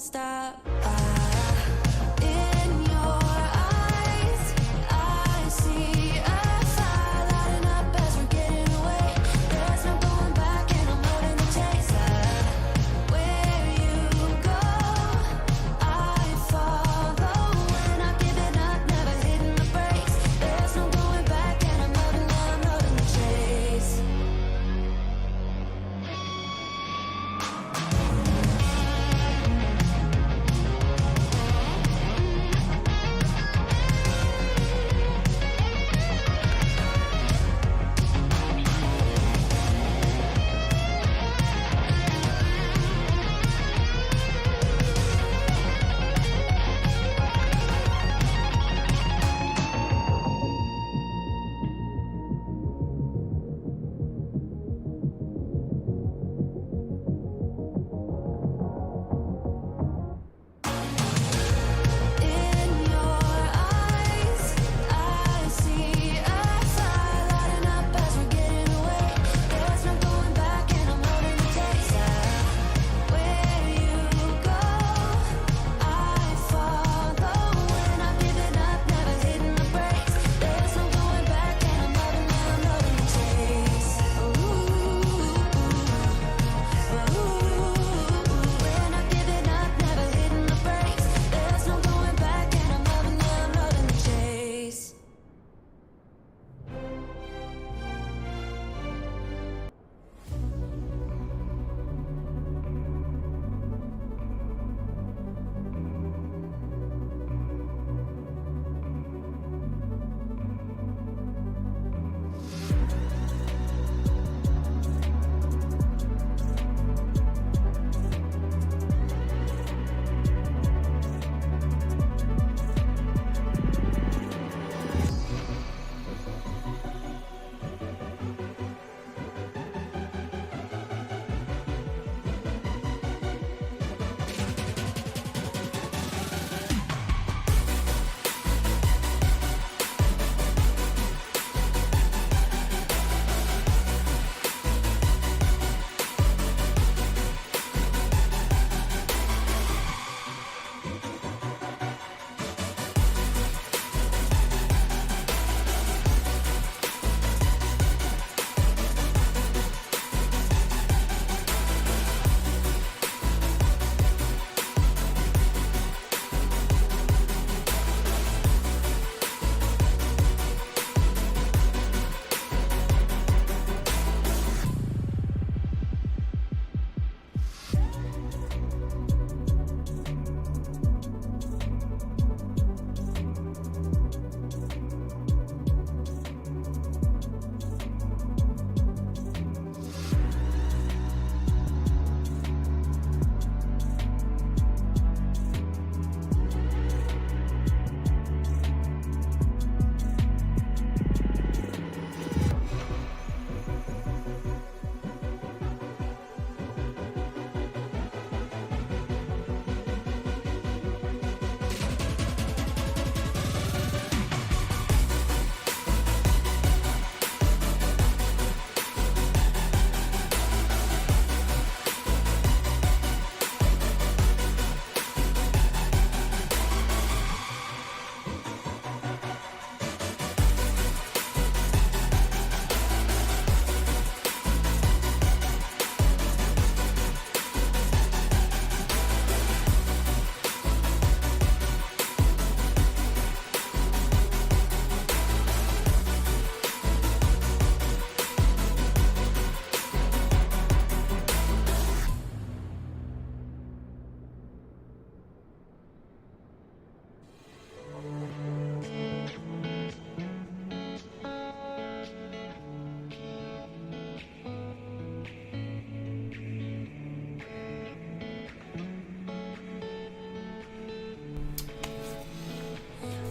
don't stop. In your eyes, I see a fire lighting up as we're getting away. There's no going back and I'm loading the chase. Where you go, I follow. When I'm giving up, never hitting the brakes. There's no going back and I'm loading the chase. In your eyes, I see a fire lighting up as we're getting away. There's no going back and I'm loading the chase. Where you go, I follow. When I'm giving up, never hitting the brakes. There's no going back and I'm loading the chase. When I'm giving up, never hitting the brakes. There's no going back and I'm loading the chase.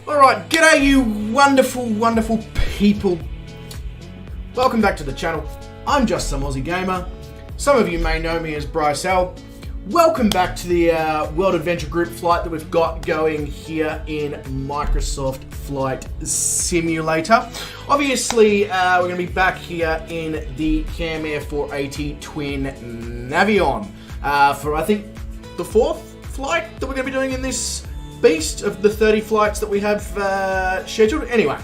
Alright, g'day you wonderful, wonderful people. Welcome back to the channel. I'm just some Aussie gamer. Some of you may know me as Bryce L. Welcome back to the World Adventure Group flight that we've got going here in Microsoft Flight Simulator. Obviously, we're going to be back here in the Camair 480 twin Navion for, I think, the fourth flight that we're going to be doing in this beast of the 30 flights that we have scheduled. Anyway,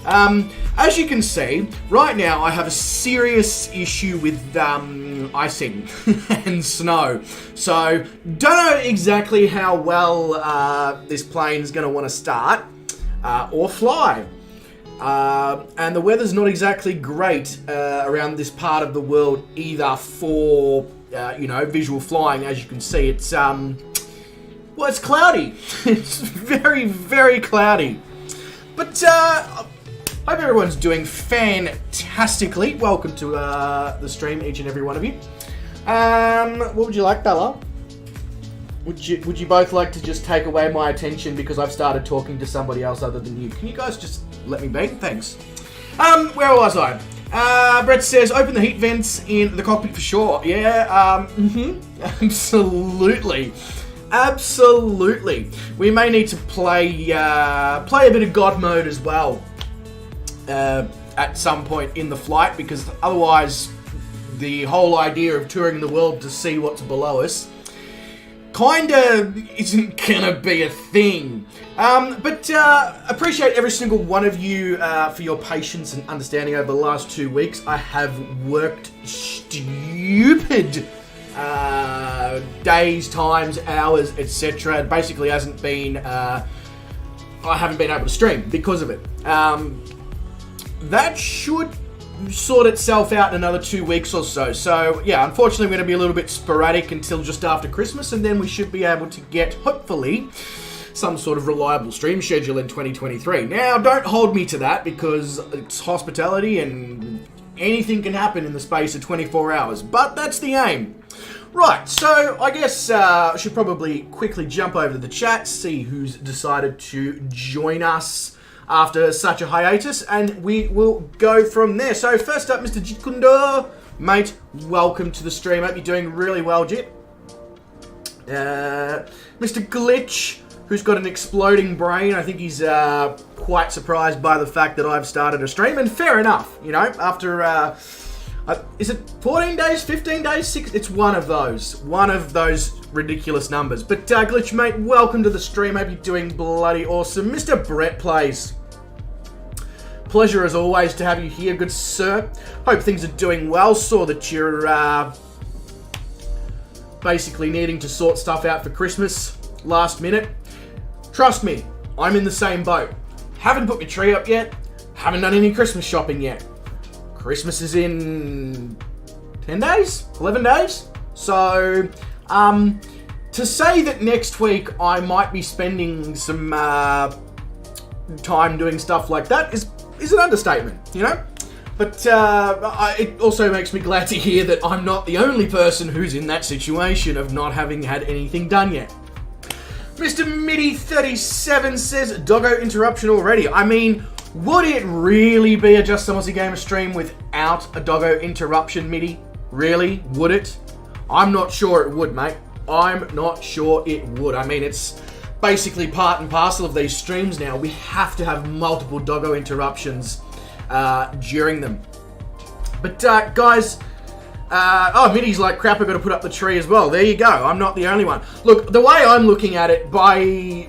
as you can see, right now I have a serious issue with icing and snow. So, don't know exactly how well this plane is going to want to start or fly. And the weather's not exactly great around this part of the world either for, visual flying. As you can see, it's, well, it's cloudy. It's very, very cloudy. But, hope everyone's doing fantastically. Welcome to the stream, each and every one of you. What would you like, Bella? Would you both like to just take away my attention because I've started talking to somebody else other than you? Can you guys just let me be? Thanks. Where was I? Brett says, open the heat vents in the cockpit for sure. Yeah, absolutely. Absolutely. We may need to play a bit of God mode as well at some point in the flight, because otherwise the whole idea of touring the world to see what's below us kinda isn't gonna be a thing. But appreciate every single one of you for your patience and understanding over the last 2 weeks. I have worked stupid days, times, hours, etc. It basically hasn't been, I haven't been able to stream because of it. That should sort itself out in another 2 weeks or so. So yeah, unfortunately we're going to be a little bit sporadic until just after Christmas, and then we should be able to get, hopefully, some sort of reliable stream schedule in 2023. Now, don't hold me to that because it's hospitality and anything can happen in the space of 24 hours, but that's the aim. Right, so I guess I should probably quickly jump over to the chat, see who's decided to join us after such a hiatus, and we will go from there. So first up, Mr. Jikundo, mate, welcome to the stream. Hope you're doing really well, Jit. Mr. Glitch, who's got an exploding brain. I think he's quite surprised by the fact that I've started a stream, and fair enough, you know, after, is it 14 days, 15 days, 6? It's one of those ridiculous numbers. But Glitch, mate, welcome to the stream. Hope you're doing bloody awesome. Mr. Brett Plays, pleasure as always to have you here, good sir. Hope things are doing well. Saw that you're basically needing to sort stuff out for Christmas last minute. Trust me, I'm in the same boat. Haven't put my tree up yet. Haven't done any Christmas shopping yet. Christmas is in 10 days? 11 days? So, to say that next week I might be spending some time doing stuff like that is an understatement, you know? But it also makes me glad to hear that I'm not the only person who's in that situation of not having had anything done yet. Mr. Midi37 says, doggo interruption already. I mean, would it really be a Just Some Aussie Gamer stream without a doggo interruption, Midi? Really? Would it? I'm not sure it would, mate. I'm not sure it would. I mean, it's basically part and parcel of these streams now. We have to have multiple doggo interruptions during them. But guys, oh, Midi's like, crap, I've got to put up the tree as well. There you go. I'm not the only one. Look, the way I'm looking at it, you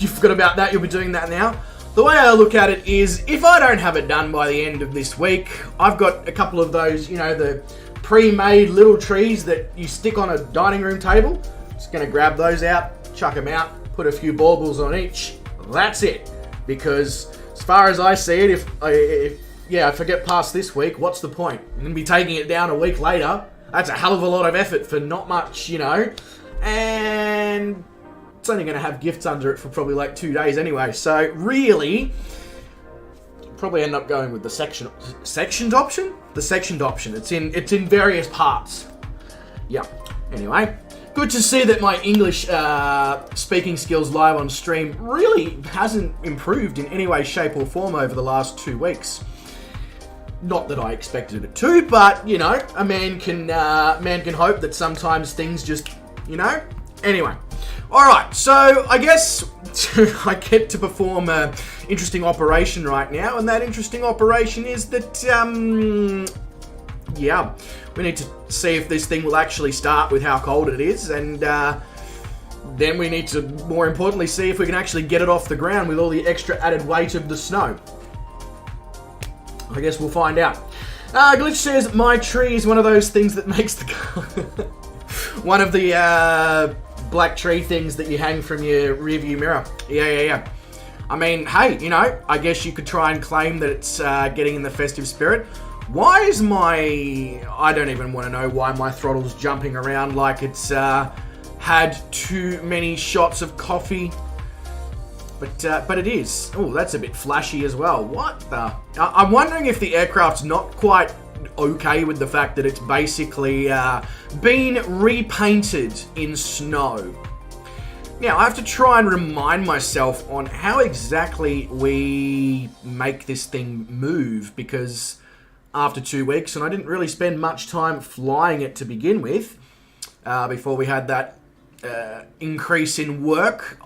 forgot about that, you'll be doing that now. The way I look at it is, if I don't have it done by the end of this week, I've got a couple of those, you know, the pre-made little trees that you stick on a dining room table. Just going to grab those out, chuck them out, put a few baubles on each. That's it. Because as far as I see it, if I get past this week, what's the point? I'm going to be taking it down a week later. That's a hell of a lot of effort for not much, you know. And it's only going to have gifts under it for probably like 2 days anyway. So really, probably end up going with the sectioned option. The sectioned option. It's in various parts. Yeah. Anyway, good to see that my English speaking skills live on stream really hasn't improved in any way, shape, or form over the last 2 weeks. Not that I expected it to, but you know, a man can hope that sometimes things just, you know. Anyway, all right. So I guess I get to perform an interesting operation right now, and that interesting operation is that we need to see if this thing will actually start with how cold it is, and then we need to, more importantly, see if we can actually get it off the ground with all the extra added weight of the snow. I guess we'll find out. Glitch says, my tree is one of those things that makes the one of the black tree things that you hang from your rearview mirror. Yeah. I mean, hey, you know, I guess you could try and claim that it's getting in the festive spirit. Why is I don't even want to know why my throttle's jumping around like it's had too many shots of coffee. But it is. Oh, that's a bit flashy as well. What the? I'm wondering if the aircraft's not quite okay with the fact that it's basically been repainted in snow. Now, I have to try and remind myself on how exactly we make this thing move, because after 2 weeks, and I didn't really spend much time flying it to begin with, before we had that increase in work,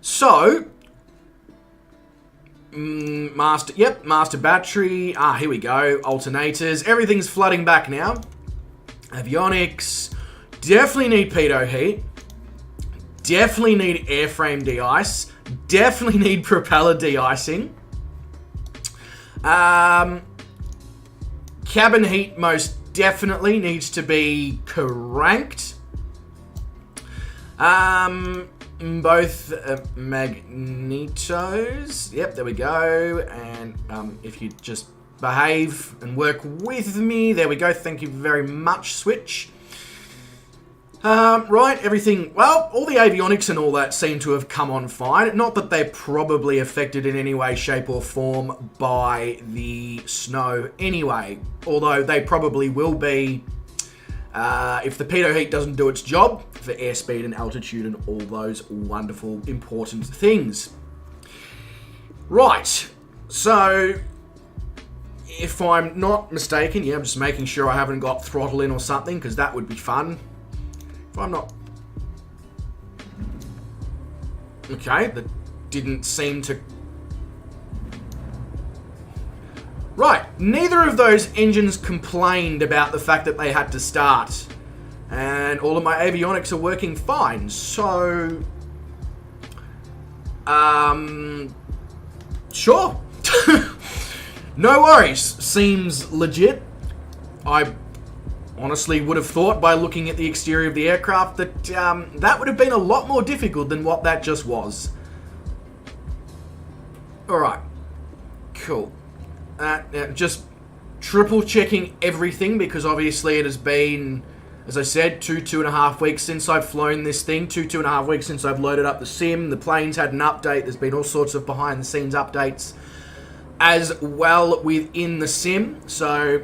So, master battery, here we go, alternators, everything's flooding back now. Avionics, definitely need pitot heat, definitely need airframe de-ice, definitely need propeller de-icing. Cabin heat most definitely needs to be cranked. Both magnetos. Yep, there we go. And if you just behave and work with me, there we go. Thank you very much, Switch. Right, everything. Well, all the avionics and all that seem to have come on fine. Not that they're probably affected in any way, shape, or form by the snow anyway. Although they probably will be if the pitot heat doesn't do its job for airspeed and altitude and all those wonderful, important things. Right, so if I'm not mistaken, I'm just making sure I haven't got throttle in or something, because that would be fun. If I'm not... Okay, that didn't seem to... Right, neither of those engines complained about the fact that they had to start. And all of my avionics are working fine, so... Sure. No worries. Seems legit. I honestly would have thought by looking at the exterior of the aircraft that that would have been a lot more difficult than what that just was. Alright. Cool. Just triple checking everything, because obviously it has been, as I said, 2.5 weeks since I've flown this thing, 2.5 weeks since I've loaded up the sim, the plane's had an update, there's been all sorts of behind the scenes updates as well within the sim, so,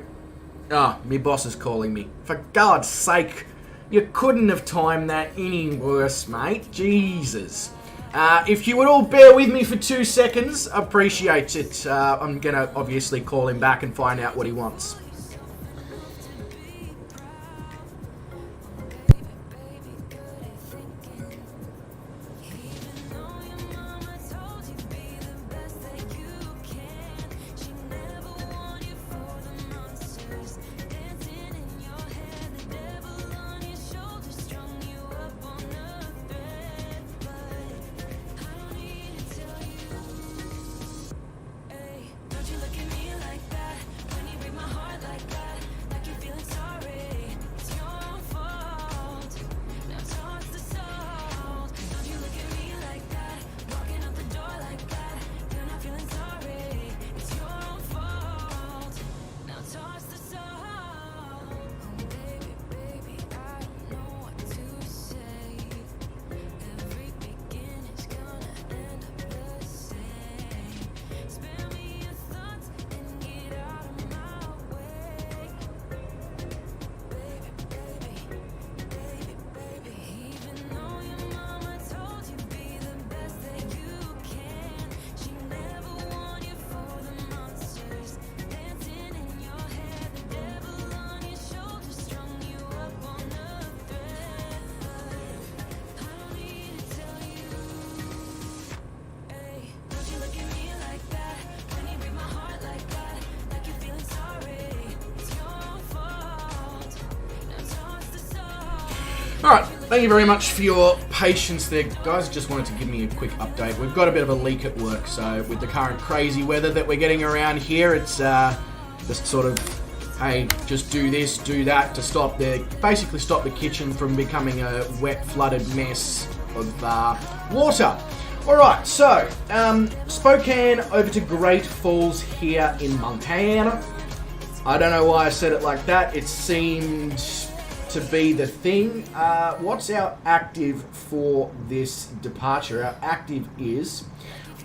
my boss is calling me. For God's sake, you couldn't have timed that any worse, mate, Jesus. If you would all bear with me for 2 seconds, I appreciate it. I'm going to obviously call him back and find out what he wants. Alright, thank you very much for your patience there, guys. Just wanted to give me a quick update. We've got a bit of a leak at work, so with the current crazy weather that we're getting around here, it's just sort of, hey, just do this, do that to basically stop the kitchen from becoming a wet, flooded mess of water. Alright, so, Spokane over to Great Falls here in Montana. I don't know why I said it like that. It seemed to be the thing. What's our active for this departure? Our active is,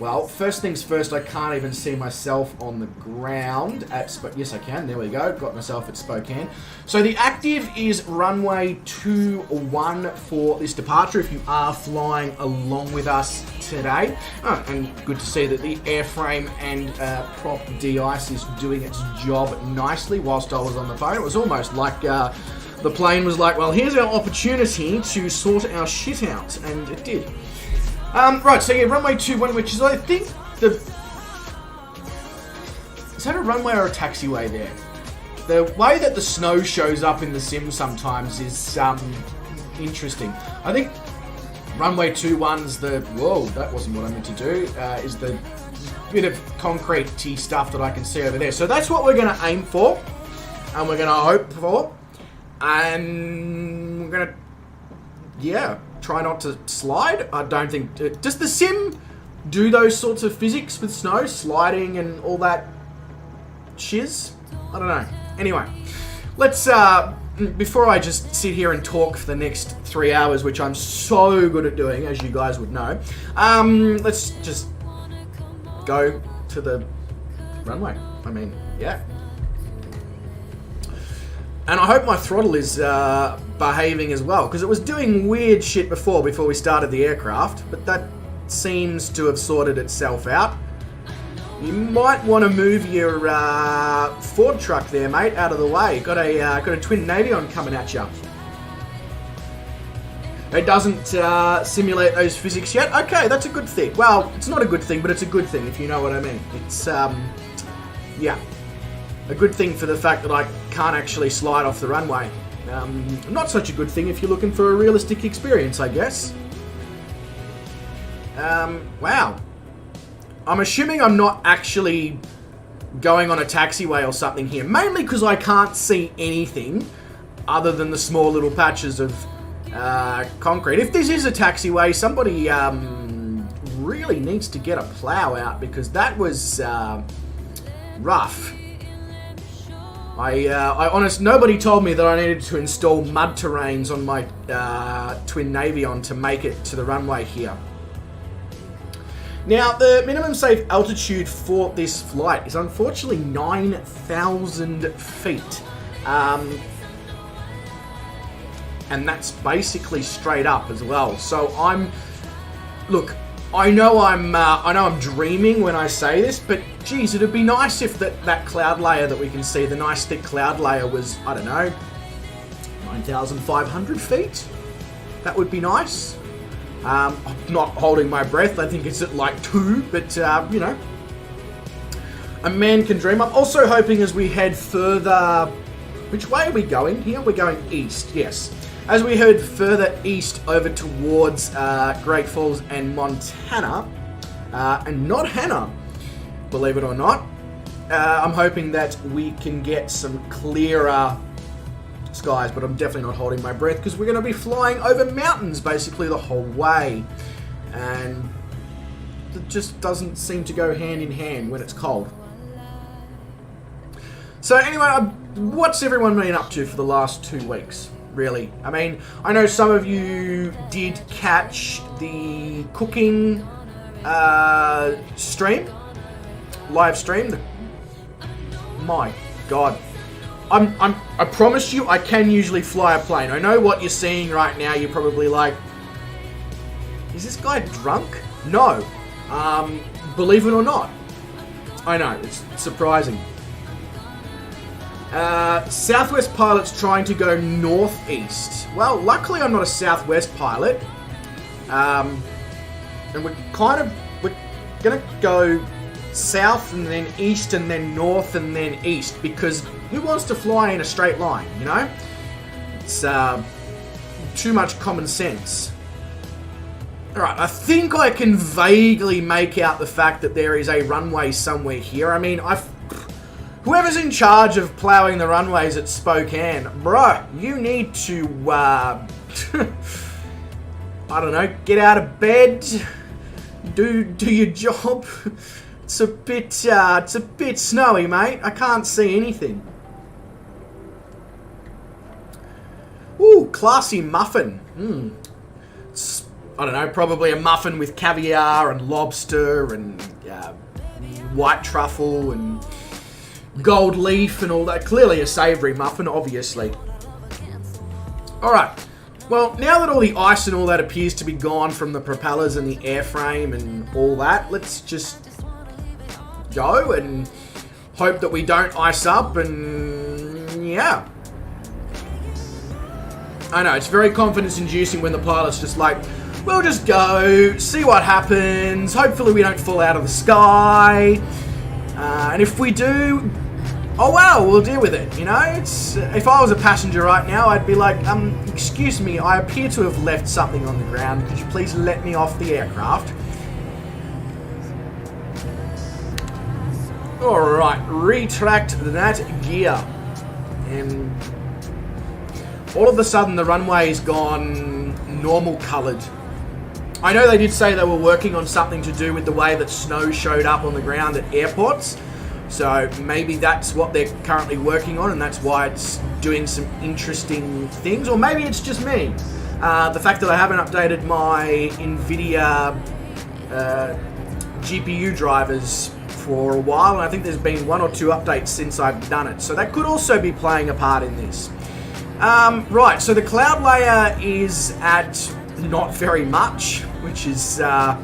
well, first things first, I can't even see myself on the ground at yes, I can. There we go. Got myself at Spokane. So the active is runway 21 for this departure if you are flying along with us today. Oh, and good to see that the airframe and prop de-ice is doing its job nicely whilst I was on the phone. It was almost like the plane was like, well, here's our opportunity to sort our shit out, and it did. Right, so yeah, runway 21, which is, I think, is that a runway or a taxiway there? The way that the snow shows up in the sim sometimes is interesting. I think runway 21's whoa, that wasn't what I meant to do, is the bit of concrete-y stuff that I can see over there. So that's what we're going to aim for, and we're going to hope for. And we're gonna, yeah, try not to slide. I don't think, does the sim do those sorts of physics with snow, sliding and all that shiz? I don't know. Anyway, let's, before I just sit here and talk for the next 3 hours, which I'm so good at doing, as you guys would know, let's just go to the runway. I mean, yeah. And I hope my throttle is behaving as well, because it was doing weird shit before we started the aircraft, but that seems to have sorted itself out. You might want to move your Ford truck there, mate, out of the way. Got a twin Navion coming at you. It doesn't simulate those physics yet. Okay, that's a good thing. Well, it's not a good thing, but it's a good thing, if you know what I mean. It's, yeah. A good thing for the fact that I can't actually slide off the runway. Not such a good thing if you're looking for a realistic experience, I guess. Wow. I'm assuming I'm not actually going on a taxiway or something here, mainly because I can't see anything other than the small little patches of concrete. If this is a taxiway, somebody really needs to get a plow out, because that was rough. Nobody told me that I needed to install mud terrains on my twin Navion to make it to the runway here. Now, the minimum safe altitude for this flight is unfortunately 9,000 feet. And that's basically straight up as well. So look, I know I'm dreaming when I say this, but geez, it'd be nice if that cloud layer that we can see, the nice thick cloud layer, was, I don't know, 9,500 feet. That would be nice. I'm not holding my breath. I think it's at like 2, but you know, a man can dream. I'm also hoping as we head further, which way are we going here? We're going east, yes. As we head further east over towards Great Falls and Montana, and not Hannah, believe it or not, I'm hoping that we can get some clearer skies, but I'm definitely not holding my breath because we're going to be flying over mountains basically the whole way, and it just doesn't seem to go hand in hand when it's cold. So anyway, what's everyone been up to for the last 2 weeks? Really, I mean, I know some of you did catch the cooking live stream. My God, I promise you, I can usually fly a plane. I know what you're seeing right now. You're probably like, is this guy drunk? No, believe it or not, I know it's surprising. Southwest pilot's trying to go northeast. Well, luckily I'm not a Southwest pilot. And we're gonna go south and then east and then north and then east, because who wants to fly in a straight line, you know? It's too much common sense. Alright, I think I can vaguely make out the fact that there is a runway somewhere here. I mean, whoever's in charge of ploughing the runways at Spokane, bruh, you need to, I don't know, get out of bed, do your job. It's a bit snowy, mate. I can't see anything. Ooh, classy muffin. It's, I don't know, probably a muffin with caviar and lobster and white truffle and gold leaf and all that. Clearly a savoury muffin, obviously. Alright, well, now that all the ice and all that appears to be gone from the propellers and the airframe and all that, let's just go and hope that we don't ice up and yeah. I know, it's very confidence-inducing when the pilot's just like, we'll just go, see what happens, hopefully we don't fall out of the sky, and if we do, oh well, we'll deal with it, you know? It's if I was a passenger right now, I'd be like, excuse me, I appear to have left something on the ground, could you please let me off the aircraft? Alright, retract that gear, and all of a sudden the runway's gone normal coloured. I know they did say they were working on something to do with the way that snow showed up on the ground at airports. So maybe that's what they're currently working on and that's why it's doing some interesting things. Or maybe it's just me. The fact that I haven't updated my NVIDIA GPU drivers for a while. And I think there's been 1 or 2 updates since I've done it. So that could also be playing a part in this. Right, so the cloud layer is at not very much, which is a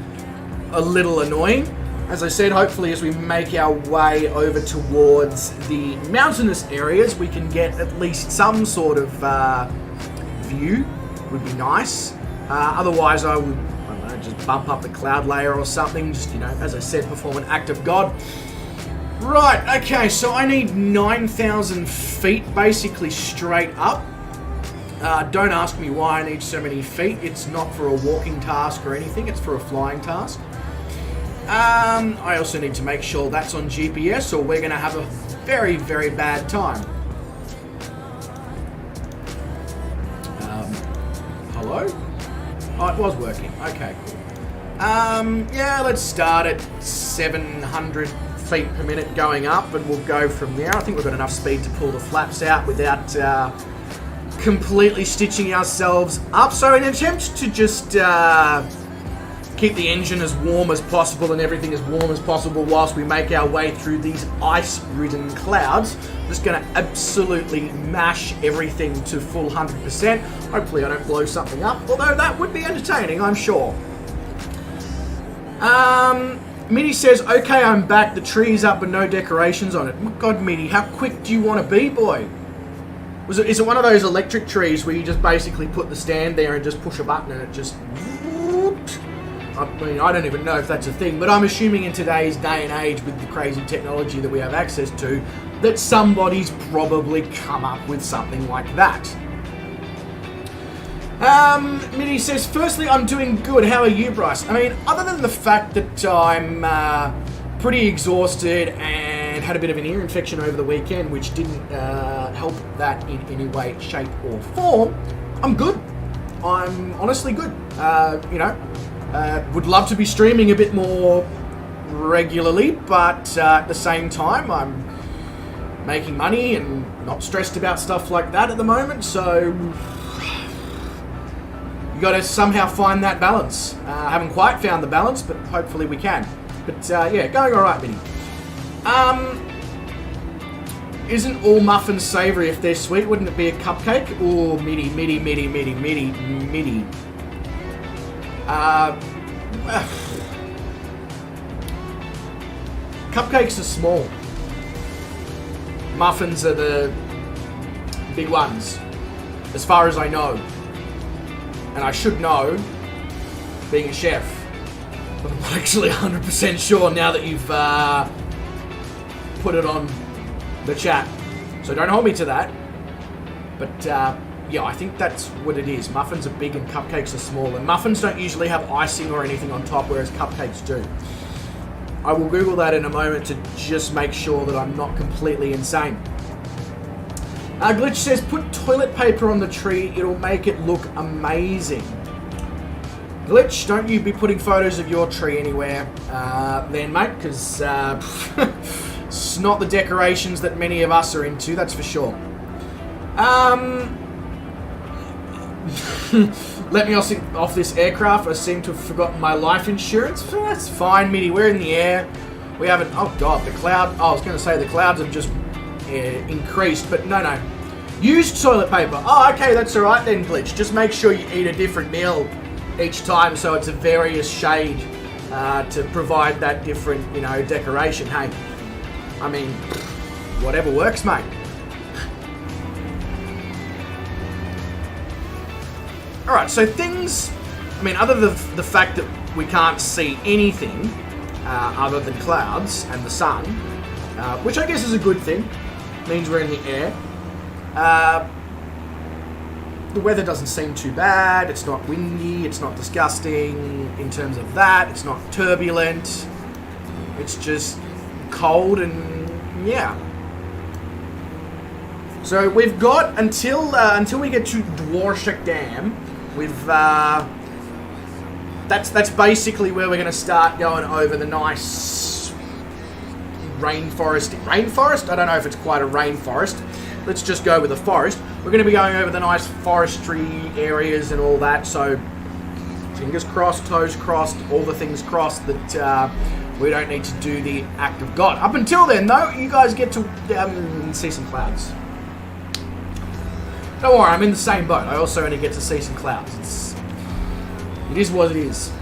little annoying. As I said, hopefully as we make our way over towards the mountainous areas, we can get at least some sort of view. Would be nice. Otherwise, I don't know, just bump up the cloud layer or something. Just, you know, as I said, perform an act of God. Right, okay, so I need 9,000 feet basically straight up. Don't ask me why I need so many feet. It's not for a walking task or anything, it's for a flying task. I also need to make sure that's on GPS or we're going to have a very, very bad time. Hello? Oh, it was working. Okay, cool. Yeah, let's start at 700 feet per minute going up and we'll go from there. I think we've got enough speed to pull the flaps out without completely stitching ourselves up. So in an attempt to just keep the engine as warm as possible and everything as warm as possible whilst we make our way through these ice-ridden clouds, I'm just going to absolutely mash everything to full 100%. Hopefully I don't blow something up, although that would be entertaining, I'm sure. Mitty says, okay, I'm back. The tree's up but no decorations on it. My God, Mitty, how quick do you want to be, boy? Is it one of those electric trees where you just basically put the stand there and just push a button and it just... I mean, I don't even know if that's a thing, but I'm assuming in today's day and age with the crazy technology that we have access to, that somebody's probably come up with something like that. Mitty says, firstly, I'm doing good. How are you, Bryce? I mean, other than the fact that I'm pretty exhausted and had a bit of an ear infection over the weekend, which didn't help that in any way, shape, or form, I'm good. I'm honestly good. You know, would love to be streaming a bit more regularly, but at the same time, I'm making money and not stressed about stuff like that at the moment, so you got to somehow find that balance. I haven't quite found the balance, but hopefully we can. But yeah, going all right, Mitty. Isn't all muffins savoury if they're sweet? Wouldn't it be a cupcake? Oh, Mitty. Cupcakes are small. Muffins are the big ones, as far as I know. And I should know, being a chef. But I'm not actually 100% sure now that you've put it on the chat. So don't hold me to that. But yeah, I think that's what it is. Muffins are big and cupcakes are small. And muffins don't usually have icing or anything on top, whereas cupcakes do. I will Google that in a moment to just make sure that I'm not completely insane. Glitch says, put toilet paper on the tree. It'll make it look amazing. Glitch, don't you be putting photos of your tree anywhere then, mate, because it's not the decorations that many of us are into, that's for sure. Let me off this aircraft. I seem to have forgotten my life insurance. That's fine, Mitty. We're in the air. We haven't... Oh, God, the cloud... Oh, I was going to say the clouds have just increased, but no. Used toilet paper. Oh, okay, that's all right then, Glitch. Just make sure you eat a different meal each time so it's a various shade to provide that different, you know, decoration. Hey, I mean, whatever works, mate. Alright, so things, I mean, other than the fact that we can't see anything other than clouds and the sun, which I guess is a good thing, means we're in the air. The weather doesn't seem too bad, it's not windy, it's not disgusting in terms of that, it's not turbulent, it's just cold and yeah. So we've got until we get to Dwarshak Dam. We've that's basically where we're going to start going over the nice rainforest. I don't know if it's quite a rainforest. Let's just go with the forest. We're going to be going over the nice forestry areas and all that. So fingers crossed, toes crossed, all the things crossed that we don't need to do the act of God. Up until then, though, you guys get to see some clouds. Don't worry, I'm in the same boat. I also only get to see some clouds. It is what it is.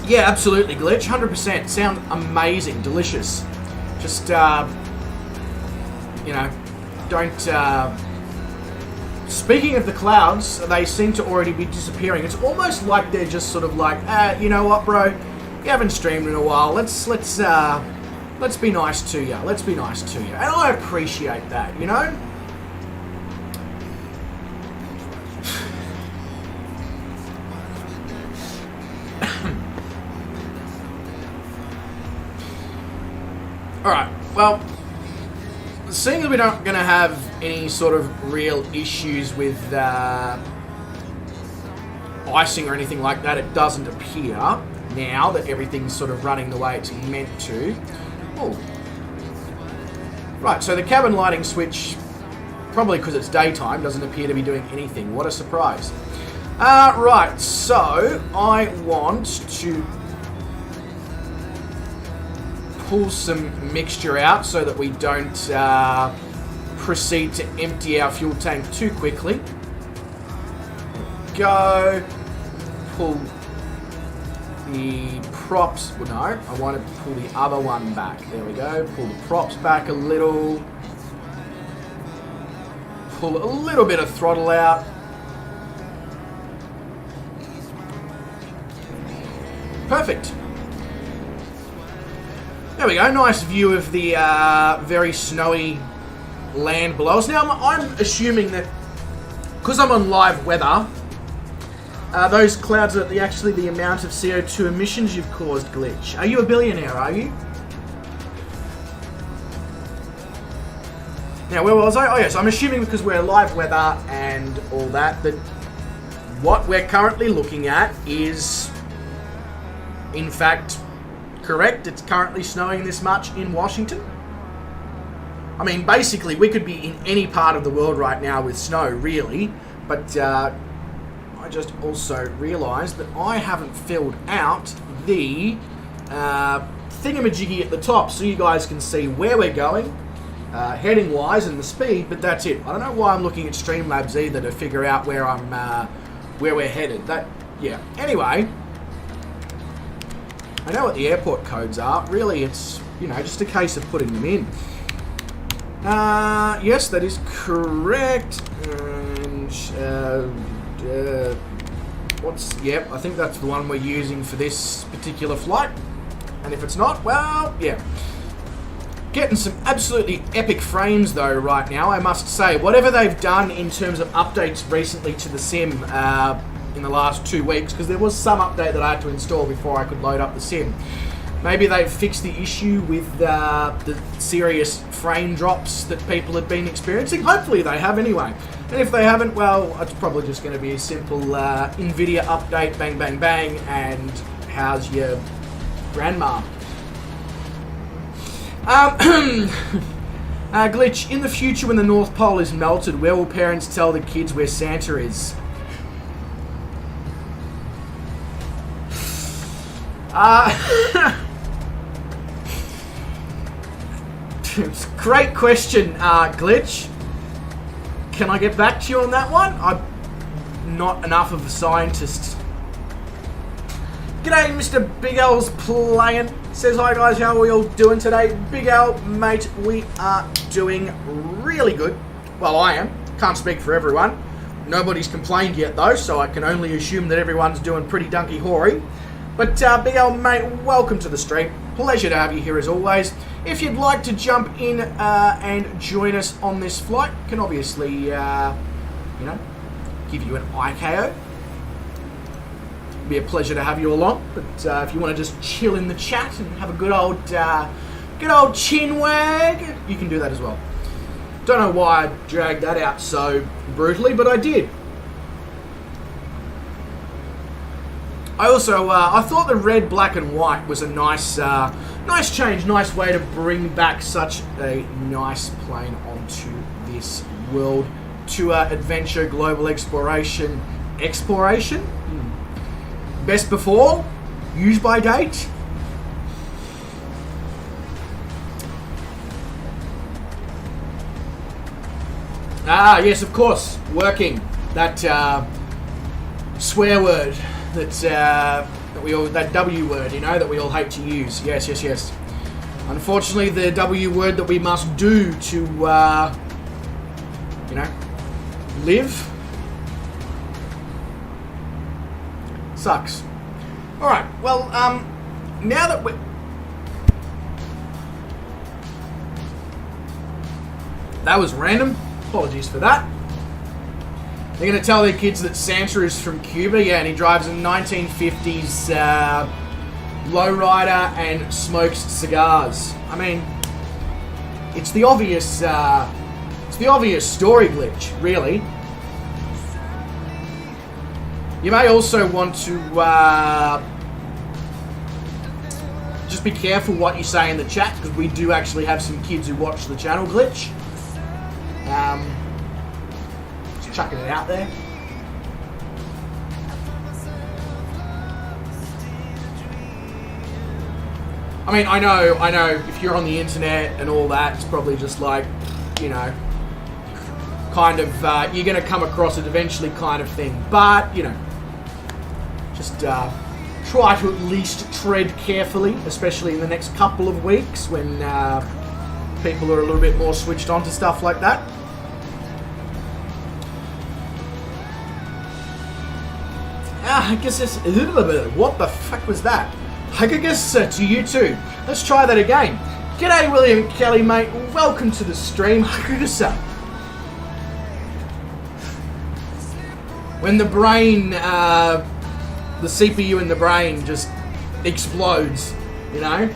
Yeah, absolutely, Glitch. 100%. Sound amazing. Delicious. Just, you know, don't... Speaking of the clouds, they seem to already be disappearing. It's almost like they're just sort of like, you know what, bro? You haven't streamed in a while. Let's be nice to you. Let's be nice to you. And I appreciate that, you know? Alright, well, seeing as we're not going to have any sort of real issues with icing or anything like that, it doesn't appear now that everything's sort of running the way it's meant to. Oh. Right, so the cabin lighting switch, probably because it's daytime, doesn't appear to be doing anything. What a surprise. Right, so I want to pull some mixture out so that we don't proceed to empty our fuel tank too quickly. Go. Pull the props. Well, no, I want to pull the other one back. There we go. Pull the props back a little. Pull a little bit of throttle out. Perfect. There we go, nice view of the very snowy land below us. Now, I'm assuming that, because I'm on live weather, those clouds are actually the amount of CO2 emissions you've caused, Glitch. Are you a billionaire, are you? Now, where was I? Oh, yes, I'm assuming because we're live weather and all that, that what we're currently looking at is, in fact, correct. It's currently snowing this much in Washington. I mean, basically, we could be in any part of the world right now with snow, really. But I just also realised that I haven't filled out the thingamajiggy at the top, so you guys can see where we're going, heading-wise, and the speed. But that's it. I don't know why I'm looking at Streamlabs either to figure out where where we're headed. Yeah. Anyway. I know what the airport codes are. Really, it's, you know, just a case of putting them in. Yes, that is correct. And, yep, I think that's the one we're using for this particular flight. And if it's not, well, yeah. Getting some absolutely epic frames though right now, I must say. Whatever they've done in terms of updates recently to the sim in the last 2 weeks, because there was some update that I had to install before I could load up the sim. Maybe they've fixed the issue with the serious frame drops that people had been experiencing. Hopefully they have anyway. And if they haven't, well, it's probably just going to be a simple NVIDIA update, bang, bang, bang, and how's your grandma? Glitch, in the future when the North Pole is melted, where will parents tell the kids where Santa is? Great question, Glitch. Can I get back to you on that one? I'm not enough of a scientist. G'day, Mr. Big L's playing. Says, hi guys, how are we all doing today? Big L, mate, we are doing really good. Well, I am. Can't speak for everyone. Nobody's complained yet though, so I can only assume that everyone's doing pretty dunky hoary. But Big L, mate, welcome to the stream. Pleasure to have you here as always. If you'd like to jump in and join us on this flight, can obviously, you know, give you an IKO. Be a pleasure to have you along. But if you want to just chill in the chat and have a good old chin wag, you can do that as well. Don't know why I dragged that out so brutally, but I did. I also, I thought the red, black and white was a nice change, nice way to bring back such a nice plane onto this world to adventure, global exploration. Best before, use by date. Ah, yes, of course, working. That swear word. That that W word, you know, that we all hate to use. Yes, yes, yes. Unfortunately, the W word that we must do to, you know, live sucks. All right. Well, now that we that was random. Apologies for that. They're going to tell their kids that Santa is from Cuba, yeah, and he drives a 1950s lowrider and smokes cigars. I mean, it's the obvious story, Glitch, really. You may also want to just be careful what you say in the chat, because we do actually have some kids who watch the channel, Glitch. Chucking it out there. I mean, I know, if you're on the internet and all that, it's probably just like, you know, kind of, you're going to come across it eventually kind of thing. But, you know, just try to at least tread carefully, especially in the next couple of weeks when people are a little bit more switched on to stuff like that. I guess it's a little bit. What the fuck was that? I guess to you too. Let's try that again. G'day, William Kelly, mate. Welcome to the stream. When the brain, the CPU in the brain just explodes, you know?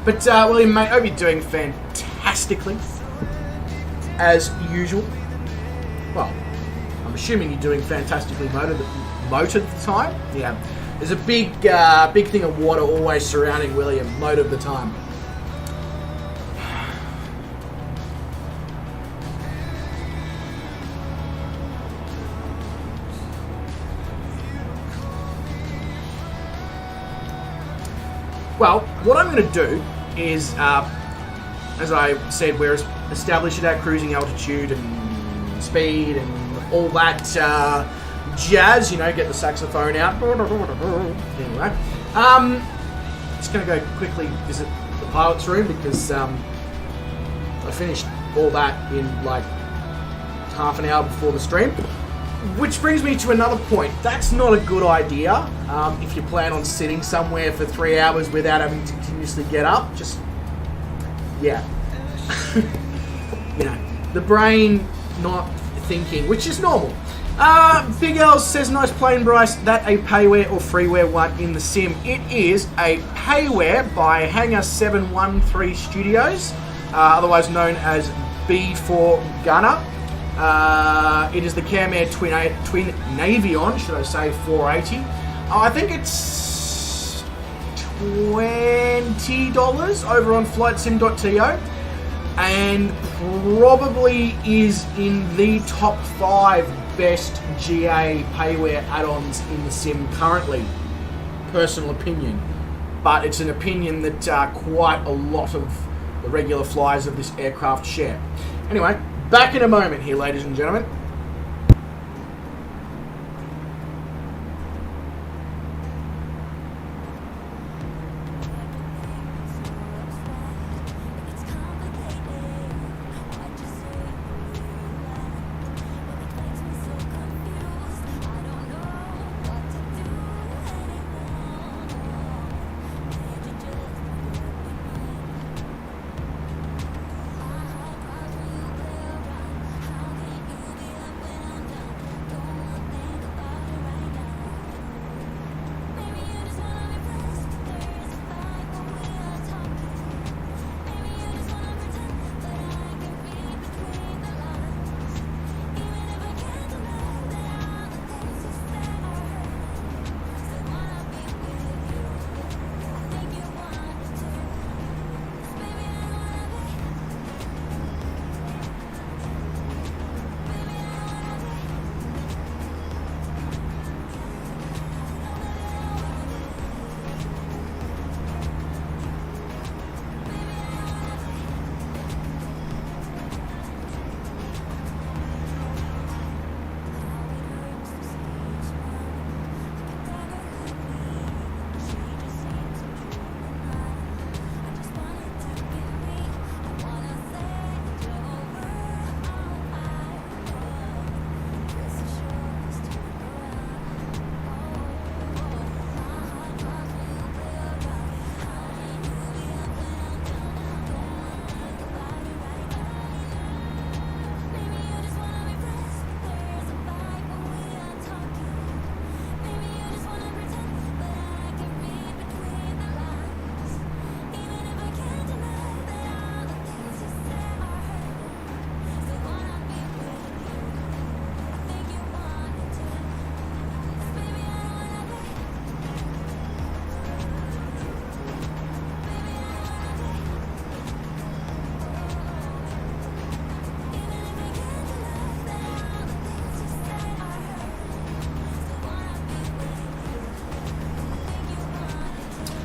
But, William, mate, I hope you're doing fantastically, as usual. Well, I'm assuming you're doing fantastically motored the time. Yeah, there's a big thing of water always surrounding William most of the time. Well, what I'm going to do is, as I said, we're established at our cruising altitude and speed and all that jazz, you know, get the saxophone out. Anyway, just going to go quickly visit the pilot's room because I finished all that in like half an hour before the stream. which brings me to another point. That's not a good idea if you plan on sitting somewhere for 3 hours without having to continuously get up. Just, yeah. You know, the brain not thinking, which is normal. Big L says, nice plane, Bryce. That a payware or freeware one in the sim? It is a payware by Hangar 713 Studios, otherwise known as B4 Gunner. It is the Camair twin Navion, should I say, 480. I think it's $20 over on flightsim.to, and probably is in the top 5 best GA payware add-ons in the sim currently. Personal opinion, but it's an opinion that quite a lot of the regular flyers of this aircraft share. Anyway, back in a moment here, ladies and gentlemen.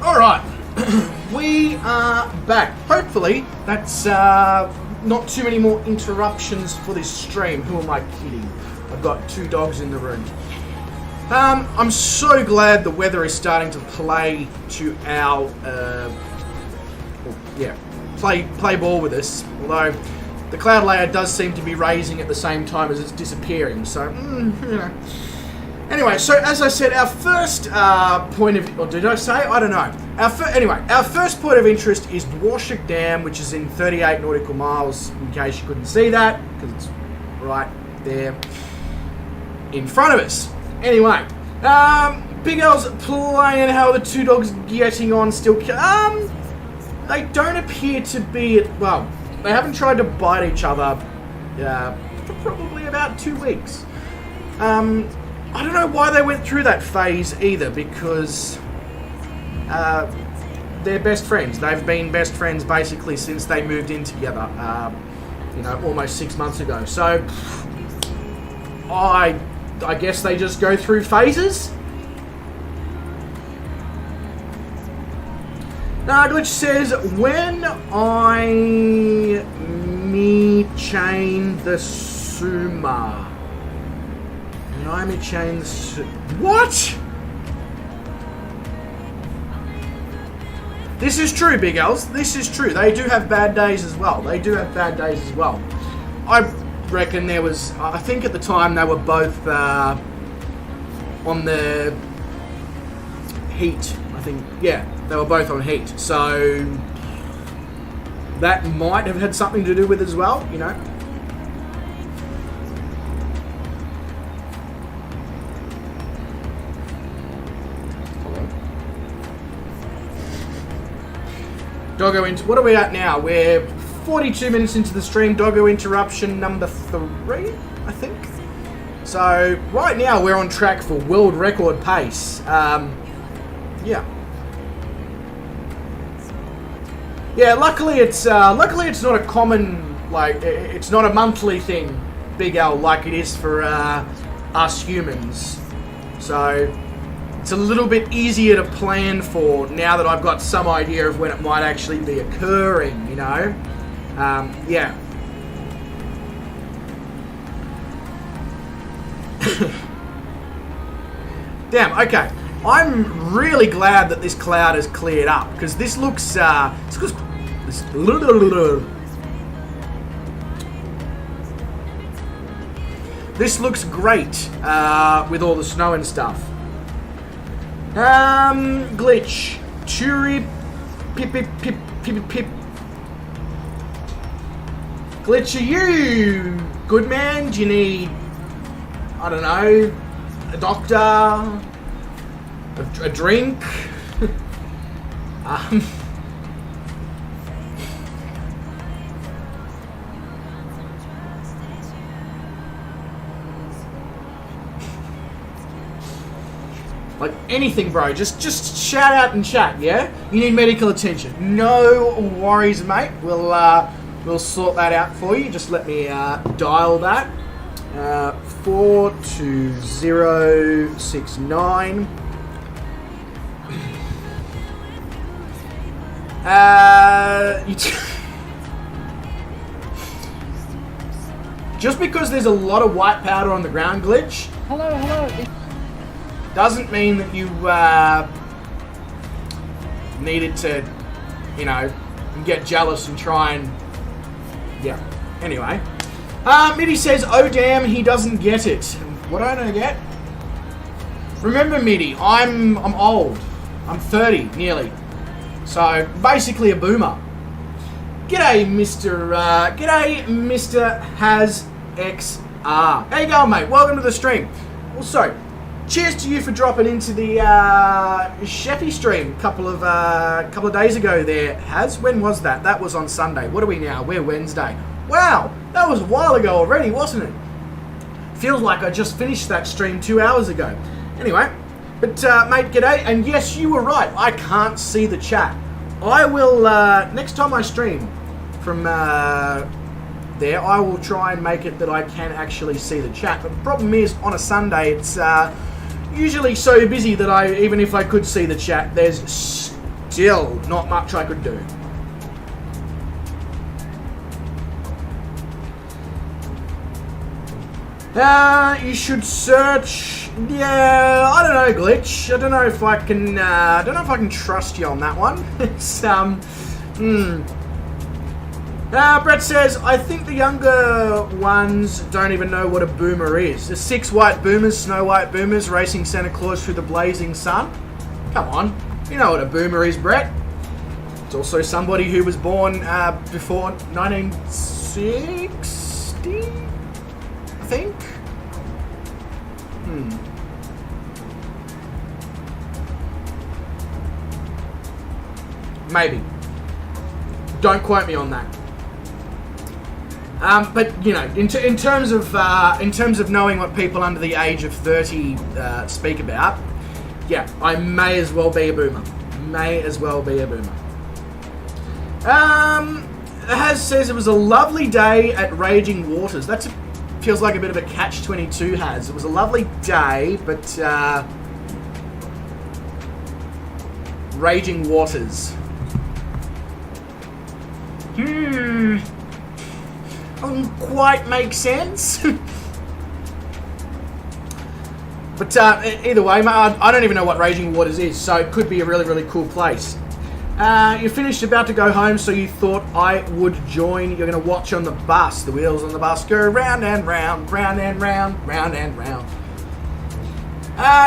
Alright, we are back. Hopefully, that's not too many more interruptions for this stream. Who am I kidding? I've got 2 dogs in the room. I'm so glad the weather is starting to play to our, play ball with us. Although, the cloud layer does seem to be raising at the same time as it's disappearing, so, you know. Anyway, so as I said, our first point of... Or did I say? I don't know. Our first point of interest is Dwarshik Dam, which is in 38 nautical miles, in case you couldn't see that, because it's right there in front of us. Anyway, Big L's playing how the 2 dogs getting on still... they don't appear to be... Well, they haven't tried to bite each other for probably about 2 weeks. I don't know why they went through that phase either, because they're best friends. They've been best friends basically since they moved in together, almost 6 months ago. So, I guess they just go through phases. Glitch says, when I me chain the Suma. What? This is true, Big L's. This is true. They do have bad days as well. I reckon there was, I think at the time they were both on the heat. I think, yeah, they were both on heat. So that might have had something to do with it as well, you know. Doggo what are we at now? We're 42 minutes into the stream. Doggo interruption number 3, I think. So right now we're on track for world record pace. Yeah. Yeah, luckily it's not a common, like, it's not a monthly thing, Big L, like it is for us humans. So it's a little bit easier to plan for now that I've got some idea of when it might actually be occurring, you know? Yeah. Damn, okay. I'm really glad that this cloud has cleared up, because this looks, this looks great, with all the snow and stuff. Glitch. Churi. Pip, pip, pip, pip, pip. Glitch, are you good, man? Do you need, I don't know, a doctor? A drink? Like anything, bro. Just shout out and chat, yeah? You need medical attention. No worries, mate. We'll sort that out for you. Just let me dial that. 42069. Just because there's a lot of white powder on the ground, Glitch. Hello. Doesn't mean that you needed to, you know, get jealous and try and, yeah. Anyway, Mitty says, "Oh damn, he doesn't get it." What don't I get? Remember, Mitty, I'm old. I'm 30 nearly, so basically a boomer. G'day, Mr. Has XR. How you going, mate? Welcome to the stream. Also, cheers to you for dropping into the Chefy stream a couple of days ago there, Has. When was that? That was on Sunday. What are we now? We're Wednesday. Wow, that was a while ago already, wasn't it? Feels like I just finished that stream 2 hours ago. Anyway, but mate, g'day. And yes, you were right. I can't see the chat. I will, next time I stream from there, I will try and make it that I can actually see the chat. But the problem is, on a Sunday, it's usually so busy that even if I could see the chat, there's still not much I could do. You should search. Yeah, I don't know, Glitch. I don't know if I can. I don't know if I can trust you on that one. It's Brett says, I think the younger ones don't even know what a boomer is. The 6 white boomers, Snow White boomers, racing Santa Claus through the blazing sun. Come on, you know what a boomer is, Brett. It's also somebody who was born before 1960, I think. Maybe. Don't quote me on that. But you know, in terms of knowing what people under the age of 30 speak about, yeah, I may as well be a boomer. May as well be a boomer. Has says it was a lovely day at Raging Waters. That feels like a bit of a catch-22. Has it was a lovely day, but Raging Waters. Doesn't quite make sense. But either way, I don't even know what Raging Waters is, so it could be a really, really cool place. You're finished, about to go home, so you thought I would join. You're going to watch on the bus. The wheels on the bus go round and round, round and round, round and round.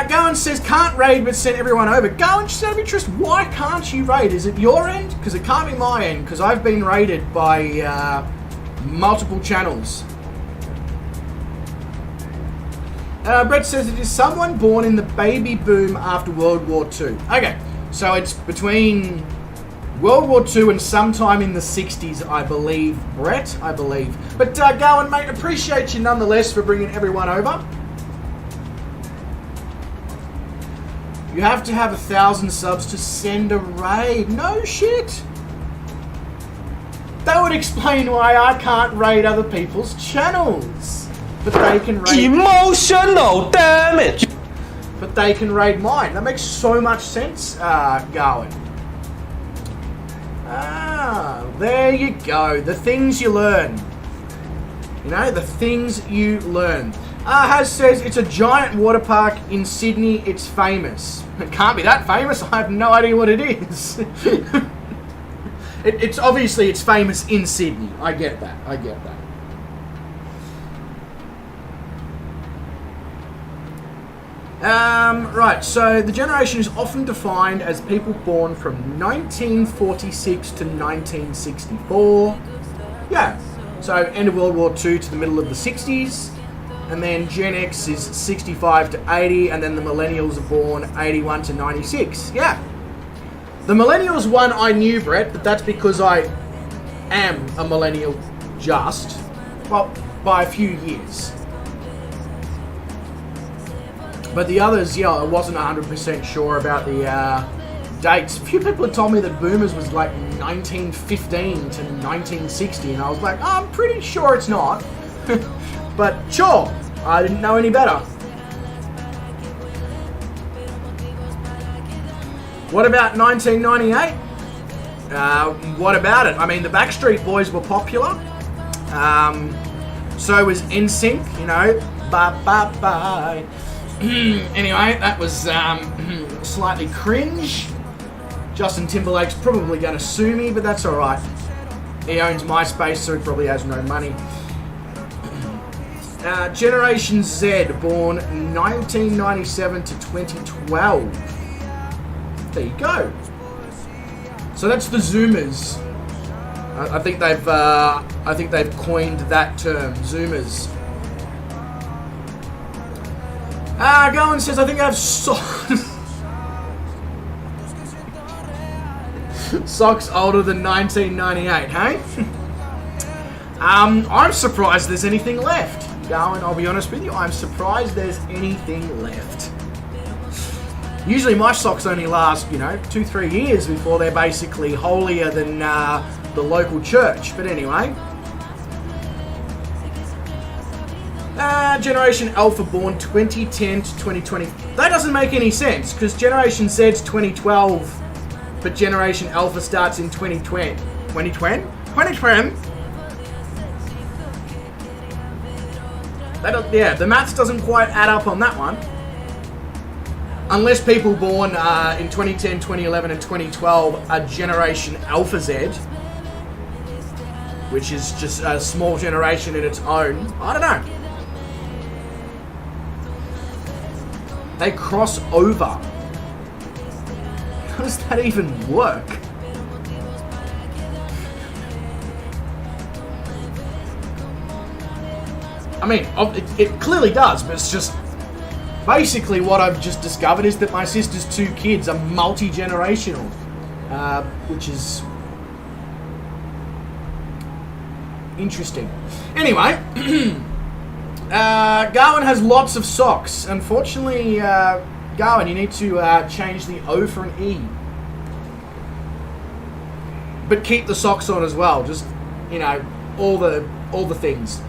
Gawin says, can't raid but send everyone over. Gawin, just out of interest, why can't you raid? Is it your end? Because it can't be my end, because I've been raided by multiple channels. Brett says, it is someone born in the baby boom after World War II. Okay, so it's between World War II and sometime in the 60s, I believe, Brett, I believe. But Gawin, mate, appreciate you nonetheless for bringing everyone over. You have to have 1,000 subs to send a raid. No shit. That would explain why I can't raid other people's channels. But they can raid... Emotional damage! But they can raid mine. That makes so much sense, Gawin. There you go. The things you learn. You know, the things you learn. Has says, it's a giant water park in Sydney. It's famous. It can't be that famous. I have no idea what it is. It's obviously it's famous in Sydney. I get that. I get that. Right, so the generation is often defined as people born from 1946 to 1964. Yeah, so end of World War II to the middle of the 60s. And then Gen X is 65 to 80, and then the millennials are born 81 to 96. Yeah. The millennials one I knew, Brett, but that's because I am a millennial just, well, by a few years. But the others, yeah, I wasn't 100% sure about the dates. A few people had told me that boomers was like 1915 to 1960, and I was like, oh, I'm pretty sure it's not. But sure, I didn't know any better. What about 1998? What about it? I mean, the Backstreet Boys were popular. So was NSYNC, you know. Bye, bye, bye. Anyway, that was slightly cringe. Justin Timberlake's probably going to sue me, but that's alright. He owns MySpace, so he probably has no money. Generation Z, born 1997 to 2012. There you go. So that's the Zoomers. I think they've coined that term, Zoomers. Gawin says, I think I have socks older than 1998, hey? I'm surprised there's anything left. Gawin, I'll be honest with you, I'm surprised there's anything left. Usually my socks only last, 2-3 years before they're basically holier than the local church. But anyway. Generation Alpha born 2010 to 2020. That doesn't make any sense, because Generation Z's 2012, but Generation Alpha starts in 2020. 2020? 2020? Yeah, the maths doesn't quite add up on that one. Unless people born in 2010, 2011 and 2012 are Generation Alpha Z, which is just a small generation in its own. I don't know. They cross over. How does that even work? I mean, it clearly does, but it's just... Basically, what I've just discovered is that my sister's 2 kids are multi-generational, which is interesting. Anyway, Gawin has lots of socks. Unfortunately, Gawin, you need to change the O for an E. But keep the socks on as well. Just, all the things.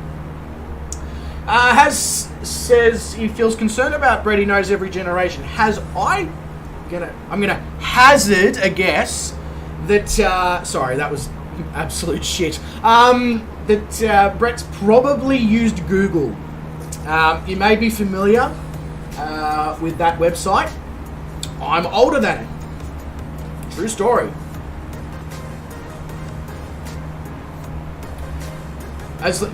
Has says he feels concerned about Brett. He knows every generation. I'm gonna hazard a guess that sorry, that was absolute shit. That Brett's probably used Google. You may be familiar with that website. I'm older than it. True story.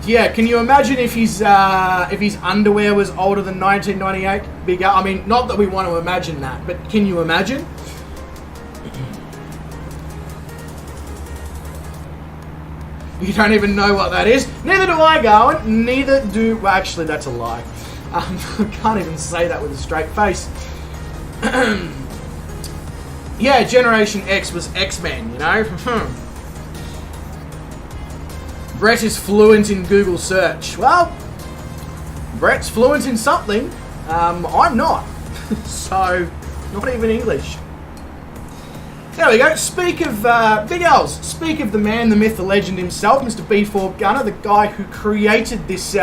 Yeah, can you imagine if his underwear was older than 1998? Big, I mean, not that we want to imagine that, but can you imagine? You don't even know what that is. Neither do I, Gawin. Neither do... Well, actually, that's a lie. I can't even say that with a straight face. Yeah, Generation X was X-Men, you know? Brett is fluent in Google search. Well, Brett's fluent in something. I'm not. So, not even English. There we go. Speak of Big L's. Speak of the man, the myth, the legend himself, Mr. B4 Gunner, the guy who created this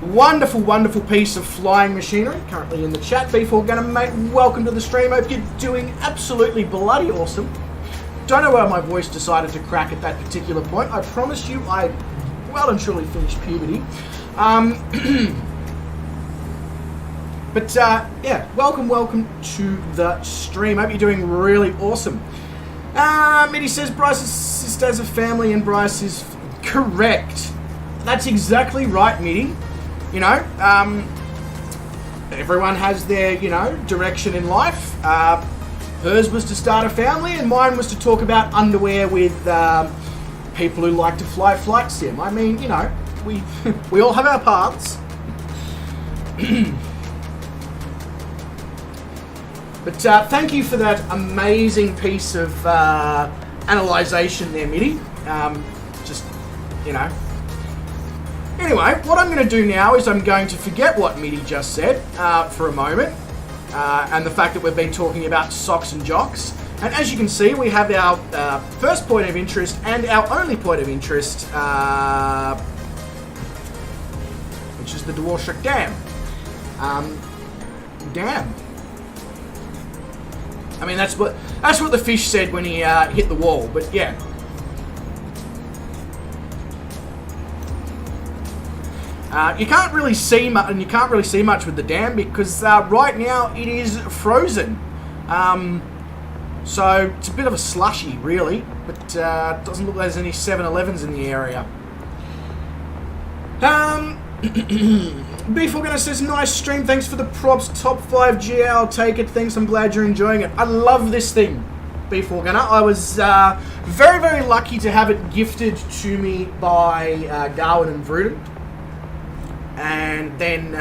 wonderful, wonderful piece of flying machinery. Currently in the chat. B4 Gunner, mate, welcome to the stream. Hope you're doing absolutely bloody awesome. Don't know why my voice decided to crack at that particular point. I promise you I well and truly finished puberty. But yeah, welcome to the stream. Hope you're doing really awesome. Mitty says Bryce's sister has a family and Bryce is correct. That's exactly right, Mitty. You know, everyone has their, you know, direction in life. Hers was to start a family and mine was to talk about underwear with people who like to fly flight sim. I mean, you know, we all have our paths. But thank you for that amazing piece of analysation there, Mitty. Just, you know. Anyway, what I'm going to do now is I'm going to forget what Mitty just said for a moment. And the fact that we've been talking about socks and jocks. And as you can see, we have our first point of interest and our only point of interest, which is the Dwarshak Dam. Dam. I mean, that's what the fish said when he hit the wall. But yeah. You can't really see much, and you can't really see much with the dam because right now it is frozen. So it's a bit of a slushy, really, but it doesn't look like there's any 7-Elevens in the area. B4 says, nice stream, thanks for the props, top 5 GA, I'll take it, thanks, I'm glad you're enjoying it. I love this thing, B4 Gunner. I was very, very lucky to have it gifted to me by Gawin and Vruden. And then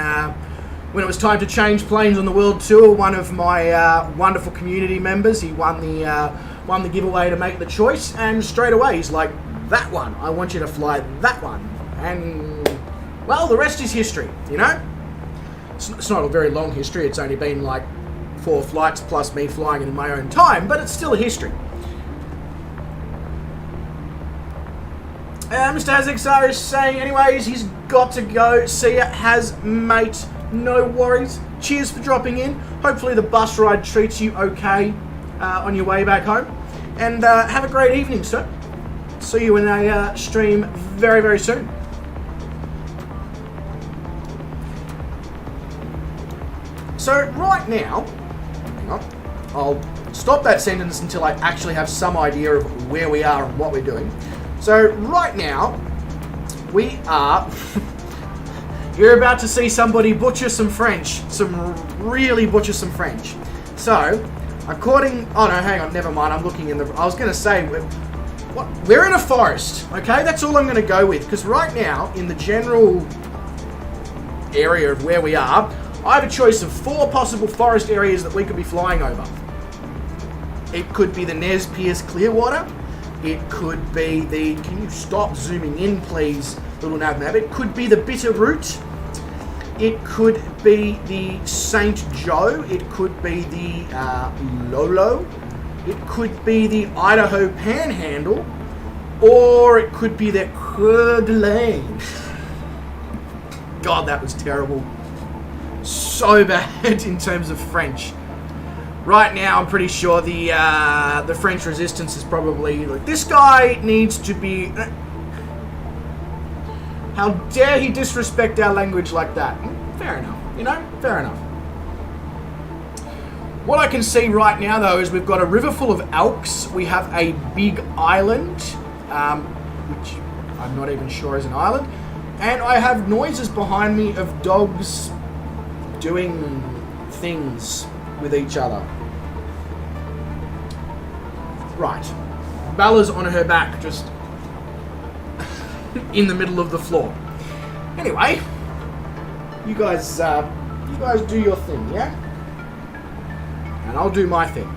when it was time to change planes on the world tour, one of my wonderful community members, he won the giveaway to make the choice, and straight away he's like, that one, I want you to fly that one. And well, the rest is history, you know? It's not a very long history, it's only been like 4 flights plus me flying it in my own time, but it's still a history. Mr. Hazexar is saying, anyways, he's got to go. See ya, has mate. No worries. Cheers for dropping in. Hopefully the bus ride treats you okay on your way back home. And have a great evening, sir. See you in a stream very, very soon. So right now, hang on, I'll stop that sentence until I actually have some idea of where we are and what we're doing. So right now, we are, you're about to see somebody butcher some French, really butcher some French. So, according, oh no, hang on, never mind, I'm looking in the, I was going to say, we're in a forest, okay, that's all I'm going to go with, because right now, in the general area of where we are, I have a choice of 4 possible forest areas that we could be flying over. It could be the Nez Perce Clearwater. It could be the, can you stop zooming in please, little nav map. It could be the Bitterroot. It could be the St. Joe. It could be the Lolo. It could be the Idaho Panhandle. Or it could be the Krudd Lane. God, that was terrible. So bad in terms of French. Right now, I'm pretty sure the French resistance is probably like, this guy needs to be. How dare he disrespect our language like that? Fair enough, you know, fair enough. What I can see right now, though, is we've got a river full of elks. We have a big island, which I'm not even sure is an island. And I have noises behind me of dogs doing things with each other. Right. Bella's on her back, just in the middle of the floor. Anyway, you guys do your thing, yeah? And I'll do my thing.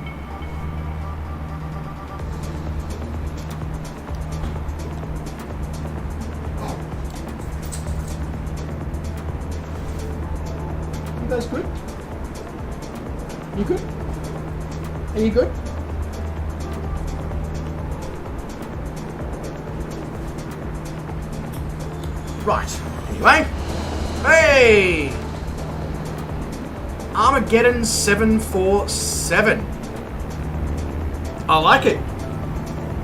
You guys good? You good? Are you good? Right. Anyway. Hey! Armageddon 747. I like it.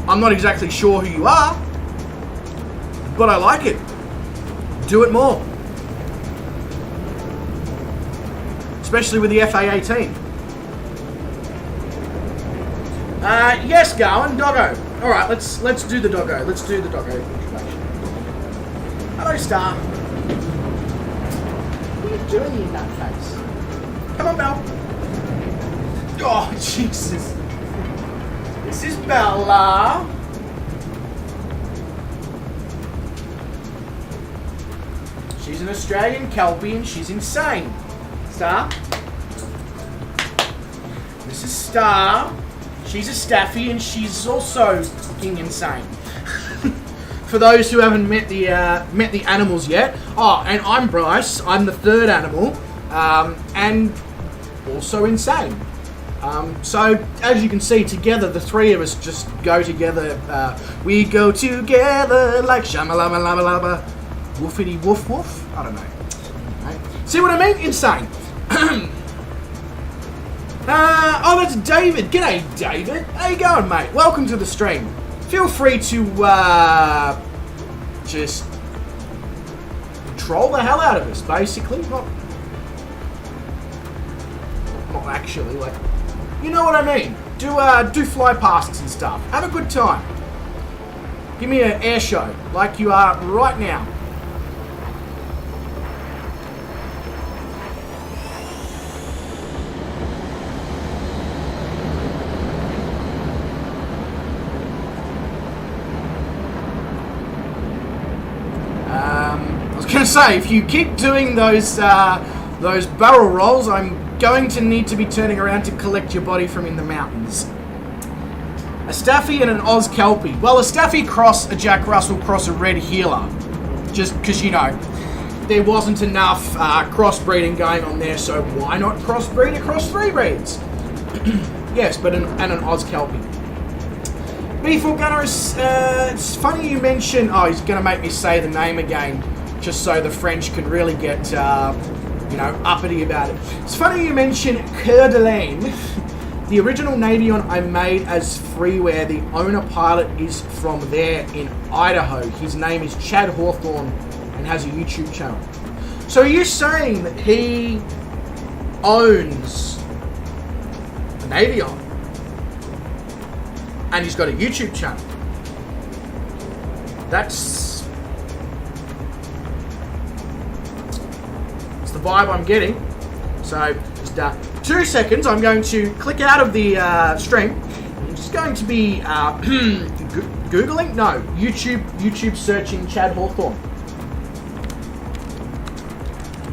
I'm not exactly sure who you are, but I like it. Do it more. Especially with the FA-18. Yes, Gawin, doggo. Alright, let's do the doggo. Let's do the doggo introduction. Hello, Star. What are you doing in that case? Come on, Belle. Oh, Jesus. This is Bella. She's an Australian Kelpie and she's insane. Star. This is Star. She's a Staffy and she's also fucking insane. For those who haven't met the animals yet. Oh, and I'm Bryce. I'm the third animal, and also insane. So as you can see, together the three of us just go together. We go together like shamalama woofity woof woof. I don't know. Right? See what I mean? Insane. Oh, that's David. G'day, David. How you going, mate? Welcome to the stream. Feel free to just troll the hell out of us, basically. Not actually, like, you know what I mean. Do fly pasts and stuff. Have a good time. Give me an air show like you are right now. Gonna say, if you keep doing those barrel rolls, I'm going to need to be turning around to collect your body from in the mountains. A Staffy and an Oz Kelpie. Well, a Staffy cross a Jack Russell cross a Red Heeler, just because, you know, there wasn't enough crossbreeding going on there, so why not crossbreed across three breeds? Yes, but an Oz Kelpie. B4 Gunner, it's funny you mention. Oh, he's gonna make me say the name again, just so the French can really get, you know, uppity about it. It's funny you mention Coeur d'Alene. The original Navion I made as freeware, the owner pilot is from there in Idaho. His name is Chad Hawthorne and has a YouTube channel. So are you saying that he owns a Navion and he's got a YouTube channel? That's the vibe I'm getting. So just 2 seconds, I'm going to click out of the stream. I'm just going to be Googling? No, YouTube searching Chad Hawthorne.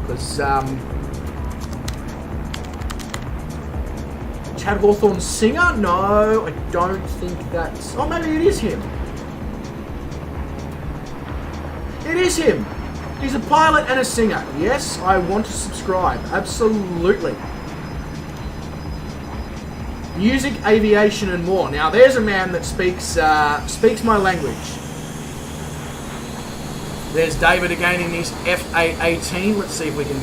Because Chad Hawthorne's singer? No, I don't think that's... Oh, maybe it is him. It is him. He's a pilot and a singer. Yes, I want to subscribe. Absolutely. Music, aviation, and more. Now, there's a man that speaks my language. There's David again in his FA-18. Let's see if we can...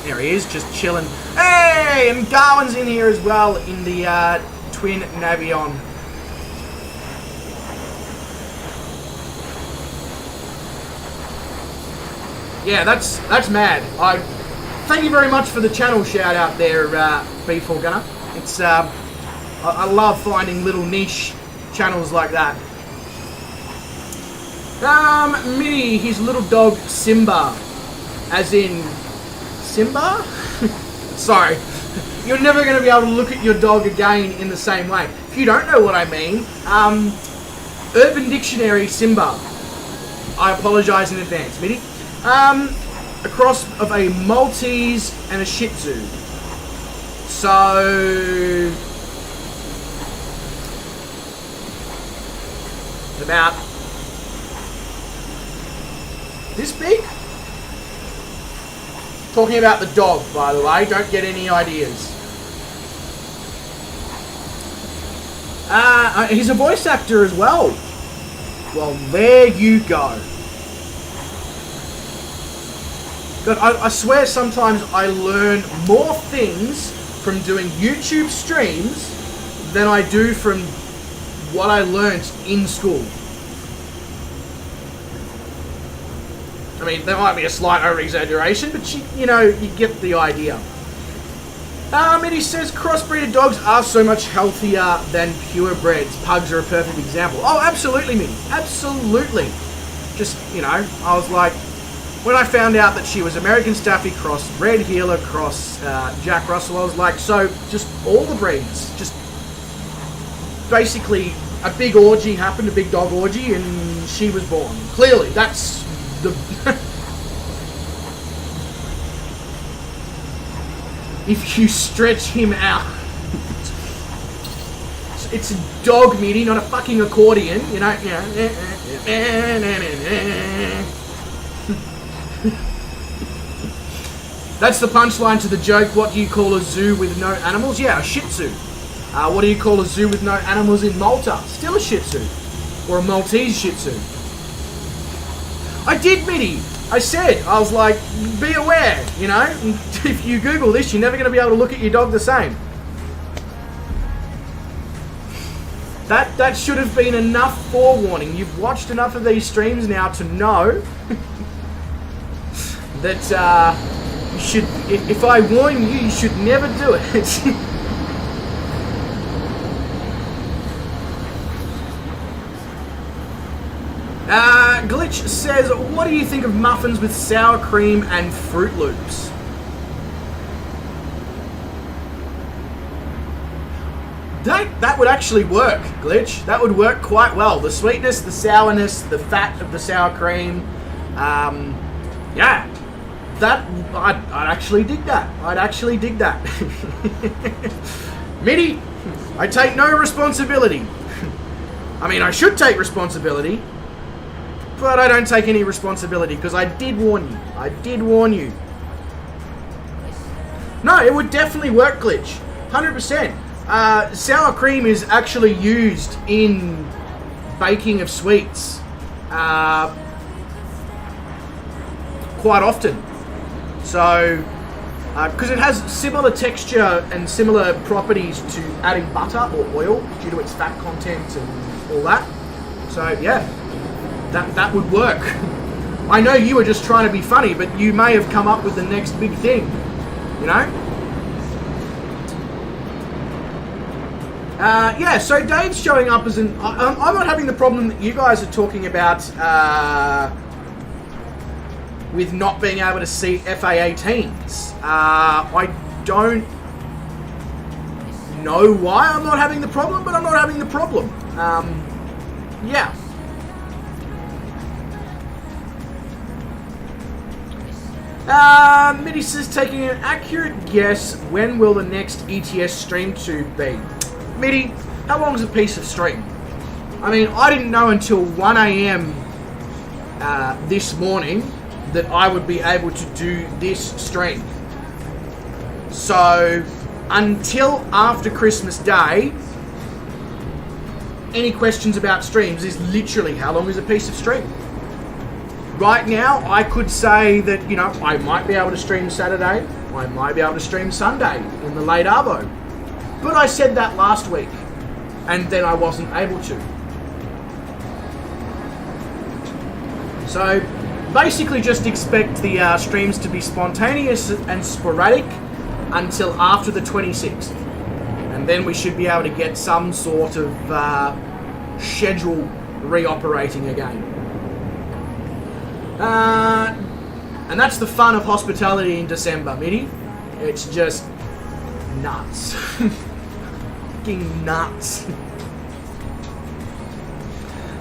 There he is, just chilling. Hey, and Darwin's in here as well in the twin Navion. Yeah, that's mad. Thank you very much for the channel shout out there, B4 Gunner. It's I love finding little niche channels like that. Minnie, his little dog Simba. As in... Simba? Sorry. You're never going to be able to look at your dog again in the same way. If you don't know what I mean, Urban Dictionary Simba. I apologise in advance, Minnie. A cross of a Maltese and a Shih Tzu. So... about this big? Talking about the dog, by the way. Don't get any ideas. He's a voice actor as well. Well, there you go. God, I swear sometimes I learn more things from doing YouTube streams than I do from what I learnt in school. I mean, there might be a slight over-exaggeration, but you know, you get the idea. Mitty says crossbreeded dogs are so much healthier than purebreds. Pugs are a perfect example. Oh, absolutely, Mitty. Absolutely. Just, you know, I was like, when I found out that she was American Staffy cross Red Heeler cross Jack Russell, I was like, so just all the breeds, just basically a big orgy happened, a big dog orgy, and she was born. Clearly, that's the... if you stretch him out. It's a dog, Mitty, not a fucking accordion, you know. That's the punchline to the joke. What do you call a zoo with no animals? Yeah, a Shih Tzu. What do you call a zoo with no animals in Malta? Still a Shih Tzu. Or a Maltese Shih Tzu. I did, Mitty. I said, I was like, be aware, you know. If you Google this, you're never going to be able to look at your dog the same. That should have been enough forewarning. You've watched enough of these streams now to know that you should, if I warn you, you should never do it. Glitch says, what do you think of muffins with sour cream and Fruit Loops? That would actually work, Glitch. That would work quite well. The sweetness, the sourness, the fat of the sour cream. Yeah. I'd actually dig that. I'd actually dig that. Mitty, I take no responsibility. I mean, I should take responsibility, but I don't take any responsibility because I did warn you. I did warn you. No, it would definitely work, Glitch. 100%. Sour cream is actually used in baking of sweets quite often. So, because it has similar texture and similar properties to adding butter or oil due to its fat content and all that. So, yeah, that would work. I know you were just trying to be funny, but you may have come up with the next big thing, you know? Yeah, so Dave's showing up as an... I'm not having the problem that you guys are talking about with not being able to see FA-18s. I don't know why I'm not having the problem, but I'm not having the problem. Yeah. Mitty says, taking an accurate guess, when will the next ETS stream to be? Mitty, how long is a piece of string? I mean, I didn't know until 1 a.m. This morning that I would be able to do this stream. So, until after Christmas Day, any questions about streams is literally how long is a piece of string. Right now, I could say that, you know, I might be able to stream Saturday, I might be able to stream Sunday in the late arvo. But I said that last week, and then I wasn't able to. So, basically just expect the streams to be spontaneous and sporadic until after the 26th. And then we should be able to get some sort of schedule reoperating again. And that's the fun of hospitality in December, Mitty. It's just nuts. Fucking nuts.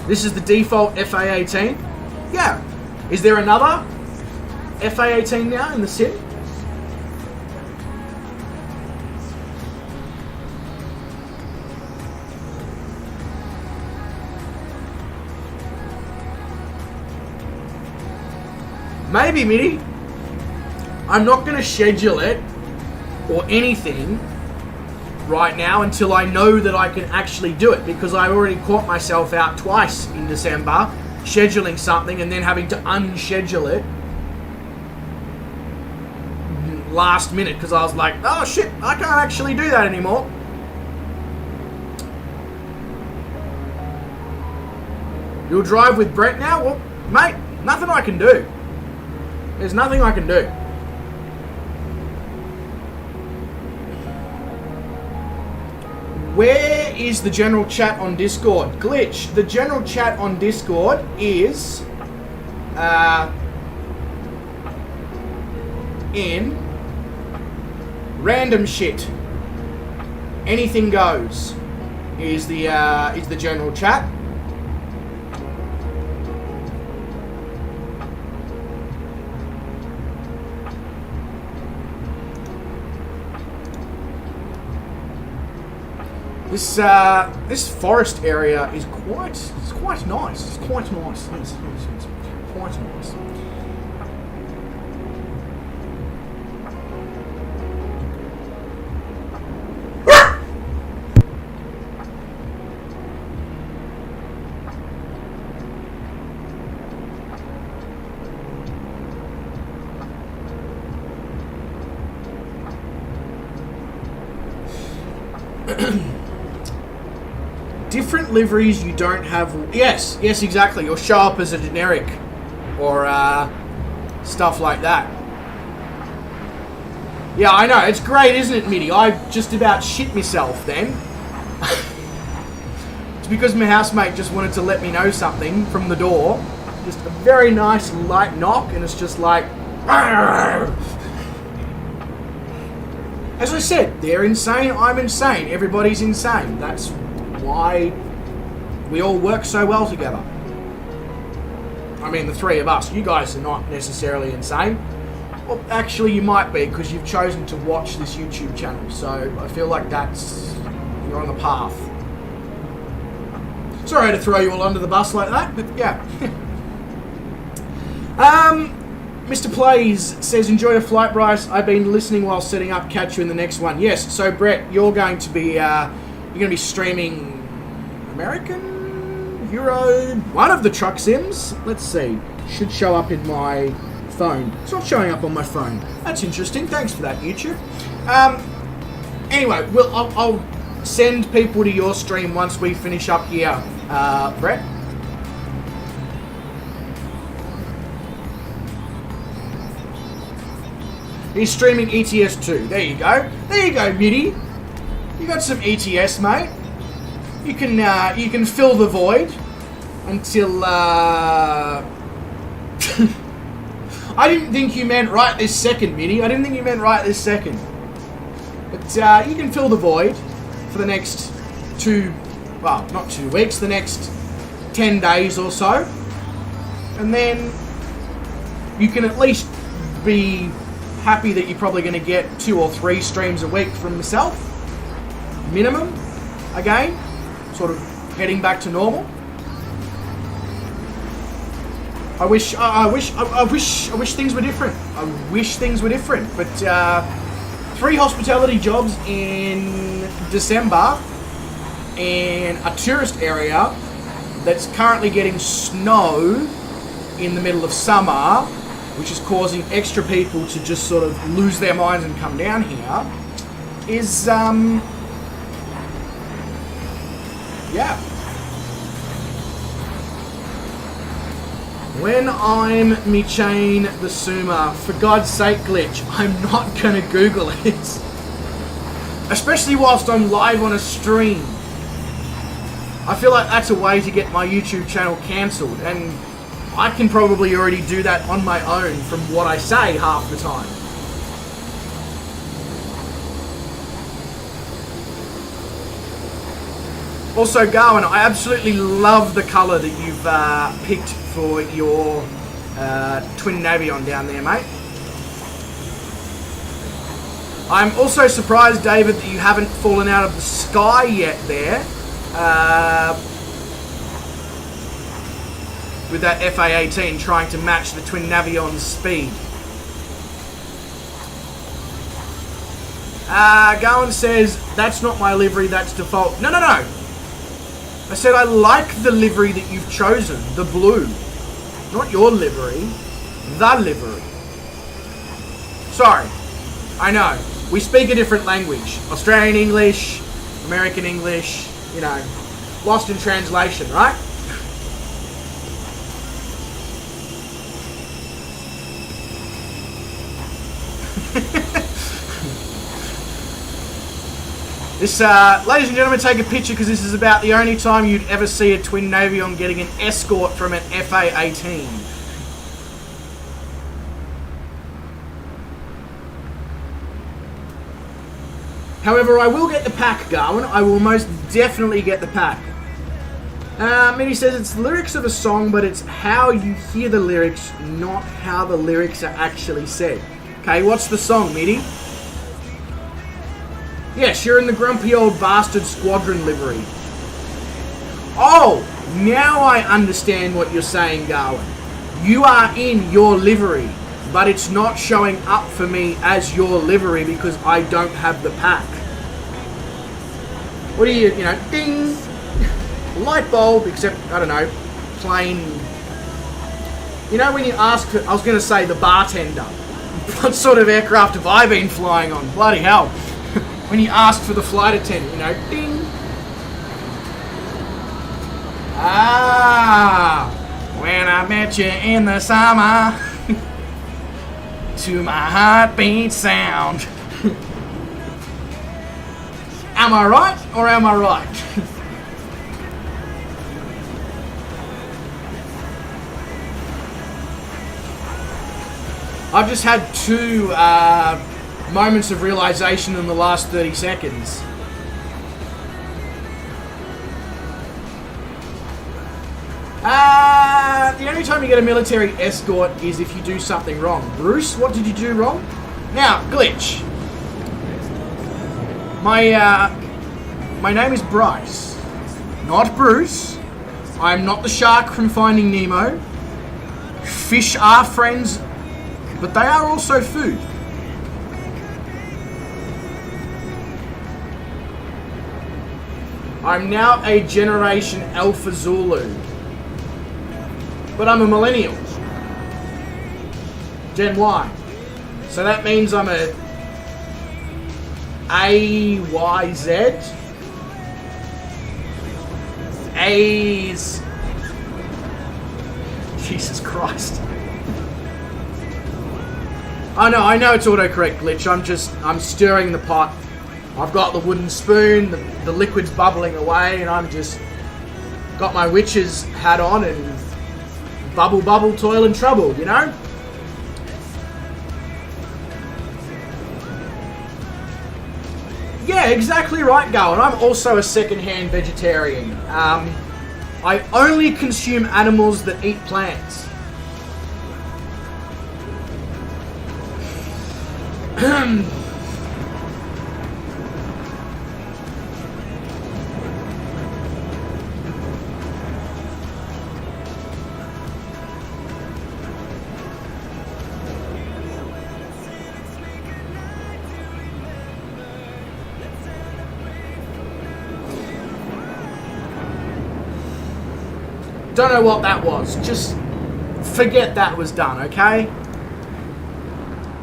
This is the default FA-18. Yeah. Is there another FA-18 now in the sim? Maybe, Mitty. I'm not going to schedule it or anything right now until I know that I can actually do it, because I already caught myself out twice in December scheduling something and then having to unschedule it last minute because I was like, oh shit, I can't actually do that anymore. You'll drive with Brett now? Well, mate, nothing I can do. There's nothing I can do. Where is the general chat on Discord? Glitch, the general chat on Discord is in random shit. Anything goes is the general chat. This forest area is quite nice. It's quite nice. Yes, quite nice. Different liveries you don't have. Yes, exactly. You'll show up as a generic or stuff like that. Yeah, I know. It's great, isn't it, Mitty? I just about shit myself then. It's because my housemate just wanted to let me know something from the door. Just a very nice light knock, and it's just like... As I said, they're insane, I'm insane, everybody's insane. That's why we all work so well together. I mean, the three of us. You guys are not necessarily insane. Well, actually, you might be, because you've chosen to watch this YouTube channel. So I feel like you're on the path. Sorry to throw you all under the bus like that, but yeah. Mr. Plays says, enjoy your flight, Bryce. I've been listening while setting up. Catch you in the next one. Yes, so Brett, you're going to be streaming American, Euro, one of the truck sims. Let's see. Should show up in my phone. It's not showing up on my phone. That's interesting. Thanks for that, YouTube. Anyway, I'll send people to your stream once we finish up here, Brett. He's streaming ETS 2. There you go. There you go, Mitty. You got some ETS, mate. You can fill the void until I didn't think you meant right this second, Mitty. I didn't think you meant right this second. But you can fill the void for the next not 2 weeks, the next 10 days or so. And then you can at least be happy that you're probably going to get 2 or 3 streams a week from myself, minimum. Again, sort of heading back to normal. I wish things were different. I wish things were different. But 3 hospitality jobs in December in a tourist area that's currently getting snow in the middle of summer, which is causing extra people to just sort of lose their minds and come down here, is, yeah. When I'm me chain the Suma, for God's sake, Glitch, I'm not gonna Google it. Especially whilst I'm live on a stream. I feel like that's a way to get my YouTube channel cancelled, and I can probably already do that on my own from what I say half the time. Also, Gawin, I absolutely love the colour that you've picked for your twin Navion down there, mate. I'm also surprised, David, that you haven't fallen out of the sky yet there. With that FA-18 trying to match the twin Navion's speed. Gawin says, that's not my livery, that's default. No, no, no. I said I like the livery that you've chosen, the blue. Not your livery, the livery. Sorry, I know. We speak a different language. Australian English, American English, you know, lost in translation, right? This, ladies and gentlemen, take a picture because this is about the only time you'd ever see a twin Navion getting an escort from an FA-18. However, I will get the pack, Gawin. I will most definitely get the pack. Mitty says it's lyrics of a song, but it's how you hear the lyrics, not how the lyrics are actually said. Okay, what's the song, Mitty? Yes, you're in the grumpy old bastard squadron livery. Oh, now I understand what you're saying, Gawin. You are in your livery, but it's not showing up for me as your livery because I don't have the pack. What do you know, ding, light bulb, except, I don't know, plain, you know when you ask for, I was going to say the bartender, what sort of aircraft have I been flying on? Bloody hell. When you ask for the flight attendant, you know, ding. Ah, when I met you in the summer, to my heartbeat sound. Am I right or am I right? I've just had two moments of realization in the last 30 seconds. The only time you get a military escort is if you do something wrong. Bruce, what did you do wrong? Now, glitch. My name is Bryce, not Bruce. I am not the shark from Finding Nemo. Fish are friends, but they are also food. I'm now a Generation Alpha Zulu. But I'm a millennial. Gen Y. So that means I'm a AYZ. A's. Jesus Christ. I know it's autocorrect glitch. I'm stirring the pot. I've got the wooden spoon, the liquid's bubbling away, and I'm just got my witch's hat on and bubble, toil and trouble, you know? Yeah, exactly right, Gawin. I'm also a second-hand vegetarian. I only consume animals that eat plants. Don't know what that was. Just forget that was done, okay?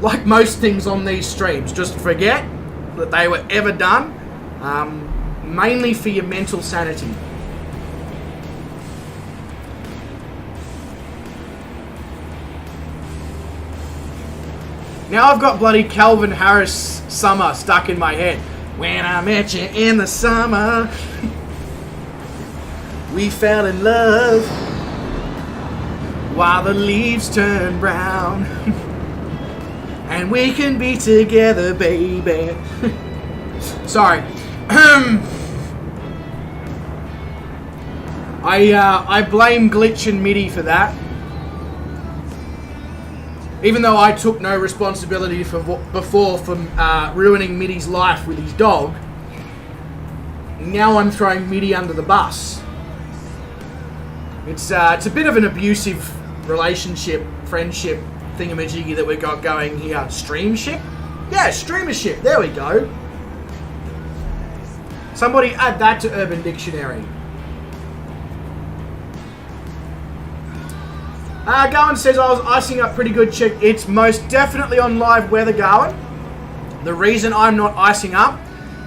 Like most things on these streams, just forget that they were ever done. Mainly for your mental sanity. Now I've got bloody Calvin Harris Summer stuck in my head. When I met you in the summer, we fell in love. while the leaves turn brown. And we can be together, baby. Sorry. I blame Glitch and MIDI for that. Even though I took no responsibility before for ruining MIDI's life with his dog, now I'm throwing MIDI under the bus. It's a bit of an abusive relationship, friendship thingamajiggy that we got going here. Streamship? Yeah, streamership. There we go. Somebody add that to Urban Dictionary. Gawin says I was icing up pretty good. Check. It's most definitely on live weather, Gawin. The reason I'm not icing up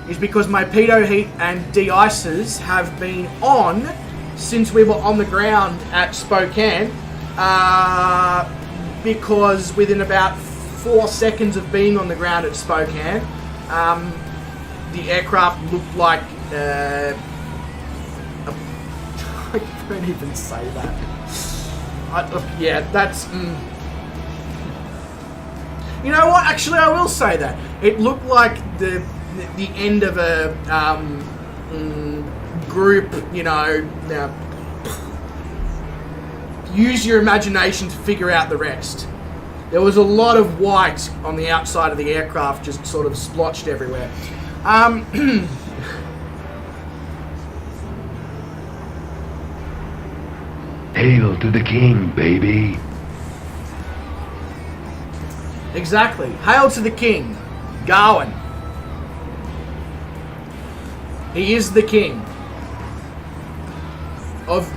is because my pitot heat and de-icers have been on since we were on the ground at Spokane. Because within about 4 seconds of being on the ground at Spokane, the aircraft looked like I don't even say that. Yeah, that's... You know what? Actually, I will say that. It looked like the end of a group, you know... use your imagination to figure out the rest. There was a lot of white on the outside of the aircraft, just sort of splotched everywhere. Hail to the king, baby. Exactly. Hail to the king. Gawin. He is the king. Of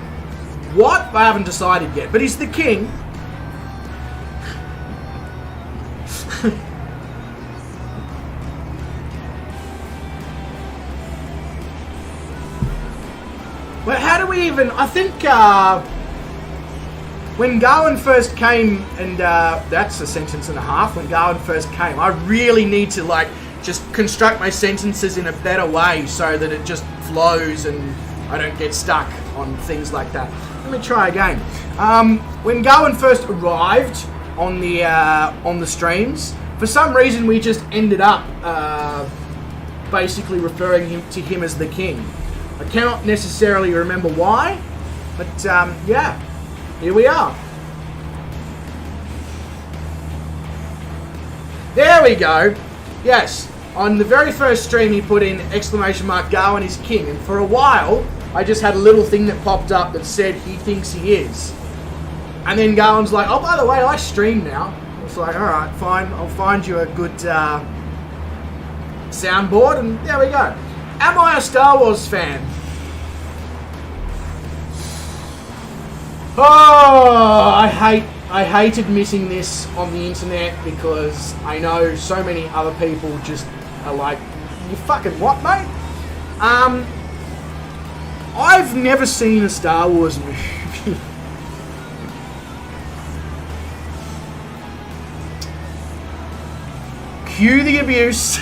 what? I haven't decided yet, but he's the king. Well, how do we even... I think when Gawin first came, and that's a sentence and a half, when Gawin first came, I really need to, like, just construct my sentences in a better way so that it just flows and I don't get stuck on things like that. Let me try again. When Gawin first arrived on the streams, for some reason we just ended up basically referring to him as the king. I cannot necessarily remember why, but yeah, here we are. There we go. Yes, on the very first stream he put in exclamation mark Gawin is king, and for a while I just had a little thing that popped up that said he thinks he is. And then Gawin's like, oh, by the way, I stream now. It's like, alright, fine, I'll find you a good soundboard, and there we go. Am I a Star Wars fan? Oh, I hated missing this on the internet because I know so many other people just are like, you fucking what, mate? I've never seen a Star Wars movie. Cue the abuse.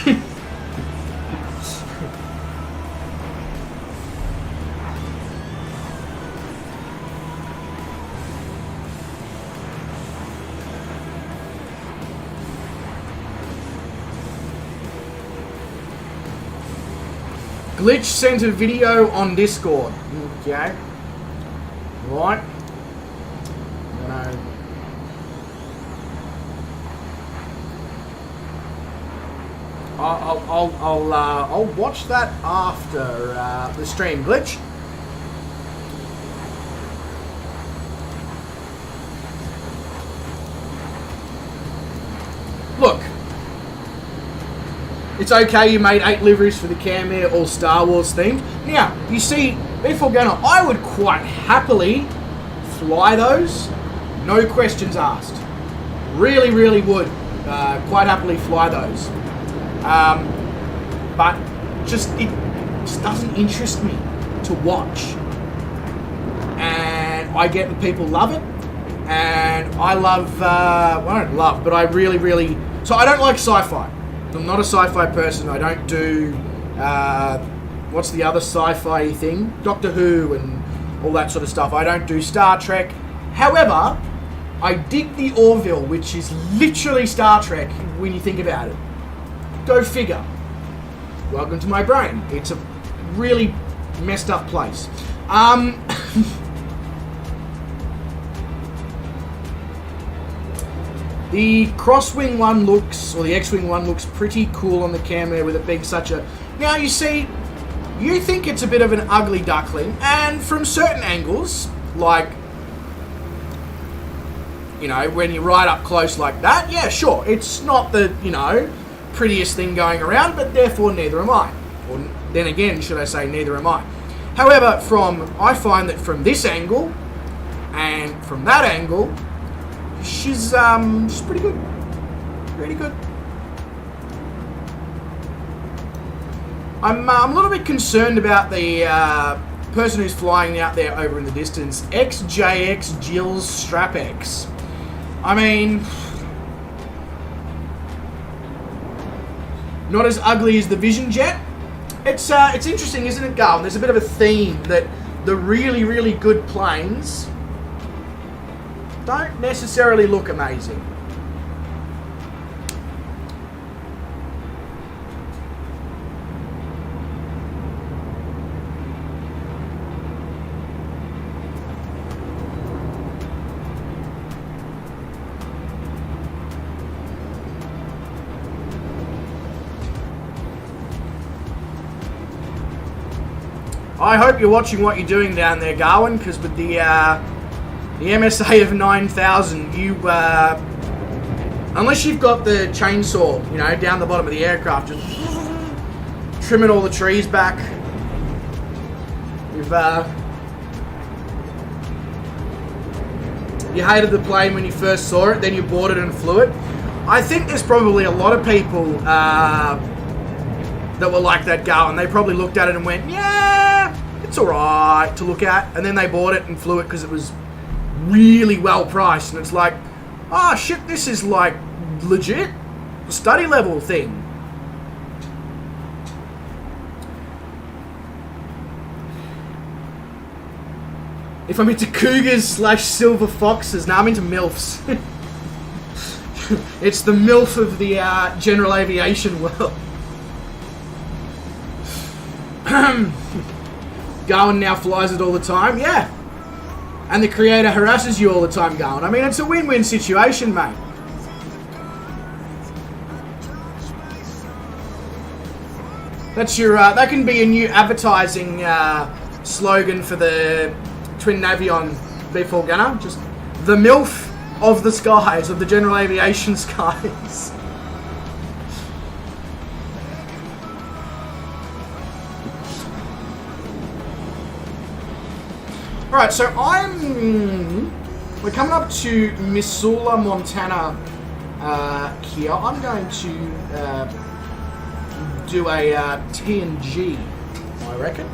Glitch sent a video on Discord. Okay. Right. I'll watch that after the stream, Glitch. Look, it's okay you made 8 liveries for the Camair, all Star Wars themed. Now, you see, before going on, I would quite happily fly those, no questions asked. Really, really would quite happily fly those. But it just doesn't interest me to watch. And I get that people love it. And I love, well, I don't love, but I really, so I don't like sci-fi. I'm not a sci-fi person. I don't do, what's the other sci-fi thing? Doctor Who and all that sort of stuff. I don't do Star Trek. However, I dig the Orville, which is literally Star Trek when you think about it. Go figure. Welcome to my brain. It's a really messed up place. The crosswing one looks, or the X-wing one looks pretty cool on the Camair with it being such a... Now you see, you think it's a bit of an ugly duckling, and from certain angles, like, you know, when you're right up close like that, yeah, sure, it's not the, you know, prettiest thing going around, but therefore neither am I. Or then again, should I say, neither am I. However, I find that from this angle, and from that angle, she's pretty good. Pretty good. I'm a little bit concerned about the person who's flying out there over in the distance. XJX Jill's StrapX. I mean, not as ugly as the Vision Jet. It's interesting, isn't it, Garl? There's a bit of a theme that the really, really good planes don't necessarily look amazing. I hope you're watching what you're doing down there, Gawin, because with the MSA of 9,000, you, unless you've got the chainsaw, you know, down the bottom of the aircraft, just trimming all the trees back. You hated the plane when you first saw it, then you bought it and flew it. I think there's probably a lot of people that were like that, Gawin. They probably looked at it and went, yeah, it's alright to look at, and then they bought it and flew it because it was really well priced, and it's like, oh shit, this is like legit study level thing. If I'm into cougars / silver foxes, now I'm into MILFs. It's the MILF of the general aviation world. Gawin now flies it all the time, yeah. And the creator harasses you all the time, Gawin. I mean, it's a win-win situation, mate. That's your, that can be a new advertising slogan for the twin Navion B4 gunner. Just the MILF of the skies, of the general aviation skies. Alright, so we're coming up to Missoula, Montana here. I'm going to do a TNG, I reckon.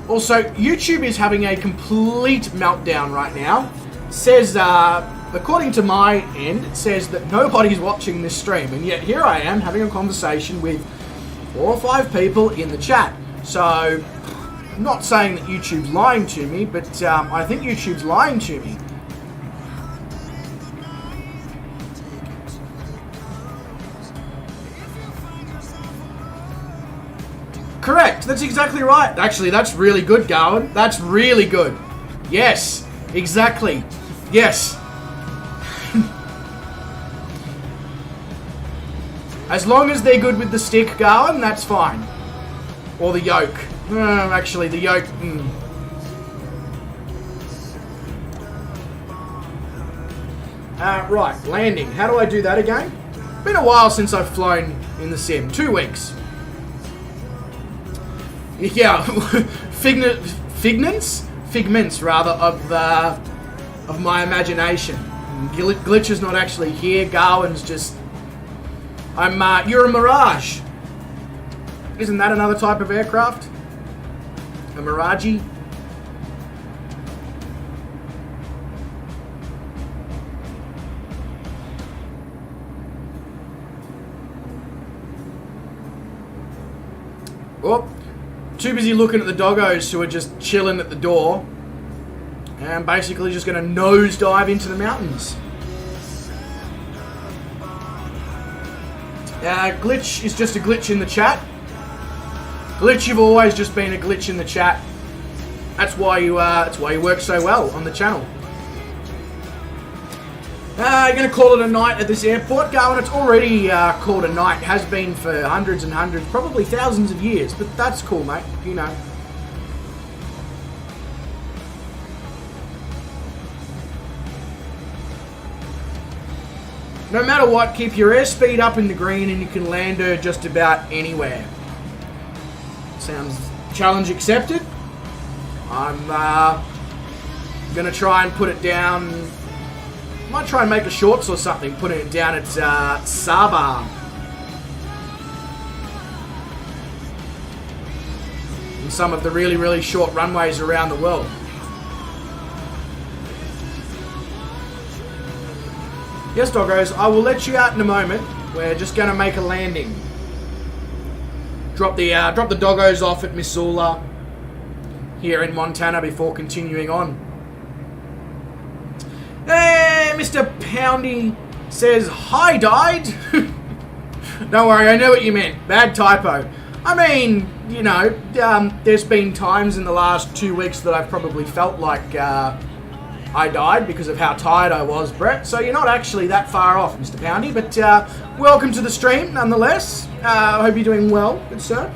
Also, YouTube is having a complete meltdown right now. It says, according to my end, it says that nobody's watching this stream, and yet here I am having a conversation with 4 or 5 people in the chat. So, I'm not saying that YouTube's lying to me, but I think YouTube's lying to me. Correct, that's exactly right. Actually, that's really good, Gawin. That's really good. Yes, exactly. Yes. As long as they're good with the stick, Gawin, that's fine. Or the yoke. Actually, the yoke... right, landing. How do I do that again? Been a while since I've flown in the sim. 2 weeks. Yeah, figments rather of my imagination. Glitch is not actually here. Gawin's just... you're a mirage. Isn't that another type of aircraft? A Mirage? Oh, too busy looking at the doggos who are just chilling at the door. And basically just going to nosedive into the mountains. Glitch is just a glitch in the chat. Glitch, you've always just been a glitch in the chat. That's why you work so well on the channel. You're going to call it a night at this airport, Gawin. It's already called a night. Has been for hundreds and hundreds, probably thousands of years. But that's cool, mate. You know. No matter what, keep your airspeed up in the green and you can land her just about anywhere. Sounds challenge accepted. I'm going to try and put it down. Might try and make a shorts or something, putting it down at Sabah. And some of the really, really short runways around the world. Yes, doggos, I will let you out in a moment. We're just going to make a landing. Drop the doggos off at Missoula here in Montana before continuing on. Hey, Mr. Poundy says, hi, died. Don't worry, I know what you meant. Bad typo. I mean, you know, there's been times in the last 2 weeks that I've probably felt like I died because of how tired I was, Brett. So you're not actually that far off, Mr. Poundy. But welcome to the stream, nonetheless. I hope you're doing well, good sir.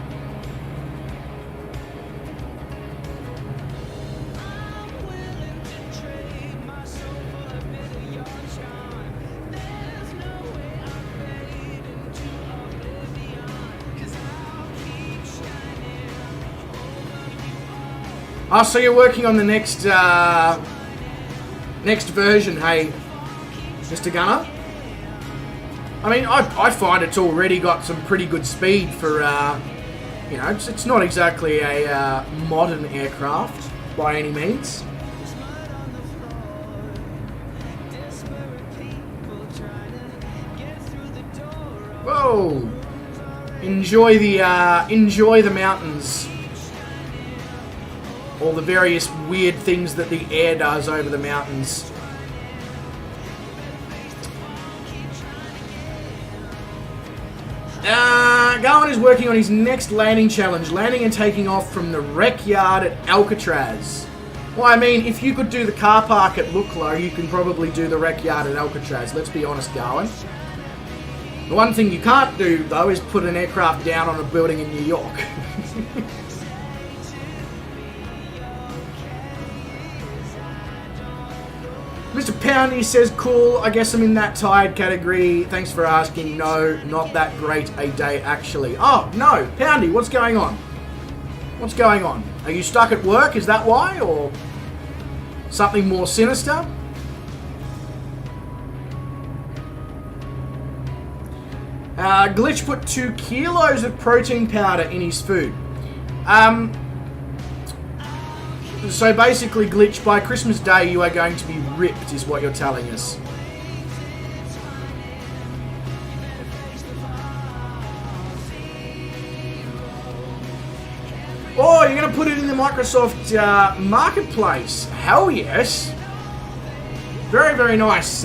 Oh, so you're working on the next version, hey, Mr. Gunner? I mean, I find it's already got some pretty good speed for, you know, it's not exactly a modern aircraft by any means. Whoa! Enjoy the mountains. All the various weird things that the air does over the mountains. Gawin is working on his next landing challenge, landing and taking off from the wreck yard at Alcatraz. Well, I mean, if you could do the car park at Lukla, you can probably do the wreck yard at Alcatraz. Let's be honest, Gawin. The one thing you can't do, though, is put an aircraft down on a building in New York. Mr. Poundy says, cool, I guess I'm in that tired category. Thanks for asking. No, not that great a day, actually. Oh, no, Poundy, what's going on? What's going on? Are you stuck at work? Is that why? Or something more sinister? Glitch put 2 kilos of protein powder in his food. So basically, Glitch, by Christmas Day you are going to be ripped, is what you're telling us. Oh, you're going to put it in the Microsoft Marketplace. Hell yes. Very, very nice.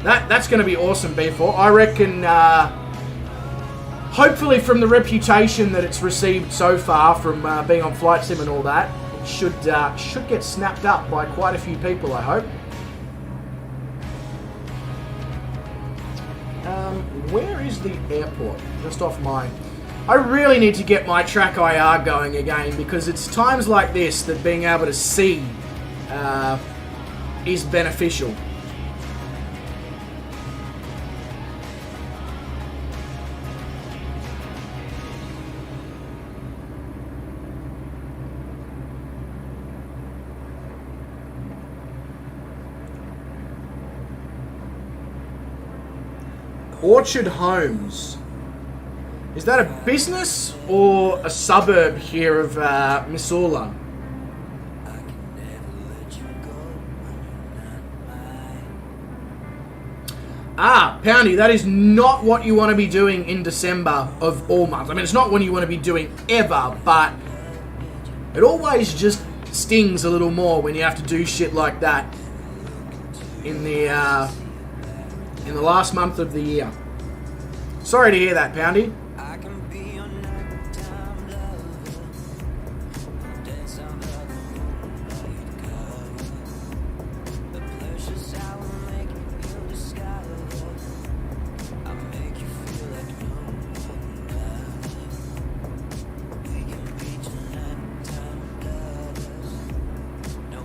That's going to be awesome, B4. I reckon, hopefully from the reputation that it's received so far from being on Flight Sim and all that, it should get snapped up by quite a few people, I hope. Where is the airport? Just off mine. I really need to get my track IR going again, because it's times like this that being able to see is beneficial. Orchard Homes. Is that a business or a suburb here of Missoula? Ah, Poundy, that is not what you want to be doing in December of all months. I mean, it's not what you want to be doing ever, but it always just stings a little more when you have to do shit like that in the last month of the year. Sorry to hear that, Poundy.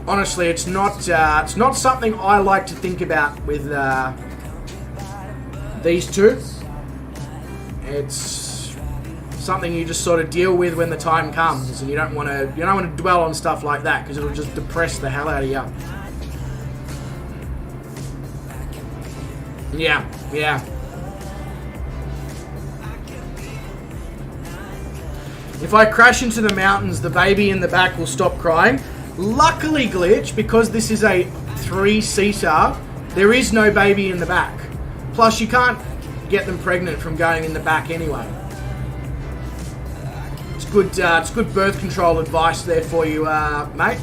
Honestly, it's not something I like to think about with these two. It's something you just sort of deal with when the time comes, and you don't want to dwell on stuff like that because it'll just depress the hell out of you. Yeah. If I crash into the mountains, the baby in the back will stop crying. Luckily, Glitch, because this is a 3-seater, there is no baby in the back. Plus, you can't get them pregnant from going in the back anyway. It's good birth control advice there for you, mate.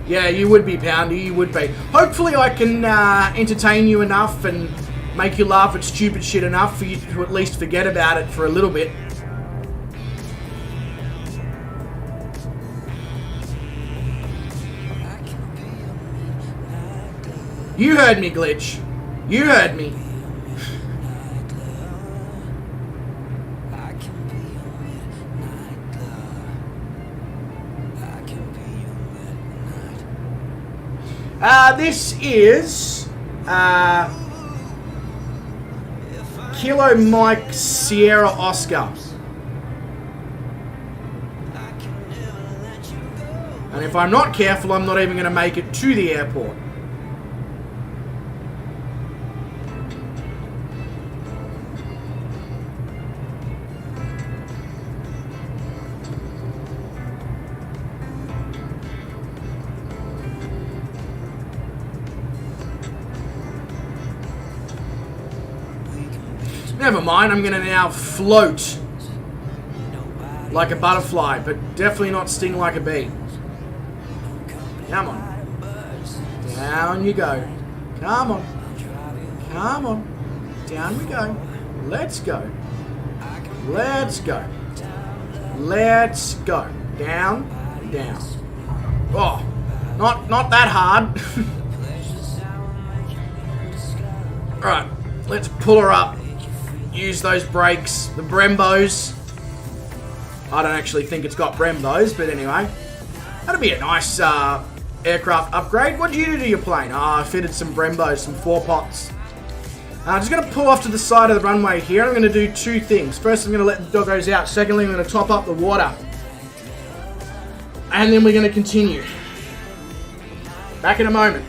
Yeah, you would be, Poundy, you would be. Hopefully I can entertain you enough and make you laugh at stupid shit enough for you to at least forget about it for a little bit. You heard me, Glitch. You heard me. This is Kilo Mike Sierra Oscar. And if I'm not careful, I'm not even going to make it to the airport. Never mind, I'm going to now float like a butterfly, but definitely not sting like a bee. Come on. Down you go. Come on. Come on. Down we go. Let's go. Let's go. Let's go. Down, down. Oh, not that hard. Alright, let's pull her up. Use those brakes, the Brembos. I don't actually think it's got Brembos, but anyway. That'll be a nice aircraft upgrade. What did you do to your plane? I fitted some Brembos, some 4-pots. I'm just going to pull off to the side of the runway here. I'm going to do two things. First, I'm going to let the doggos out. Secondly, I'm going to top up the water. And then we're going to continue. Back in a moment.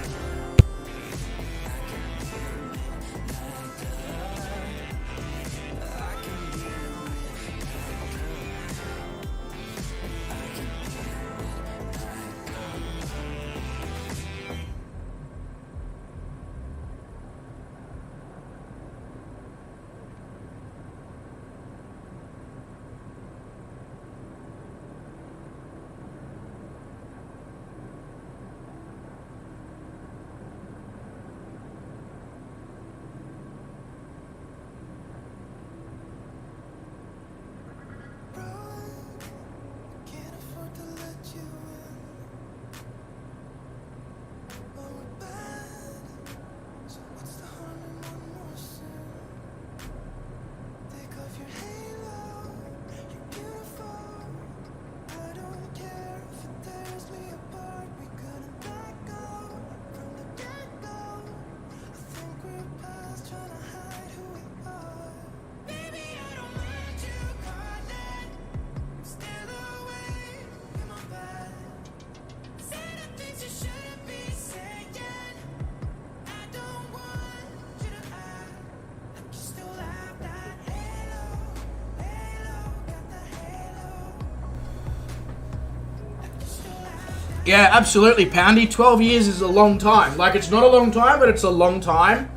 Yeah, absolutely, Poundy. 12 years is a long time. Like, it's not a long time, but it's a long time.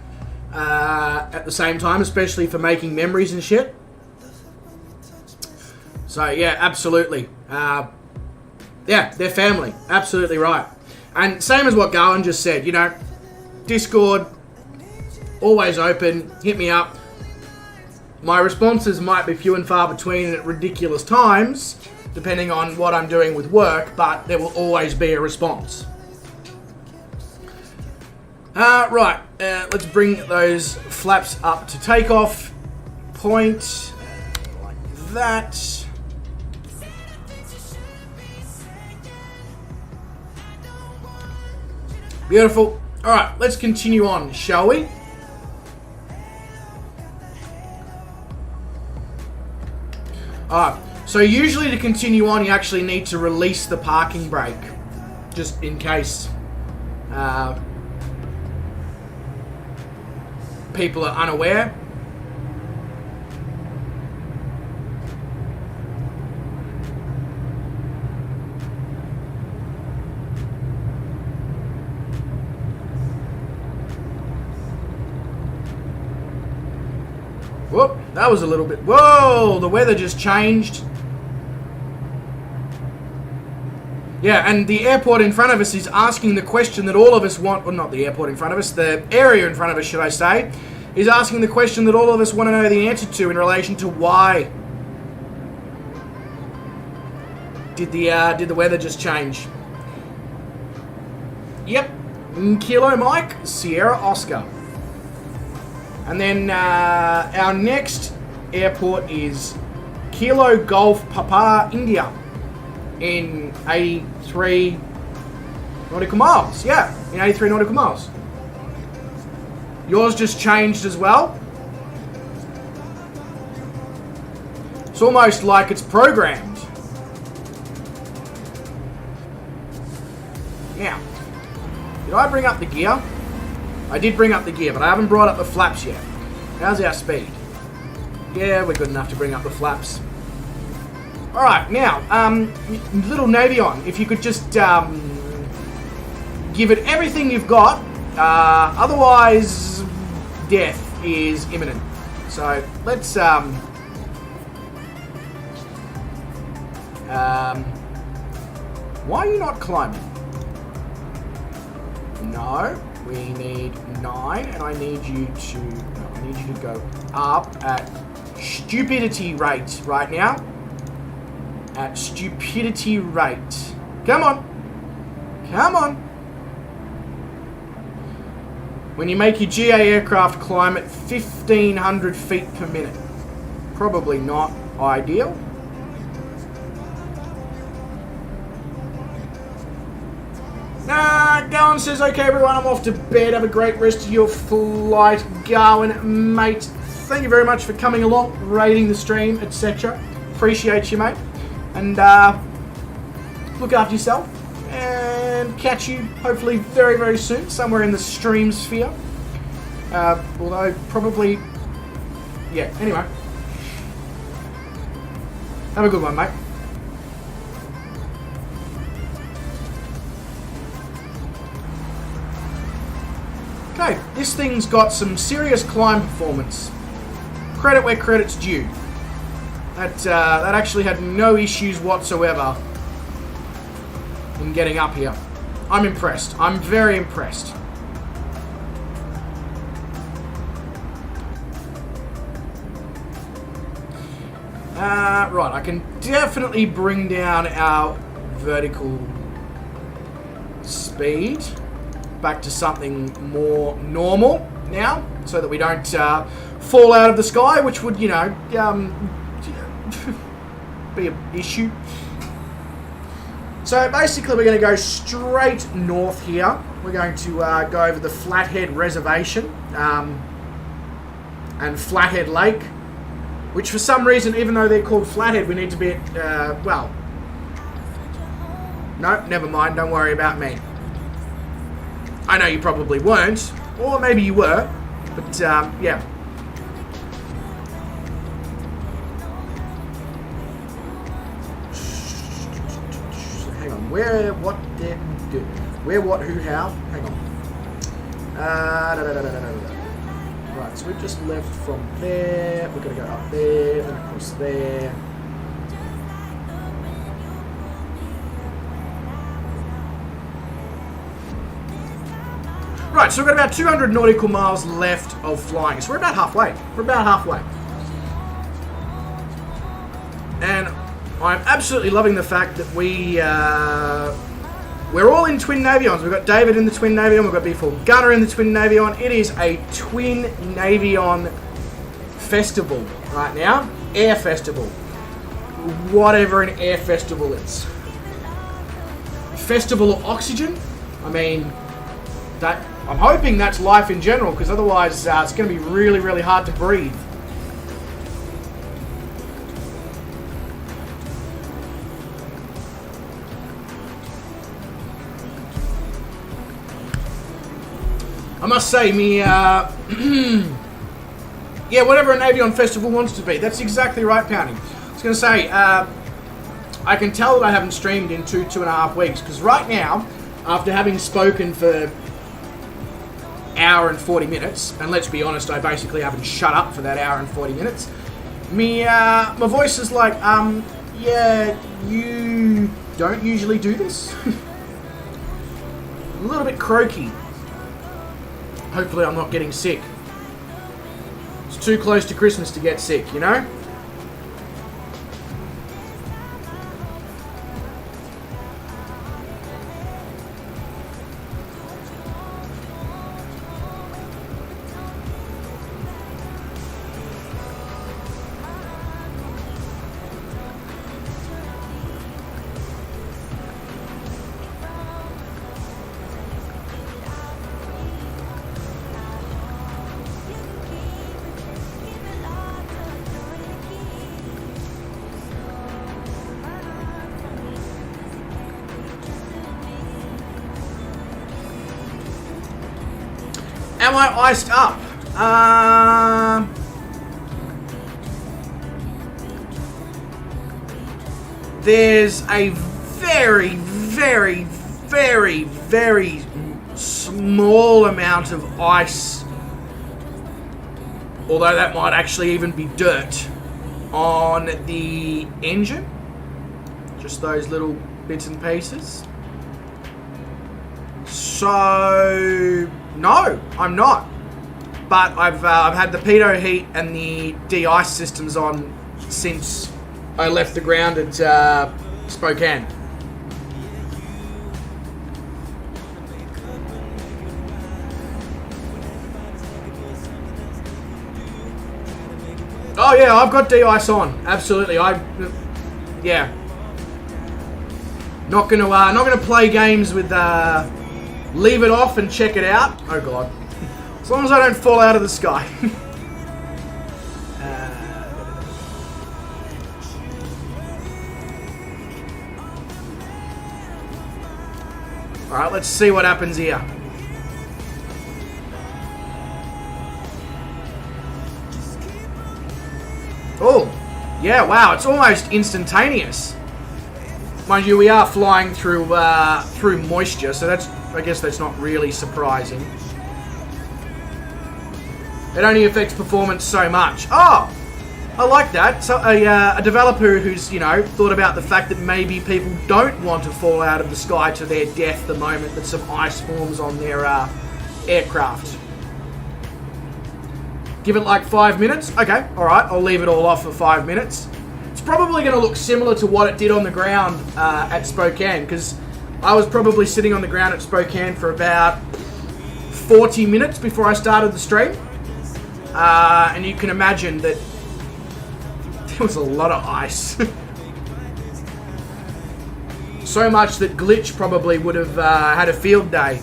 At the same time, especially for making memories and shit. So yeah, absolutely. Yeah, they're family. Absolutely right. And same as what Gawin just said, you know, Discord, always open, hit me up. My responses might be few and far between at ridiculous times, depending on what I'm doing with work, but there will always be a response. Right, let's bring those flaps up to takeoff point, like that. Beautiful. Alright, let's continue on, shall we? Alright, so usually to continue on, you actually need to release the parking brake, just in case people are unaware. Whoop, that was a little bit... Whoa, the weather just changed. Yeah, and the airport in front of us is asking the question that all of us want... Well, not the airport in front of us, the area in front of us, should I say, is asking the question that all of us want to know the answer to in relation to why. Did the weather just change? Yep. Kilo Mike, Sierra Oscar. And then our next airport is Kilo Golf Papa, India, in 83 nautical miles. Yeah, in 83 nautical miles. Yours just changed as well. It's almost like it's programmed. Now, did I bring up the gear? I did bring up the gear, but I haven't brought up the flaps yet. How's our speed? Yeah, we're good enough to bring up the flaps. Alright, now, little Navion, if you could just give it everything you've got, otherwise death is imminent. So, let's, why are you not climbing? No. We need 9, and I need you to go up at stupidity rate right now. At stupidity rate. Come on. Come on. When you make your GA aircraft climb at 1,500 feet per minute. Probably not ideal. Gawin says, okay everyone, I'm off to bed. Have a great rest of your flight. Gawin, mate, thank you very much for coming along, rating the stream, etc. Appreciate you, mate. And look after yourself. And catch you, hopefully, very, very soon, somewhere in the stream sphere. Although, probably... Yeah, anyway. Have a good one, mate. Okay, this thing's got some serious climb performance. Credit where credit's due. That actually had no issues whatsoever in getting up here. I'm impressed. I'm very impressed. Right, I can definitely bring down our vertical speed back to something more normal now, so that we don't fall out of the sky, which would, you know, be an issue. So basically we're going to go straight north here. We're going to go over the Flathead Reservation and Flathead Lake, which for some reason, even though they're called Flathead, we need to be at, well, no, never mind, don't worry about me. I know you probably weren't, or maybe you were, but yeah. Hang on, where, what, where, what, who, how? Hang on. Right, so we've just left from there. We're going to go up there, then across there. Right, so we've got about 200 nautical miles left of flying. So we're about halfway. We're about halfway. And I'm absolutely loving the fact that we're all in twin Navions. We've got David in the twin Navion. We've got B4 Gunner in the twin Navion. It is a twin Navion festival right now. Air festival. Whatever an air festival is. Festival of oxygen? I mean, that I'm hoping that's life in general, because otherwise it's going to be really, really hard to breathe. I must say, yeah, whatever a Navion festival wants to be. That's exactly right, Pounding. I was going to say, I can tell that I haven't streamed in 2.5 weeks, because right now, after having spoken for hour and 40 minutes, and let's be honest, I basically haven't shut up for that hour and 40 minutes, my voice is like, yeah, you don't usually do this? A little bit croaky. Hopefully I'm not getting sick. It's too close to Christmas to get sick, you know? Am I iced up? There's a very, very, very, very small amount of ice, although that might actually even be dirt, on the engine. Just those little bits and pieces. So no, I'm not. But I've had the pitot heat and the de-ice systems on since I left the ground at Spokane. Oh yeah, I've got de-ice on. Absolutely, yeah. Not gonna play games with leave it off and check it out. Oh god. As long as I don't fall out of the sky. Alright, let's see what happens here. Oh, yeah, wow, it's almost instantaneous. Mind you, we are flying through moisture, so I guess that's not really surprising. It only affects performance so much. Oh, I like that. So a developer who's, you know, thought about the fact that maybe people don't want to fall out of the sky to their death the moment that some ice forms on their aircraft. Give it like 5 minutes. Okay, alright, I'll leave it all off for 5 minutes. It's probably going to look similar to what it did on the ground at Spokane, because I was probably sitting on the ground at Spokane for about 40 minutes before I started the stream. And you can imagine that there was a lot of ice. So much that Glitch probably would have had a field day.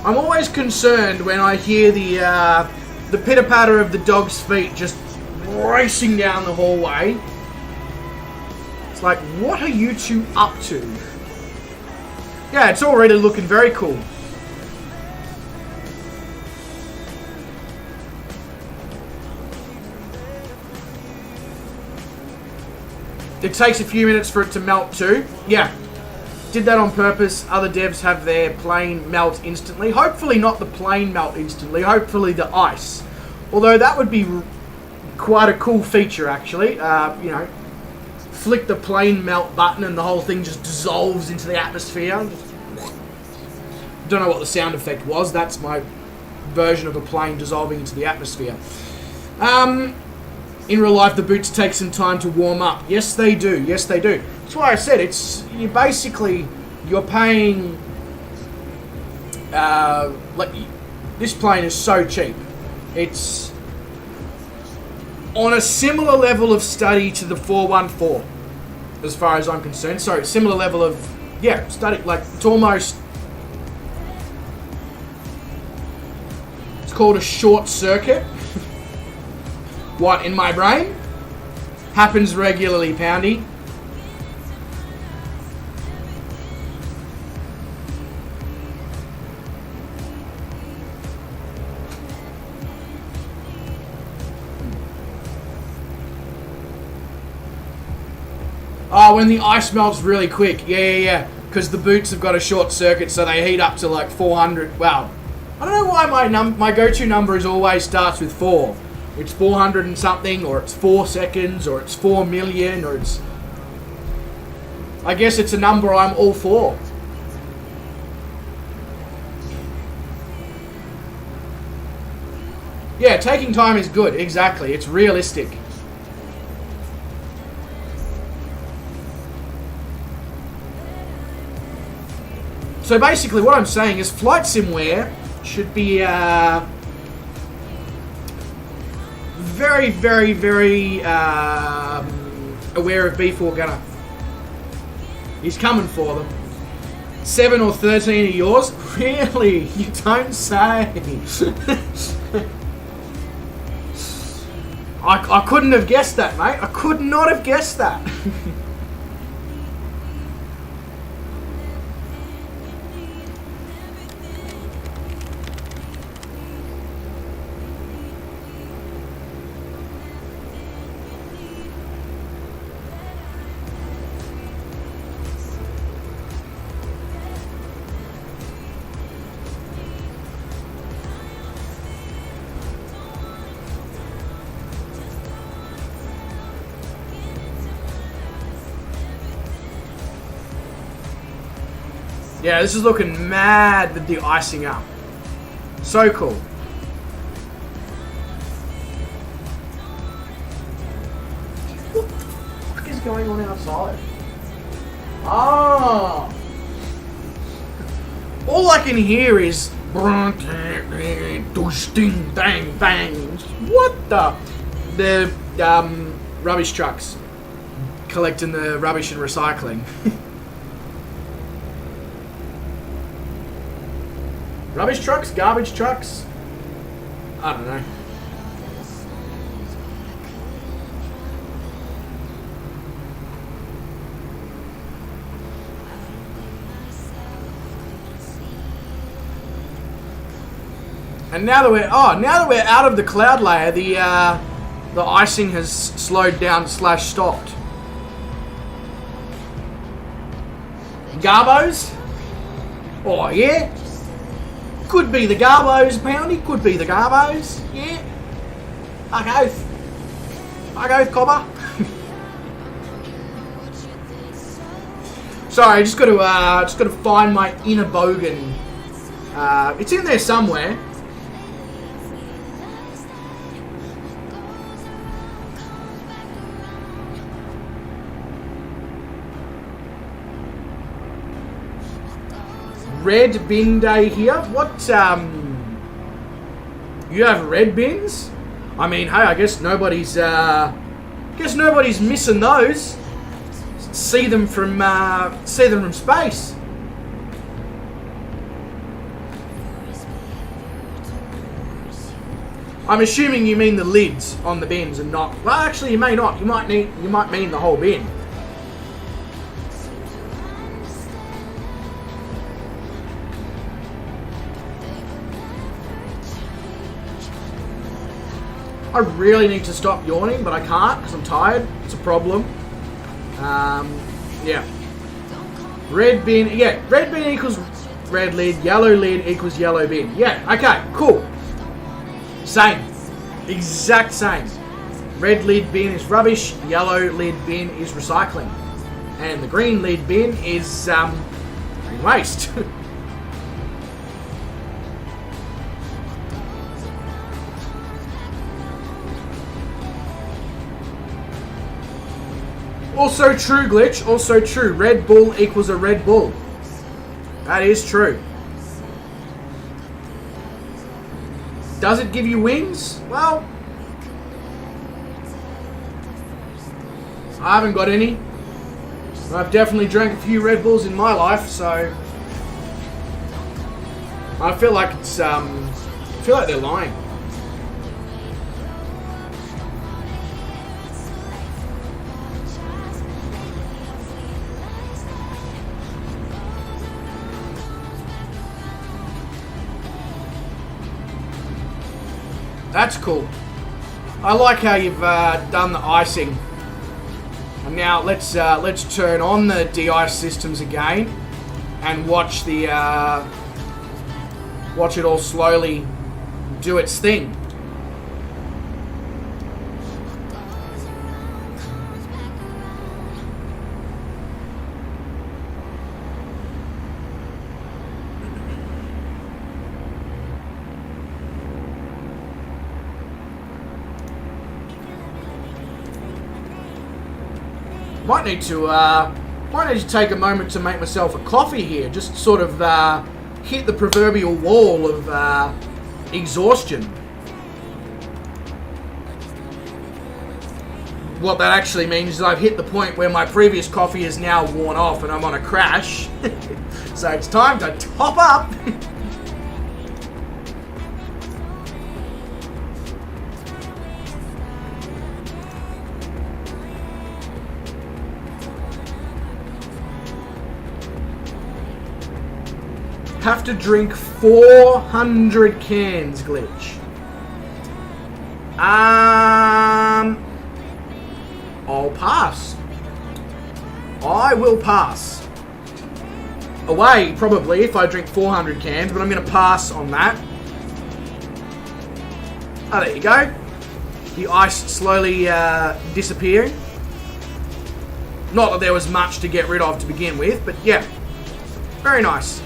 I'm always concerned when I hear the pitter-patter of the dog's feet just racing down the hallway. It's like, what are you two up to? Yeah, it's already looking very cool. It takes a few minutes for it to melt too. Yeah, did that on purpose. Other devs have their plane melt instantly. Hopefully not the plane melt instantly. Hopefully the ice. Although that would be quite a cool feature actually. You know, flick the plane melt button and the whole thing just dissolves into the atmosphere. Don't know what the sound effect was. That's my version of a plane dissolving into the atmosphere. In real life, the boots take some time to warm up. Yes, they do. Yes, they do. That's why I said you're paying. Like this plane is so cheap. It's on a similar level of study to the 414, as far as I'm concerned. So similar level of study. Like it's almost. It's called a short circuit. What, in my brain? Happens regularly, Poundy. Oh, when the ice melts really quick. Yeah. Because the boots have got a short circuit, so they heat up to like 400. Wow. I don't know why my go-to number is always starts with 4. It's 400 and something, or it's 4 seconds, or it's 4 million, or it's... I guess it's a number I'm all for. Yeah, taking time is good, exactly. It's realistic. So basically what I'm saying is flight simware should be... very, very, very aware of B4 Gunner. He's coming for them. 7 or 13 of yours? Really? You don't say. I couldn't have guessed that, mate. I could not have guessed that. Yeah, this is looking mad with the icing up. So cool. What the fuck is going on outside? Ah! All I can hear is bang bang. What the rubbish trucks collecting the rubbish and recycling. Rubbish trucks? Garbage trucks? I don't know. And now that we're out of the cloud layer, the icing has slowed down / stopped. Garbos? Oh yeah. Could be the Garbos, Poundy. Could be the Garbos. Yeah. I go, Cobber. Sorry, I just got to find my inner bogan. It's in there somewhere. Red bin day here. What, you have red bins? I mean, hey, I guess nobody's missing those. See them from space. I'm assuming you mean the lids on the bins and not... Well, actually, you may not. You might mean the whole bin. I really need to stop yawning, but I can't because I'm tired. It's a problem. Yeah. Red bin, yeah, red bin equals red lid, yellow lid equals yellow bin. Yeah, okay, cool. Same. Exact same. Red lid bin is rubbish, yellow lid bin is recycling. And the green lid bin is green waste. Also true, Glitch. Also true. Red Bull equals a Red Bull. That is true. Does it give you wings? Well, I haven't got any. I've definitely drank a few Red Bulls in my life, so I feel like it's I feel like they're lying. That's cool. I like how you've done the icing. And now let's turn on the de-ice systems again and watch the watch it all slowly do its thing. Might need to take a moment to make myself a coffee here. Just sort of hit the proverbial wall of exhaustion. What that actually means is I've hit the point where my previous coffee is now worn off and I'm on a crash. So it's time to top up. Have to drink 400 cans, Glitch. I'll pass. I will pass. Away, probably, if I drink 400 cans, but I'm going to pass on that. Oh, there you go. The ice slowly disappearing. Not that there was much to get rid of to begin with, but yeah. Very nice.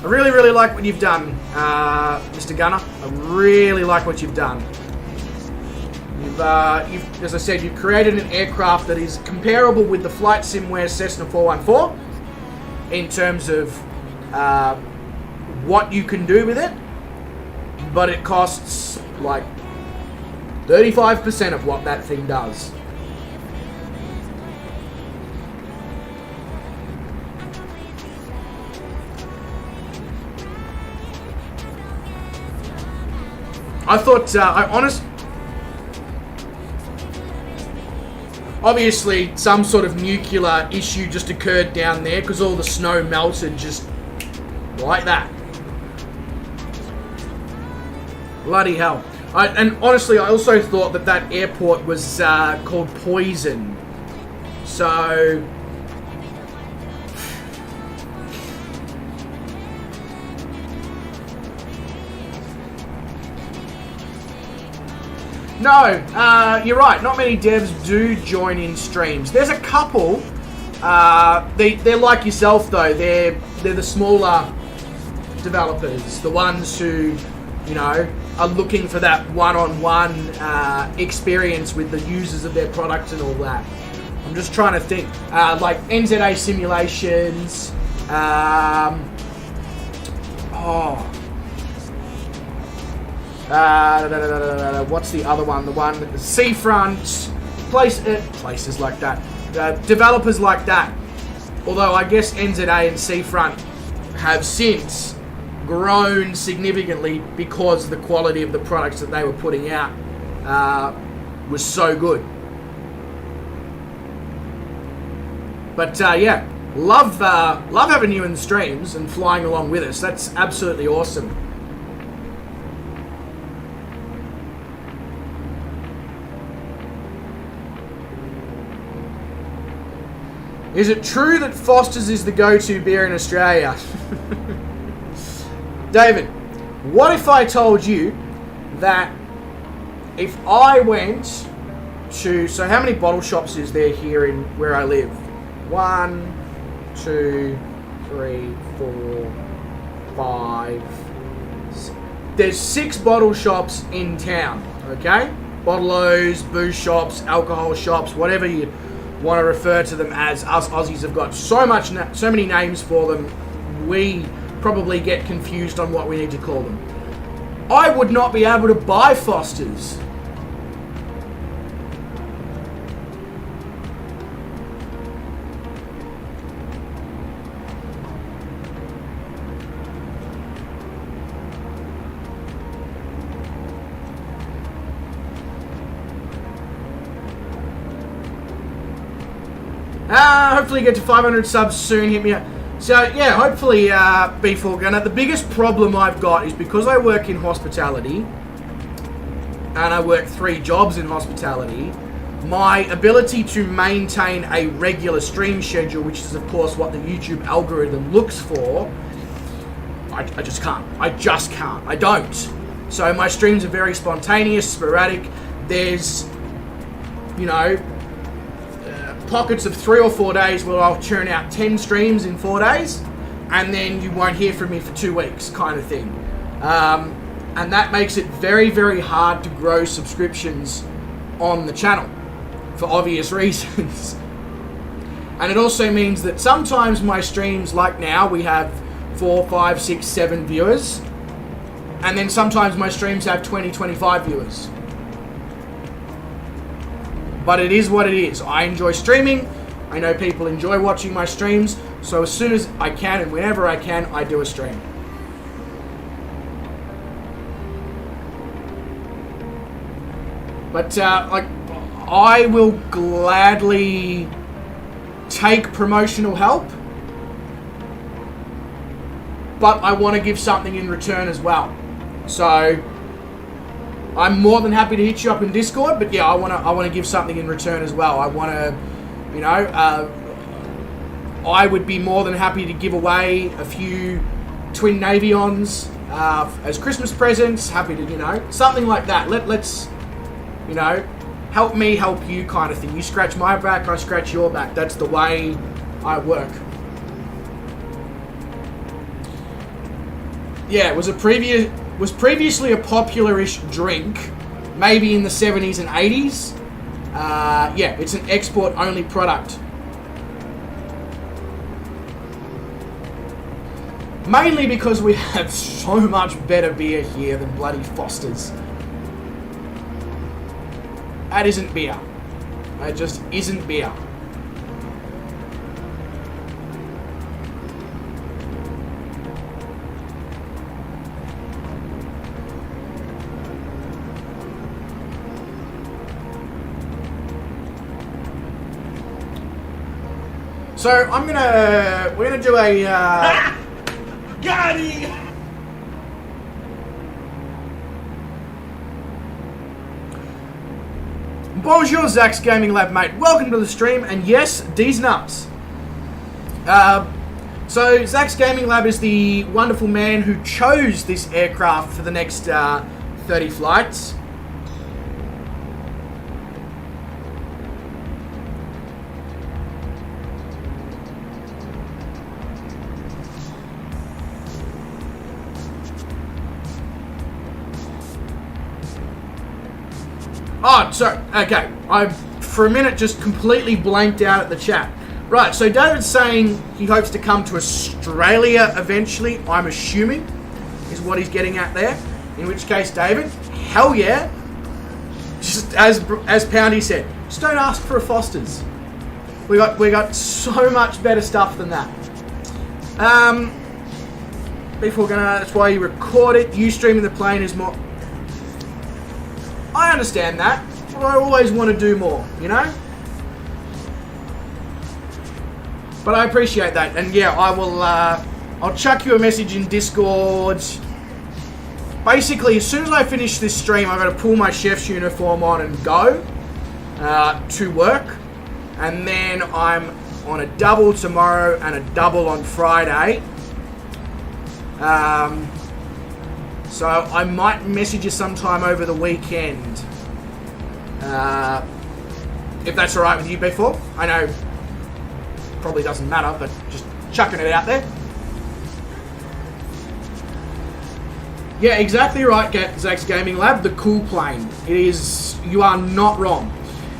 I really, really like what you've done, Mr. Gunner. I really like what you've done. You've, as I said, you've created an aircraft that is comparable with the flight simware Cessna 414 in terms of what you can do with it, but it costs like 35% of what that thing does. I thought, obviously some sort of nuclear issue just occurred down there because all the snow melted just like that. Bloody hell. And honestly, I also thought that that airport was called Poison. So... No, you're right. Not many devs do join in streams. There's a couple. They're like yourself, though. They're the smaller developers, the ones who, you know, are looking for that one-on-one experience with the users of their product and all that. I'm just trying to think. Like NZA Simulations. What's the other one? The one Seafront, places like that. Developers like that. Although I guess NZA and Seafront have since grown significantly because the quality of the products that they were putting out was so good. But yeah, love having you in the streams and flying along with us. That's absolutely awesome. Is it true that Foster's is the go-to beer in Australia? David, what if I told you that if I went to... So how many bottle shops is there here in where I live? 1, 2, 3, 4, 5... There's 6 bottle shops in town, okay? Bottle-os, booze shops, alcohol shops, whatever you want to refer to them as. Us Aussies have got so many names for them, we probably get confused on what we need to call them. I would not be able to buy Foster's. Hopefully get to 500 subs soon, hit me up. So yeah, hopefully Beef Organ. The biggest problem I've got is because I work in hospitality, and I work 3 jobs in hospitality, my ability to maintain a regular stream schedule, which is of course what the YouTube algorithm looks for, I just can't. I don't. So my streams are very spontaneous, sporadic. There's, you know, pockets of 3 or 4 days where I'll churn out 10 streams in 4 days, and then you won't hear from me for 2 weeks, kind of thing. And that makes it very, very hard to grow subscriptions on the channel, for obvious reasons. And it also means that sometimes my streams, like now, we have 4, 5, 6, 7 viewers, and then sometimes my streams have 20, 25 viewers. But it is what it is. I enjoy streaming. I know people enjoy watching my streams. So as soon as I can and whenever I can, I do a stream. But like, I will gladly take promotional help. But I want to give something in return as well. So I'm more than happy to hit you up in Discord, but yeah, I want to give something in return as well. I want to, you know, I would be more than happy to give away a few twin Navions as Christmas presents. Happy to, you know, something like that. Let's, you know, help me help you kind of thing. You scratch my back, I scratch your back. That's the way I work. Yeah, it was previously a popular-ish drink, maybe in the 70s and 80s. Yeah, it's an export-only product. Mainly because we have so much better beer here than bloody Foster's. That isn't beer. That just isn't beer. So we're gonna do a Got it! Bonjour, Zach's Gaming Lab, mate. Welcome to the stream, and yes, D's nuts. So Zach's Gaming Lab is the wonderful man who chose this aircraft for the next 30 flights. Oh, sorry. Okay. I, for a minute, just completely blanked out at the chat. Right, so David's saying he hopes to come to Australia eventually, I'm assuming, is what he's getting at there. In which case, David, hell yeah. Just as Poundy said, just don't ask for a Foster's. We got so much better stuff than that. That's why you record it. You streaming the plane is more... I understand that, but I always want to do more, you know? But I appreciate that, and yeah, I will, I'll chuck you a message in Discord. Basically, as soon as I finish this stream, I've got to pull my chef's uniform on and go to work, and then I'm on a double tomorrow and a double on Friday. So I might message you sometime over the weekend. If that's alright with you, B4. I know probably doesn't matter, but just chucking it out there. Yeah, exactly right, Zach's Gaming Lab, the cool plane. It is, you are not wrong.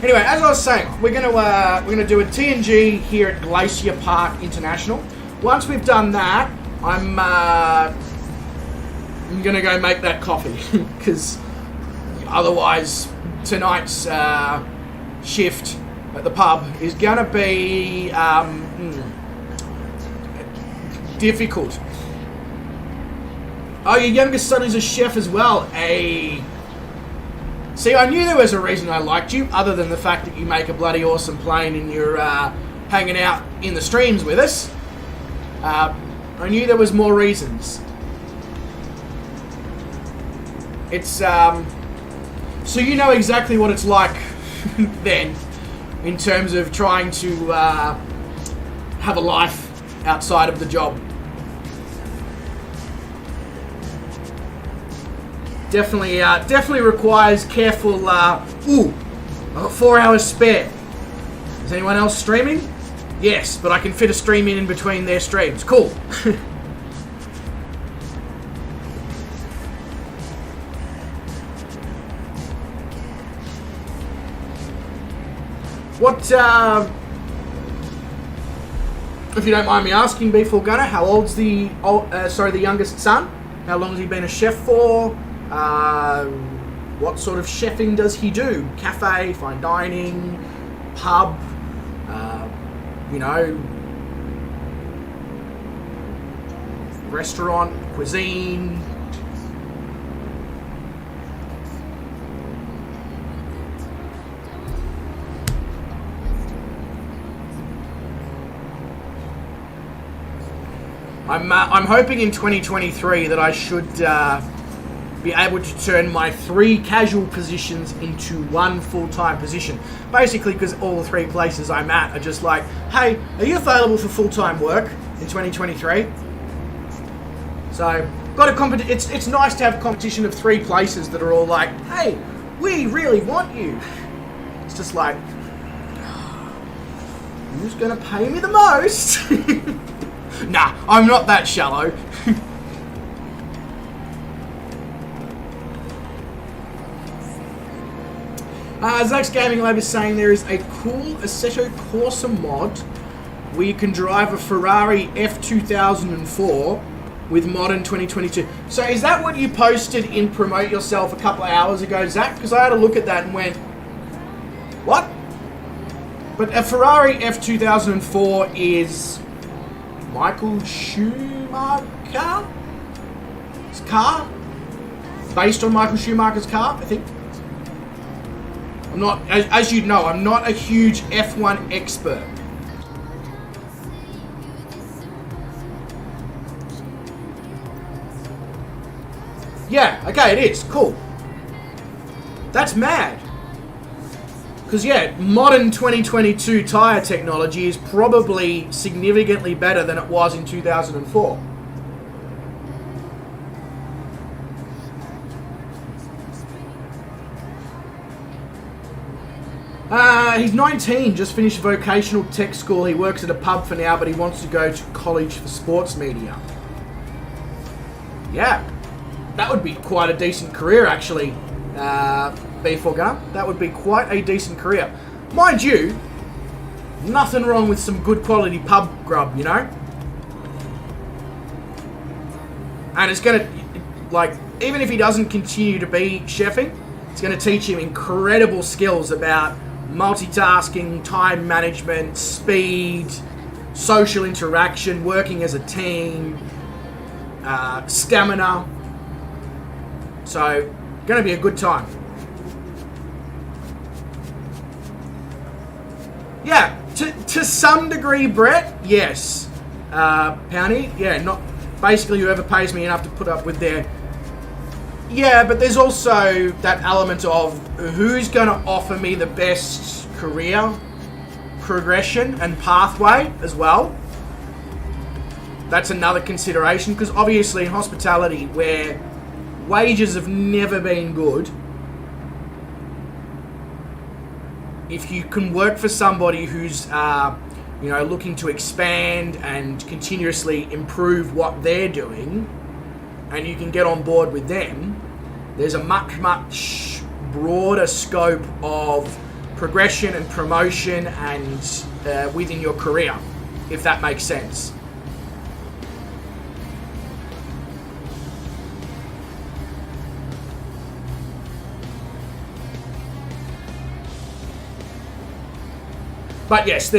Anyway, as I was saying, we're gonna do a TNG here at Glacier Park International. Once we've done that, I'm gonna go make that coffee because otherwise tonight's shift at the pub is gonna be difficult. Oh, your youngest son is a chef as well. See, I knew there was a reason I liked you, other than the fact that you make a bloody awesome plane and you're hanging out in the streams with us. I knew there was more reasons. It's, so you know exactly what it's like then, in terms of trying to have a life outside of the job. Definitely requires careful, ooh, I've got 4 hours spare. Is anyone else streaming? Yes, but I can fit a stream in between their streams. Cool. What, if you don't mind me asking, B4 Gunner, how old's the youngest son? How long has he been a chef for? What sort of chefing does he do? Cafe, fine dining, pub, restaurant, cuisine. I'm hoping in 2023 that I should be able to turn my 3 casual positions into 1 full-time position. Basically, because all the 3 places I'm at are just like, hey, are you available for full-time work in 2023? So, it's nice to have a competition of 3 places that are all like, hey, we really want you. It's just like, who's gonna pay me the most? Nah, I'm not that shallow. Zach's Gaming Lab is saying there is a cool Assetto Corsa mod where you can drive a Ferrari F2004 with modern 2022. So is that what you posted in Promote Yourself a couple of hours ago, Zach? Because I had a look at that and went, what? But a Ferrari F2004 is Michael Schumacher's car? Based on Michael Schumacher's car, I think. I'm not, as you know, I'm not a huge F1 expert. Yeah, okay, it is. Cool. That's mad. Because, yeah, modern 2022 tyre technology is probably significantly better than it was in 2004. He's 19, just finished vocational tech school. He works at a pub for now, but he wants to go to college for sports media. Yeah, that would be quite a decent career, actually, B4 Gunner. That would be quite a decent career. Mind you, nothing wrong with some good quality pub grub, you know? And it's going to, like, even if he doesn't continue to be chefing, it's going to teach him incredible skills about multitasking, time management, speed, social interaction, working as a team, stamina. So, going to be a good time. Yeah, to some degree, Brett, yes. Powney, yeah, not basically whoever pays me enough to put up with their... Yeah, but there's also that element of who's going to offer me the best career progression and pathway as well. That's another consideration, because obviously in hospitality, where wages have never been good, if you can work for somebody who's looking to expand and continuously improve what they're doing, and you can get on board with them, there's a much broader scope of progression and promotion and within your career, if that makes sense. But yes,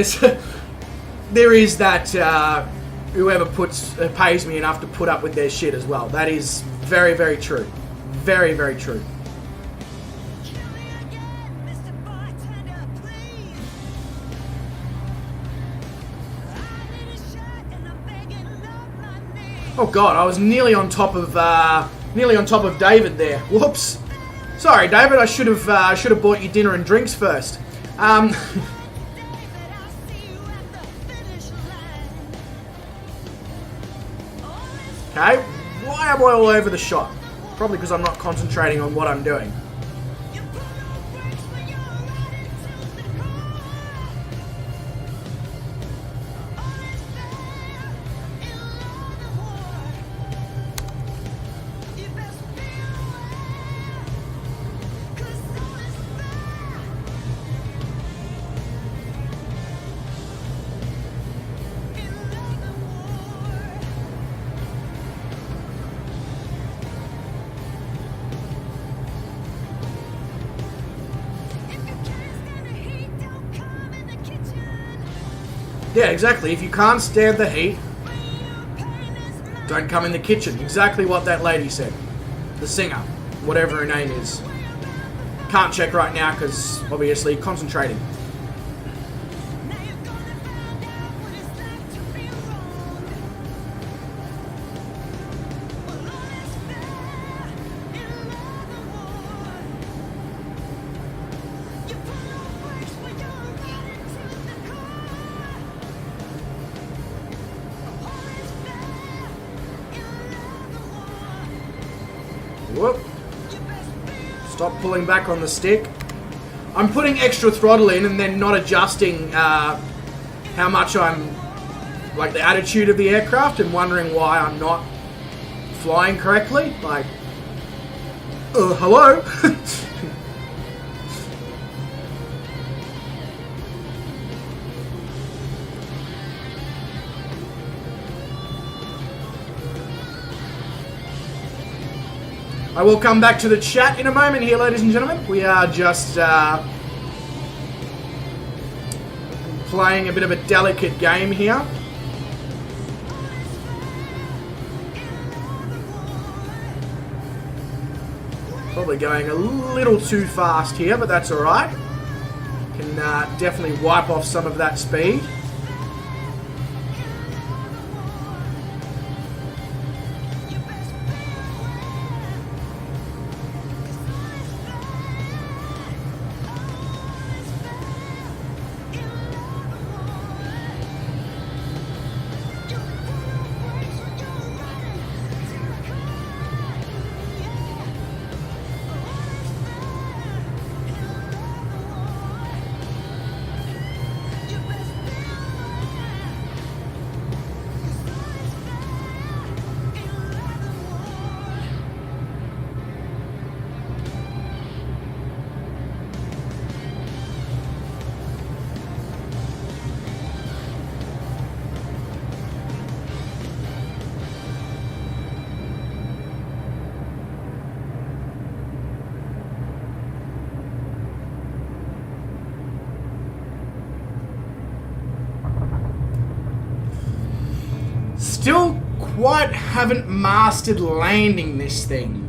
there is that whoever pays me enough to put up with their shit as well. That is very, very true. Very, very true. Oh god, I was nearly on top of David there. Whoops. Sorry, David. I should have bought you dinner and drinks first. Okay, why am I all over the shot? Probably because I'm not concentrating on what I'm doing. Yeah, exactly. If you can't stand the heat, don't come in the kitchen. Exactly what that lady said. The singer, whatever her name is. Can't check right now because, obviously, concentrating. Whoop. Stop pulling back on the stick. I'm putting extra throttle in and then not adjusting how much I'm, like, the attitude of the aircraft, and wondering why I'm not flying correctly. Like, hello? I will come back to the chat in a moment here, ladies and gentlemen. We are just playing a bit of a delicate game here. Probably going a little too fast here, but that's alright. Can definitely wipe off some of that speed. Still quite haven't mastered landing this thing.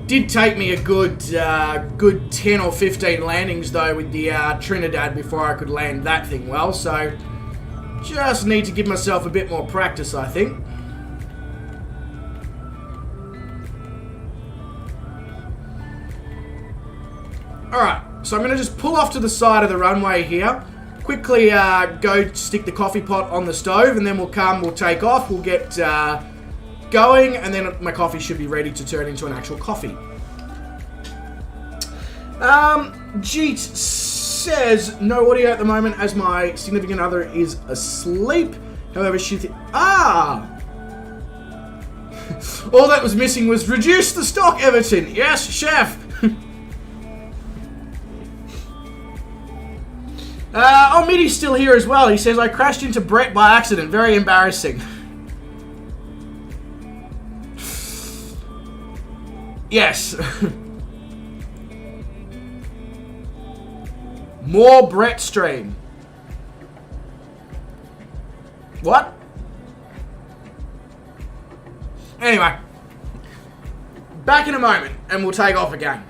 Did take me a good 10 or 15 landings though with the Trinidad before I could land that thing well, so just need to give myself a bit more practice, I think. Alright, so I'm going to just pull off to the side of the runway here. Quickly go stick the coffee pot on the stove, and then we'll take off, we'll get going, and then my coffee should be ready to turn into an actual coffee. Jeet says, no audio at the moment as my significant other is asleep. However, all that was missing was reduce the stock, Everton. Yes, chef. Mitty's still here as well. He says, I crashed into Brett by accident. Very embarrassing. Yes. More Brett stream. What? Anyway. Back in a moment, and we'll take off again.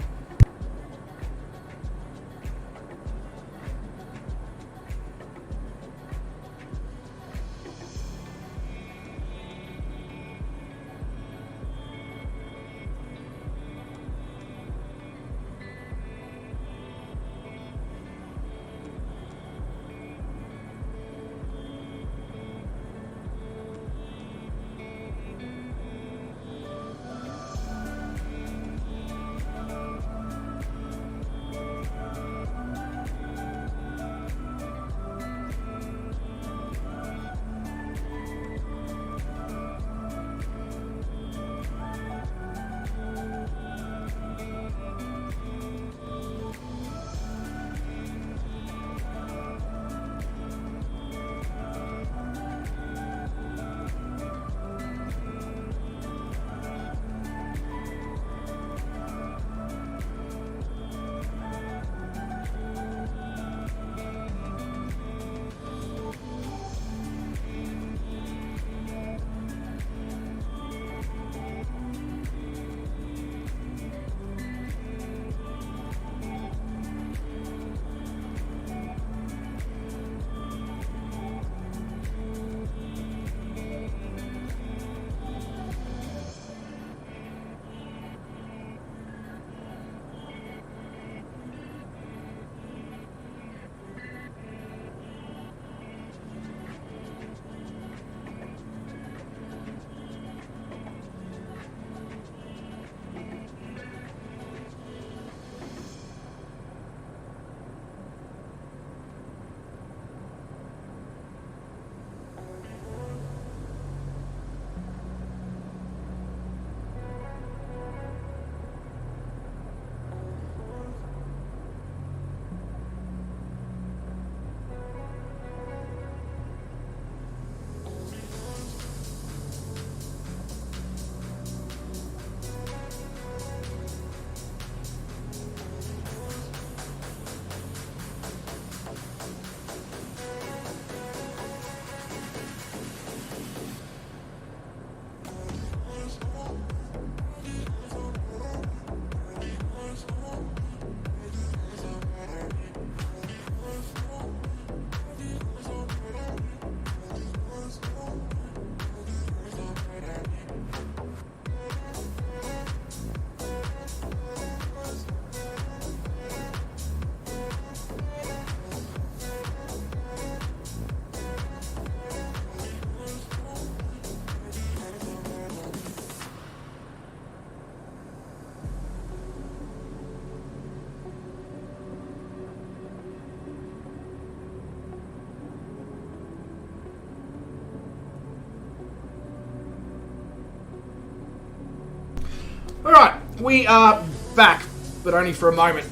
Alright, we are back, but only for a moment,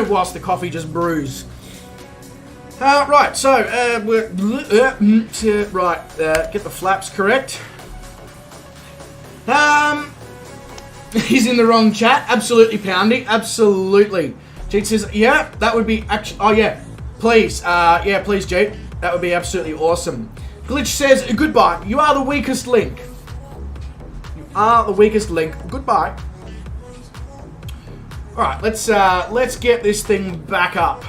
whilst the coffee just brews. Right, so, get the flaps correct. He's in the wrong chat, absolutely Poundy, absolutely. Jeet says, yeah, that would be actually, oh yeah, please, please Jeet, that would be absolutely awesome. Glitch says, goodbye, you are the weakest link. You are the weakest link, goodbye. Alright, let's get this thing back up.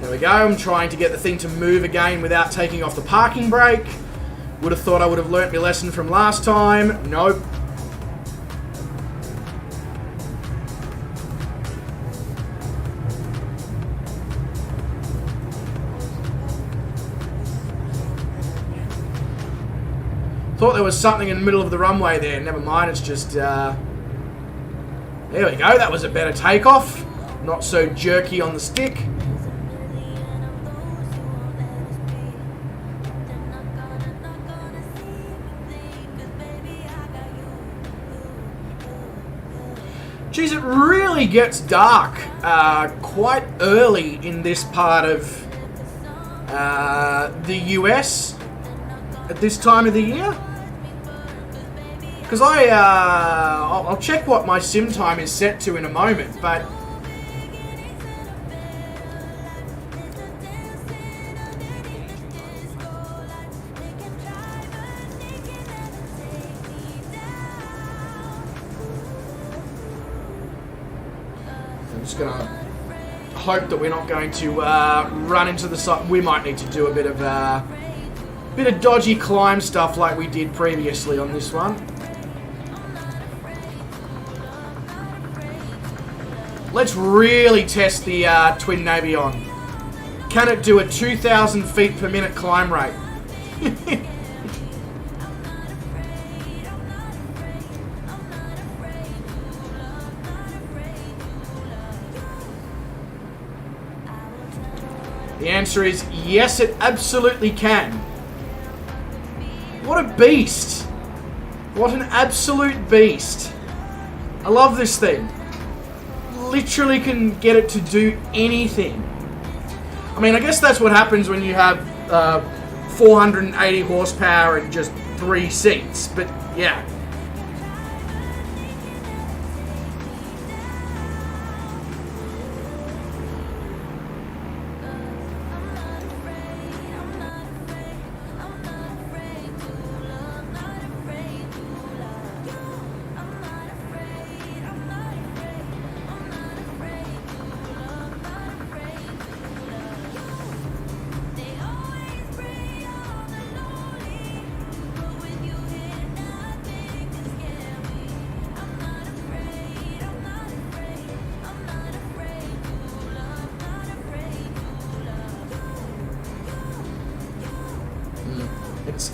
There we we go. I'm trying to get the thing to move again without taking off the parking brake. Would have thought I would have learnt my lesson from last time. Nope. Thought there was something in the middle of the runway there. Never mind, it's just... there we go, that was a better takeoff. Not so jerky on the stick. Geez, it really gets dark quite early in this part of the US at this time of the year. Because I'll check what my sim time is set to in a moment, but I'm just gonna hope that we're not going to run into the side. We might need to do a bit of dodgy climb stuff like we did previously on this one. Let's really test the twin Navion. Can it do a 2,000 feet per minute climb rate? The answer is yes, it absolutely can. What a beast. What an absolute beast. I love this thing. Literally can get it to do anything. I mean, I guess that's what happens when you have 480 horsepower and just 3 seats, but yeah.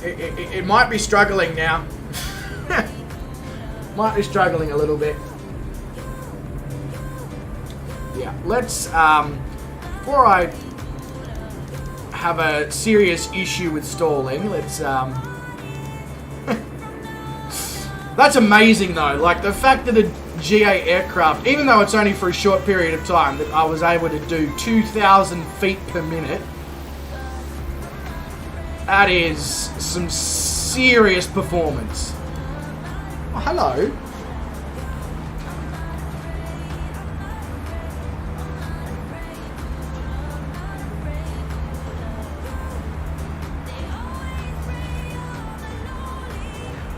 It might be struggling now. Might be struggling a little bit. Yeah, let's, before I have a serious issue with stalling, let's, that's amazing though. Like, the fact that a GA aircraft, even though it's only for a short period of time, that I was able to do 2,000 feet per minute. That is some serious performance. Oh, hello.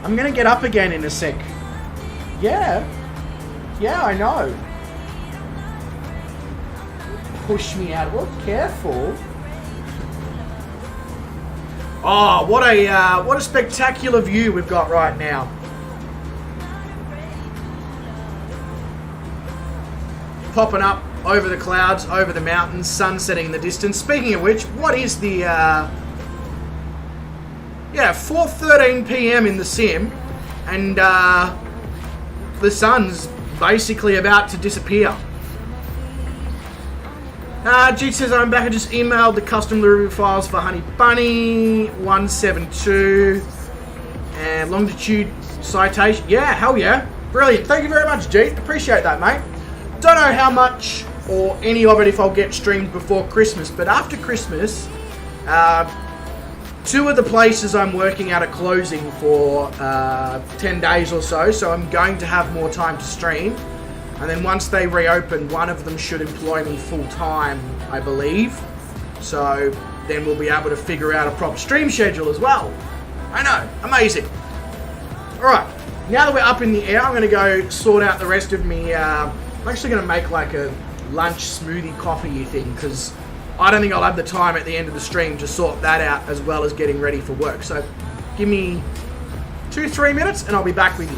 I'm gonna get up again in a sec. Yeah. Yeah, I know. Push me out. Well, careful. Oh, what a spectacular view we've got right now. Popping up over the clouds, over the mountains, sun setting in the distance. Speaking of which, what is the 4:13 p.m. in the sim, and the sun's basically about to disappear. G says, I'm back. I just emailed the custom delivery files for Honey Bunny 172 and longitude citation. Yeah, hell yeah. Brilliant. Thank you very much, G. Appreciate that, mate. Don't know how much or any of it if I'll get streamed before Christmas, but after Christmas, 2 of the places I'm working at are closing for 10 days or so, so I'm going to have more time to stream. And then once they reopen, one of them should employ me full-time, I believe. So then we'll be able to figure out a proper stream schedule as well. I know, amazing. Alright, now that we're up in the air, I'm going to go sort out the rest of me. I'm actually going to make like a lunch smoothie coffee thing, because I don't think I'll have the time at the end of the stream to sort that out as well as getting ready for work. So give me 2-3 minutes and I'll be back with you.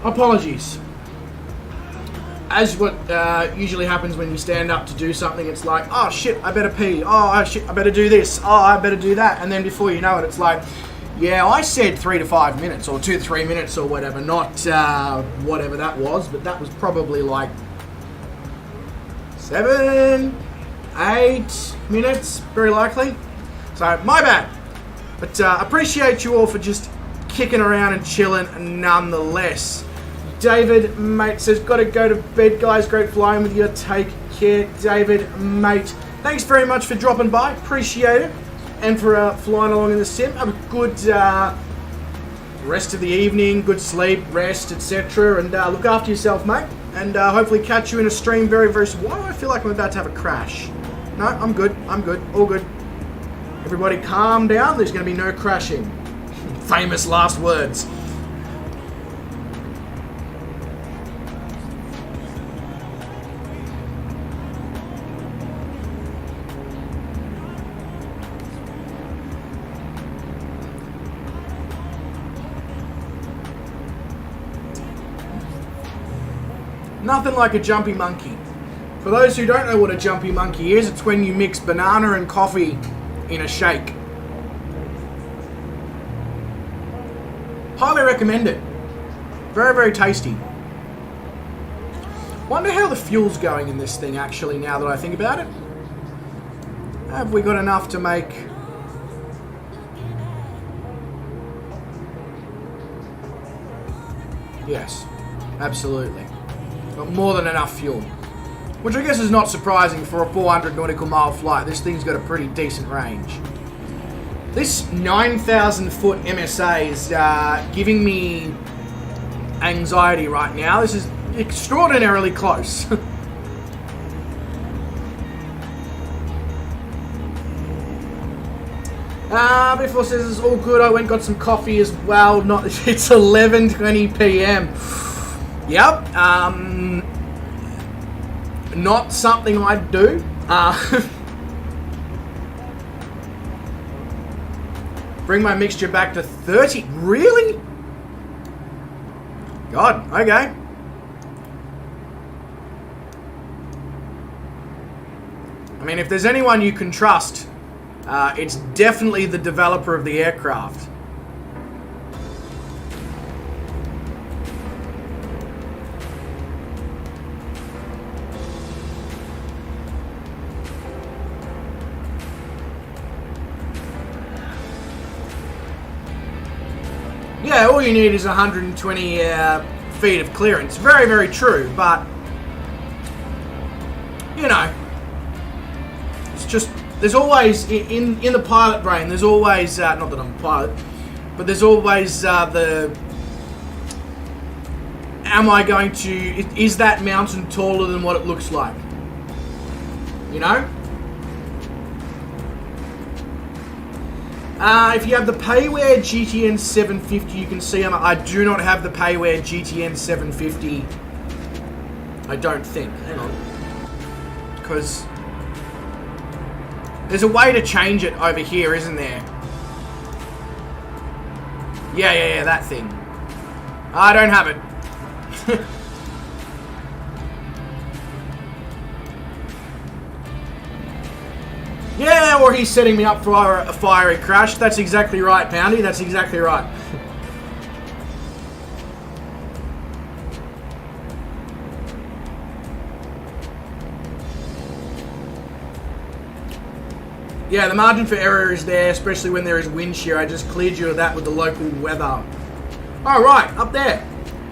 apologies. As what usually happens when you stand up to do something, it's like, oh shit, I better pee. Oh shit, I better do this. Oh, I better do that. And then before you know it, it's like, yeah, I said 3 to 5 minutes or 2 to 3 minutes or whatever, not whatever that was, but that was probably like 7, 8 minutes, very likely. So, my bad. But appreciate you all for just kicking around and chilling nonetheless. David, mate, says, gotta go to bed, guys. Great flying with you. Take care, David, mate. Thanks very much for dropping by. Appreciate it. And for flying along in the sim. Have a good rest of the evening, good sleep, rest, etc. And look after yourself, mate. And hopefully catch you in a stream very, very soon. Why do I feel like I'm about to have a crash? No, I'm good. I'm good. All good. Everybody calm down. There's going to be no crashing. Famous last words. Nothing like a jumpy monkey. For those who don't know what a jumpy monkey is, it's when you mix banana and coffee in a shake. Highly recommend it. Very, very tasty. Wonder how the fuel's going in this thing actually, now that I think about it. Have we got enough to make... Yes, absolutely. Got more than enough fuel. Which I guess is not surprising for a 400 nautical mile flight. This thing's got a pretty decent range. This 9,000 foot MSA is giving me anxiety right now. This is extraordinarily close. Before says it's all good. I went and got some coffee as well. Not it's 11:20 p.m. Yep. Not something I'd do. Bring my mixture back to 30. Really? God, okay. I mean, if there's anyone you can trust, it's definitely the developer of the aircraft. Yeah, all you need is 120 feet of clearance. Very, very true, but, you know, it's just, there's always, in the pilot brain, there's always, not that I'm a pilot, but there's always am I going to, is that mountain taller than what it looks like? You know? If you have the Payware GTN 750, you can see I do not have the Payware GTN 750. I don't think. Hang on. Because there's a way to change it over here, isn't there? Yeah, that thing. I don't have it. Yeah, or he's setting me up for a fiery crash. That's exactly right, Poundy. That's exactly right. Yeah, the margin for error is there, especially when there is wind shear. I just cleared you of that with the local weather. All right, up there.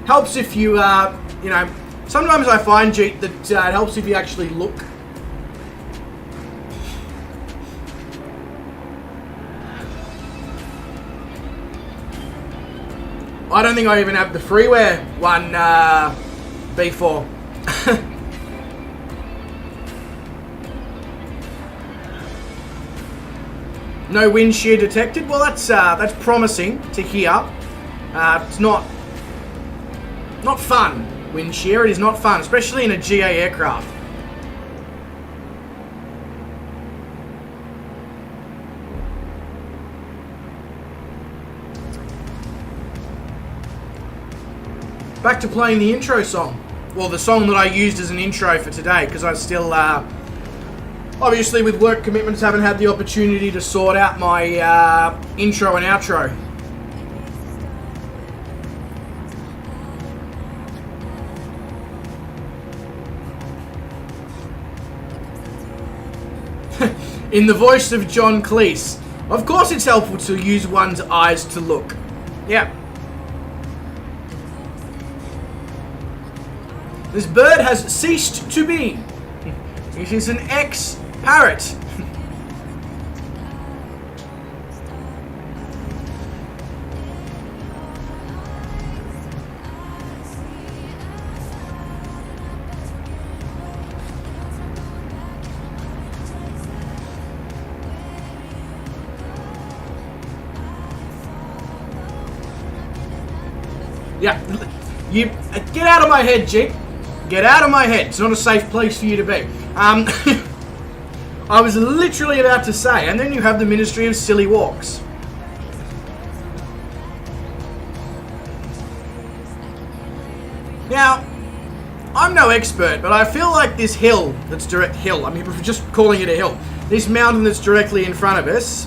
Helps if you, you know, sometimes I find, Jeet, that it helps if you actually look. I don't think I even have the freeware one before. No wind shear detected. Well, that's promising to hear. It's not fun. Wind shear. It is not fun, especially in a GA aircraft. back to playing the intro song. Well, the song that I used as an intro for today, because I still, obviously with work commitments, haven't had the opportunity to sort out my intro and outro. In the voice of John Cleese, of course it's helpful to use one's eyes to look. Yeah. This bird has ceased to be. It is an ex-parrot. Yeah, you get out of my head, Jeep. Get out of my head. It's not a safe place for you to be. I was literally about to say, and then you have the Ministry of Silly Walks. Now, I'm no expert, but I feel like this hill that's I mean, we're just calling it a hill. This mountain that's directly in front of us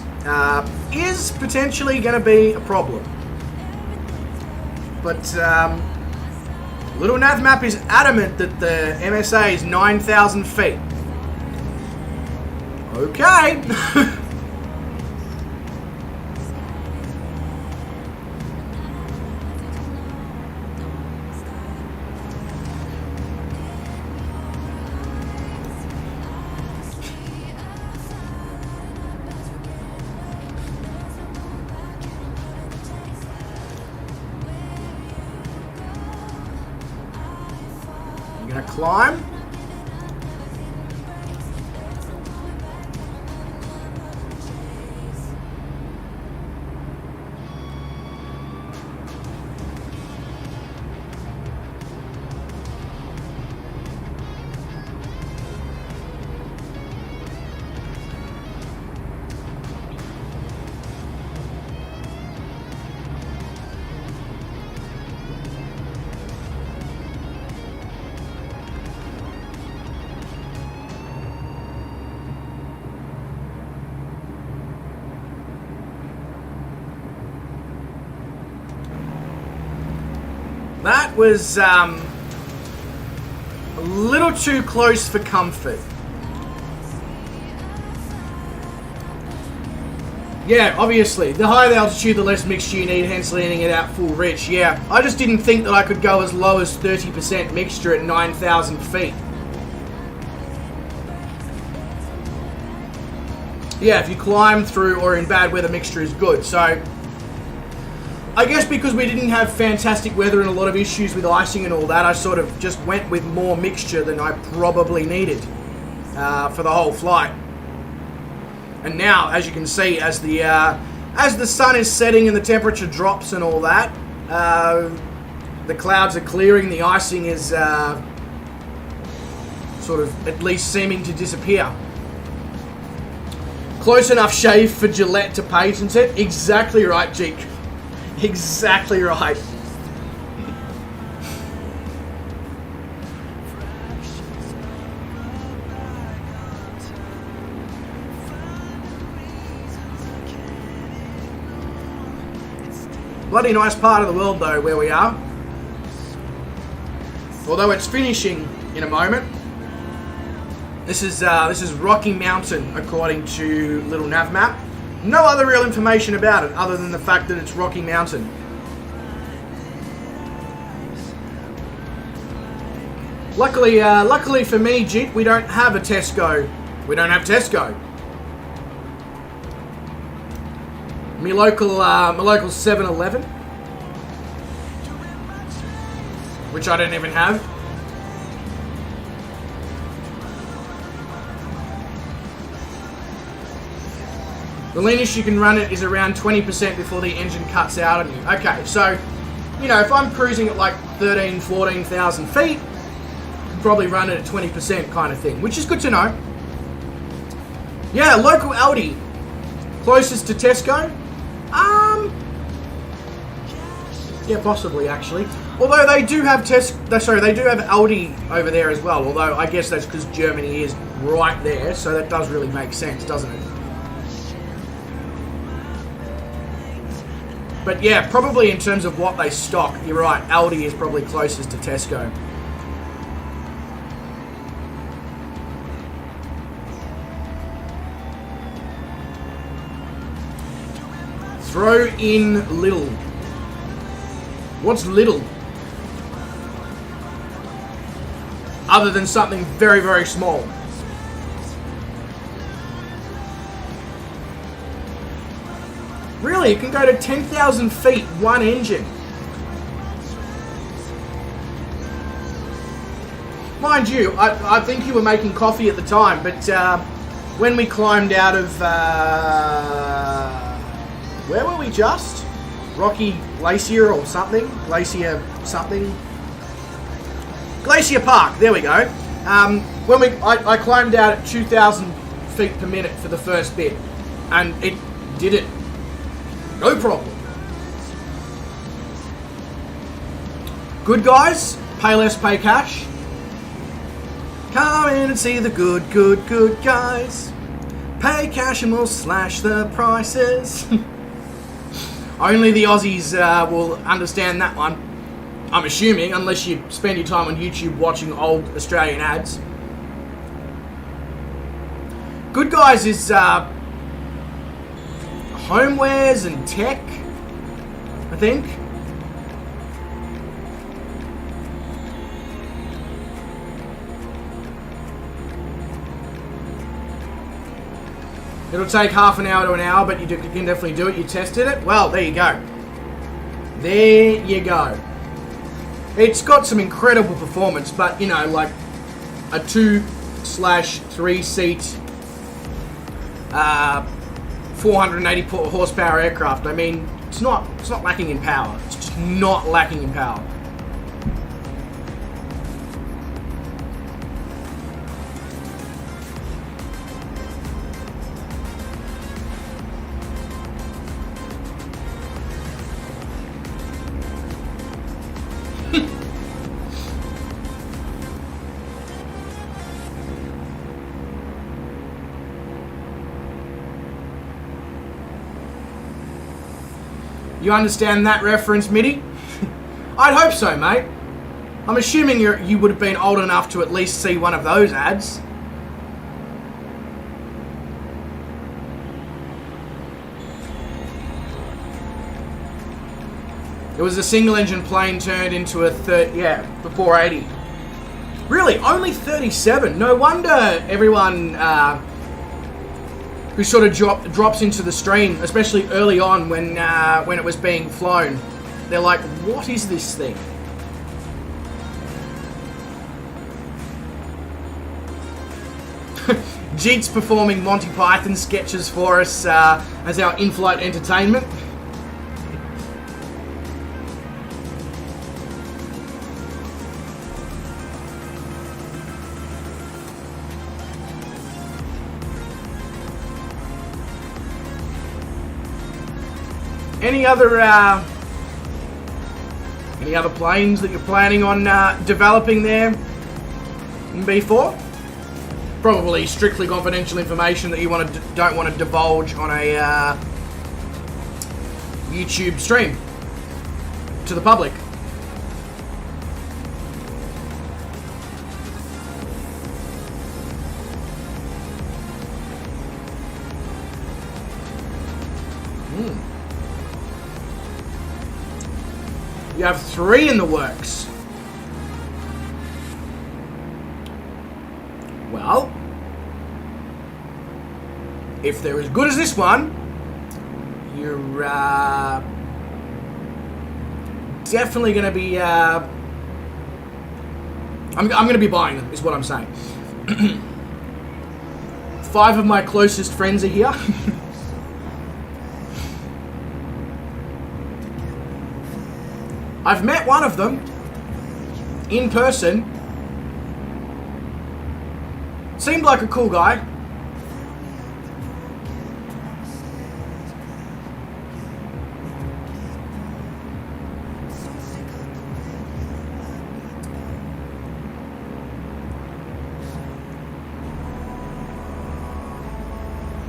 is potentially going to be a problem. But Little Nav Map is adamant that the MSA is 9,000 feet. Okay. Gonna climb. That was a little too close for comfort. Yeah, obviously, the higher the altitude, the less mixture you need, hence leaning it out full rich. Yeah, I just didn't think that I could go as low as 30% mixture at 9,000 feet. Yeah, if you climb through or in bad weather, mixture is good. So I guess because we didn't have fantastic weather and a lot of issues with icing and all that, I sort of just went with more mixture than I probably needed for the whole flight. And now, as you can see, as the sun is setting and the temperature drops and all that, the clouds are clearing, the icing is sort of at least seeming to disappear. Close enough shave for Gillette to patent it? Exactly right, Jeek. Exactly right. Bloody nice part of the world though, where we are. Although it's finishing in a moment. This is Rocky Mountain according to Little Nav Map. No other real information about it other than the fact that it's Rocky Mountain. Luckily for me, Jeep, we don't have a Tesco. We don't have Tesco. My local 7-Eleven, which I don't even have. The leanest you can run it is around 20% before the engine cuts out on you. Okay, so, you know, if I'm cruising at like 13,000, 14,000 feet, I'd probably run it at 20% kind of thing, which is good to know. Yeah, local Aldi. Closest to Tesco? Yeah, possibly, actually. Although they do have they do have Aldi over there as well. Although I guess that's because Germany is right there, so that does really make sense, doesn't it? But yeah, probably in terms of what they stock, you're right, Aldi is probably closest to Tesco. Throw in Lidl. What's Lidl? Other than something very, very small. Really, it can go to 10,000 feet, one engine. Mind you, I think you were making coffee at the time, but when we climbed out of... where were we just? Rocky Glacier or something? Glacier something? Glacier Park, there we go. I climbed out at 2,000 feet per minute for the first bit, and it did it. No problem. Good guys, pay less, pay cash. Come in and see the good guys. Pay cash and we'll slash the prices. Only the Aussies will understand that one. I'm assuming, unless you spend your time on YouTube watching old Australian ads. Good Guys is homewares and tech, I think. It'll take half an hour to an hour, but you can definitely do it. You tested it? Well, there you go. There you go. It's got some incredible performance, but, you know, like a 2/3 seat 480 horsepower aircraft. I mean, it's not lacking in power. It's just not lacking in power. You understand that reference, Mitty? I'd hope so, mate. I'm assuming you would have been old enough to at least see one of those ads. It was a single-engine plane turned into a the 480. Really, only 37. No wonder everyone who sort of drops into the stream, especially early on when it was being flown, they're like, what is this thing? Jeet's performing Monty Python sketches for us as our in-flight entertainment. Any other planes that you're planning on developing there in B4? Probably strictly confidential information that you don't want to divulge on a YouTube stream to the public. You have 3 in the works. Well, if they're as good as this one, you're definitely going to be... I'm going to be buying them, is what I'm saying. 5 of my closest friends are here. I've met one of them in person. Seemed like a cool guy.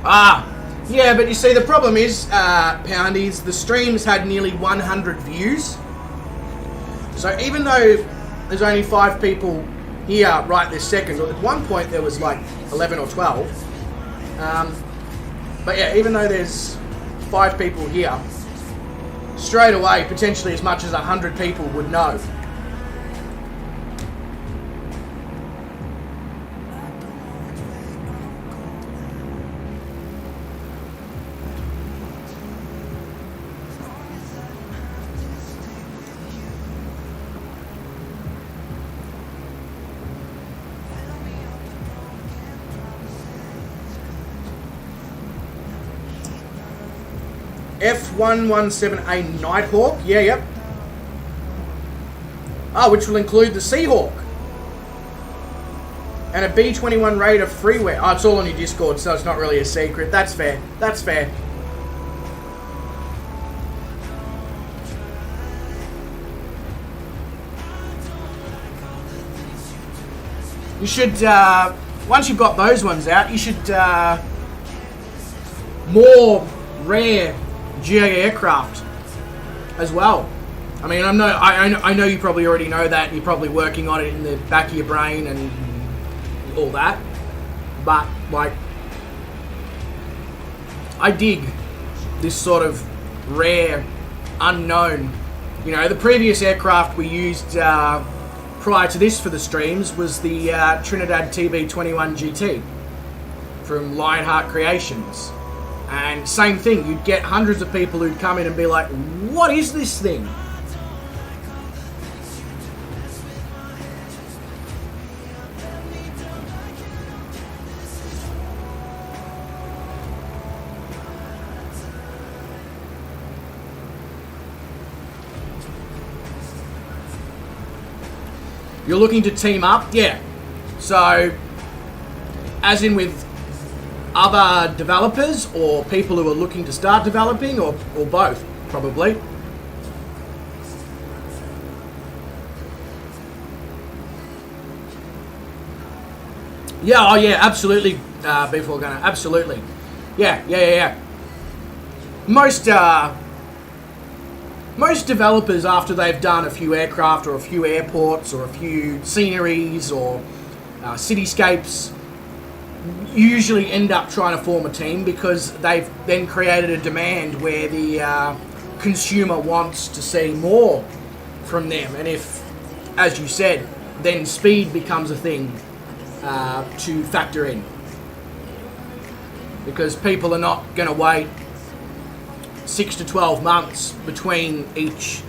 Yeah, but you see, the problem is, Poundies, the streams had nearly 100 views. So even though there's only 5 people here right this second, or at one point there was like 11 or 12. But yeah, even though there's 5 people here, straight away, potentially as much as 100 people would know. F117A Nighthawk, yep. Which will include the Seahawk. And a B-21 Raider freeware. It's all on your Discord, so it's not really a secret. That's fair. That's fair. You should, once you've got those ones out, you should, more rare GA aircraft as well. I mean, I know you probably already know that, and you're probably working on it in the back of your brain and all that, but like, I dig this sort of rare, unknown, you know, the previous aircraft we used prior to this for the streams was the Trinidad TB21 GT from Lionheart Creations. And same thing, you'd get hundreds of people who'd come in and be like, what is this thing? You're looking to team up? Yeah. So, as in with other developers or people who are looking to start developing, or both, probably. Yeah, oh yeah, absolutely, B4 Gunner, absolutely. Yeah. Most developers, after they've done a few aircraft or a few airports or a few sceneries or cityscapes, usually end up trying to form a team because they've then created a demand where the consumer wants to see more from them. And if, as you said, then speed becomes a thing to factor in. Because people are not going to wait 6 to 12 months between each.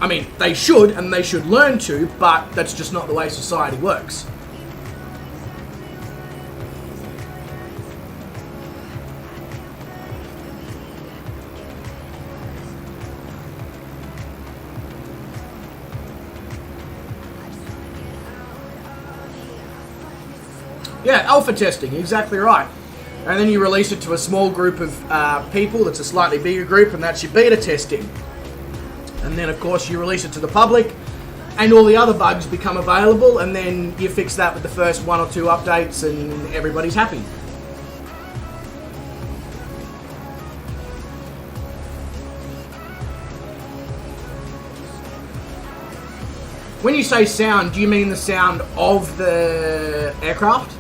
I mean, they should, and they should learn to, but that's just not the way society works. Yeah, alpha testing, exactly right. And then you release it to a small group of people that's a slightly bigger group, and that's your beta testing. And then, of course, you release it to the public, and all the other bugs become available, and then you fix that with the first 1 or 2 updates, and everybody's happy. When you say sound, do you mean the sound of the aircraft?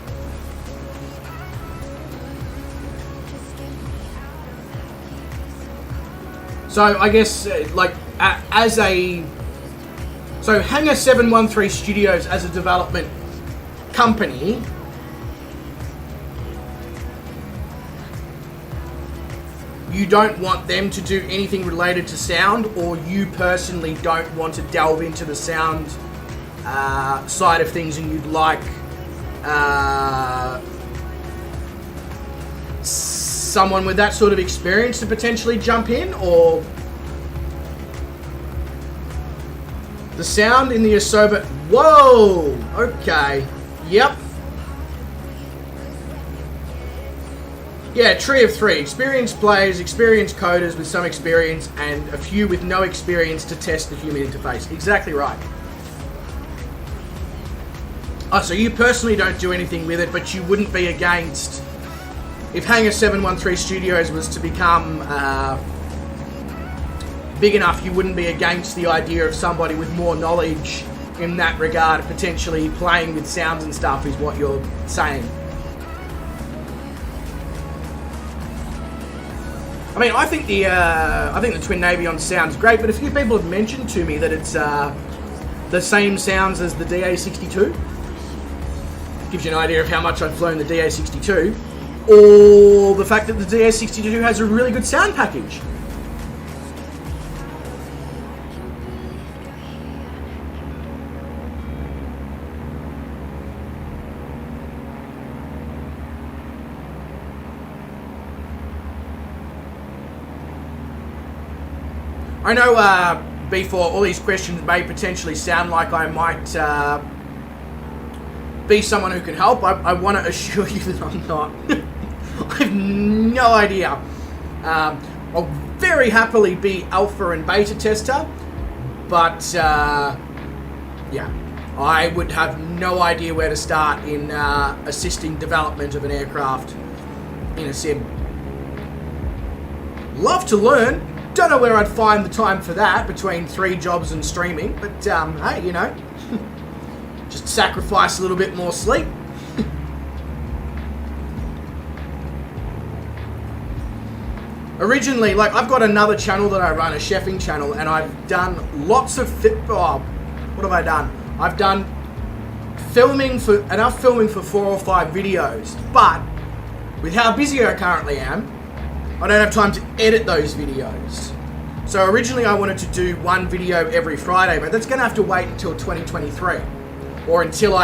So I guess, like, as a... So Hangar 713 Studios as a development company, you don't want them to do anything related to sound, or you personally don't want to delve into the sound side of things, and you'd like someone with that sort of experience to potentially jump in? Or the sound in the Asoba? Whoa, okay, yep. Yeah, tree of 3. Experienced players, experienced coders with some experience, and a few with no experience to test the human interface. Exactly right. Oh, so you personally don't do anything with it, but you wouldn't be against if Hangar 713 Studios was to become big enough, you wouldn't be against the idea of somebody with more knowledge in that regard potentially playing with sounds and stuff, is what you're saying. I mean, I think the twin Navion sounds great, but a few people have mentioned to me that it's the same sounds as the DA62. Gives you an idea of how much I've flown the DA62, or the fact that the DA62 has a really good sound package. I know before all these questions may potentially sound like I might be someone who can help. I want to assure you that I'm not. I have no idea. I'll very happily be alpha and beta tester, but yeah, I would have no idea where to start in assisting development of an aircraft in a sim. Love to learn. Don't know where I'd find the time for that between 3 jobs and streaming, but hey, you know, just sacrifice a little bit more sleep. Originally, like, I've got another channel that I run, a chefing channel, and I've done lots of what have I done? I've done enough filming for 4 or 5 videos, but with how busy I currently am, I don't have time to edit those videos. So originally I wanted to do 1 video every Friday, but that's going to have to wait until 2023. Or until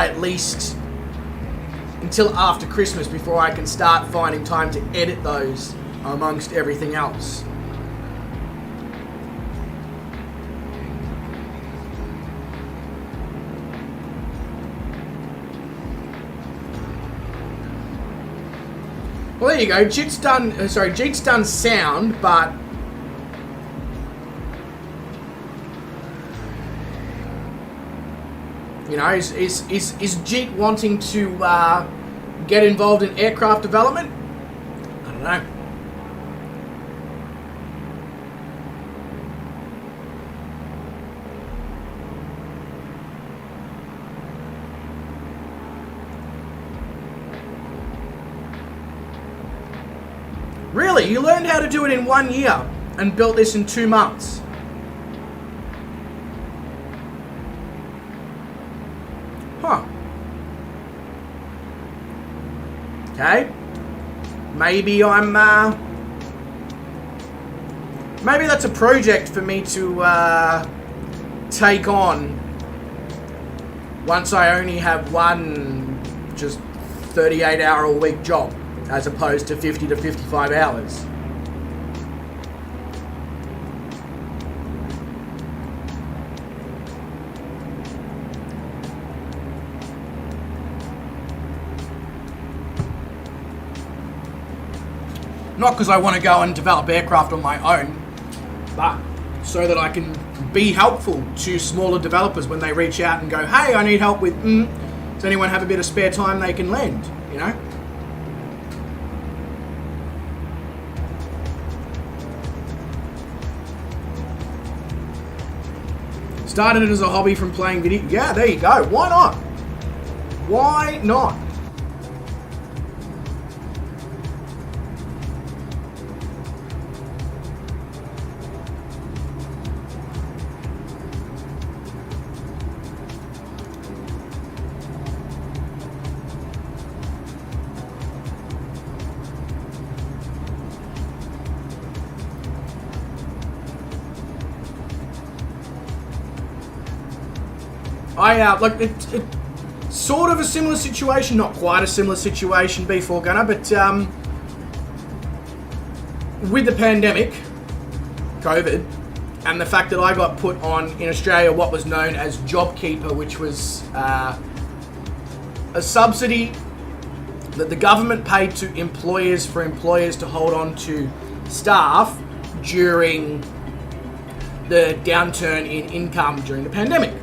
after Christmas, before I can start finding time to edit those amongst everything else. Well, there you go. Jeet's done sound, but you know, is Jeet wanting to get involved in aircraft development? I don't know. Really? You learned how to do it in 1 year and built this in 2 months? Huh. Okay. Maybe maybe that's a project for me to take on once I only have one just 38-hour-a-week job, as opposed to 50 to 55 hours. Not because I want to go and develop aircraft on my own, but so that I can be helpful to smaller developers when they reach out and go, hey, I need help with, does anyone have a bit of spare time they can lend, you know? Started it as a hobby from playing video. Yeah, there you go. Why not? Why not? Like it's sort of a similar situation, not quite a similar situation, B4 Gunner, but with the pandemic, COVID, and the fact that I got put on in Australia what was known as JobKeeper, which was a subsidy that the government paid to employers for employers to hold on to staff during the downturn in income during the pandemic.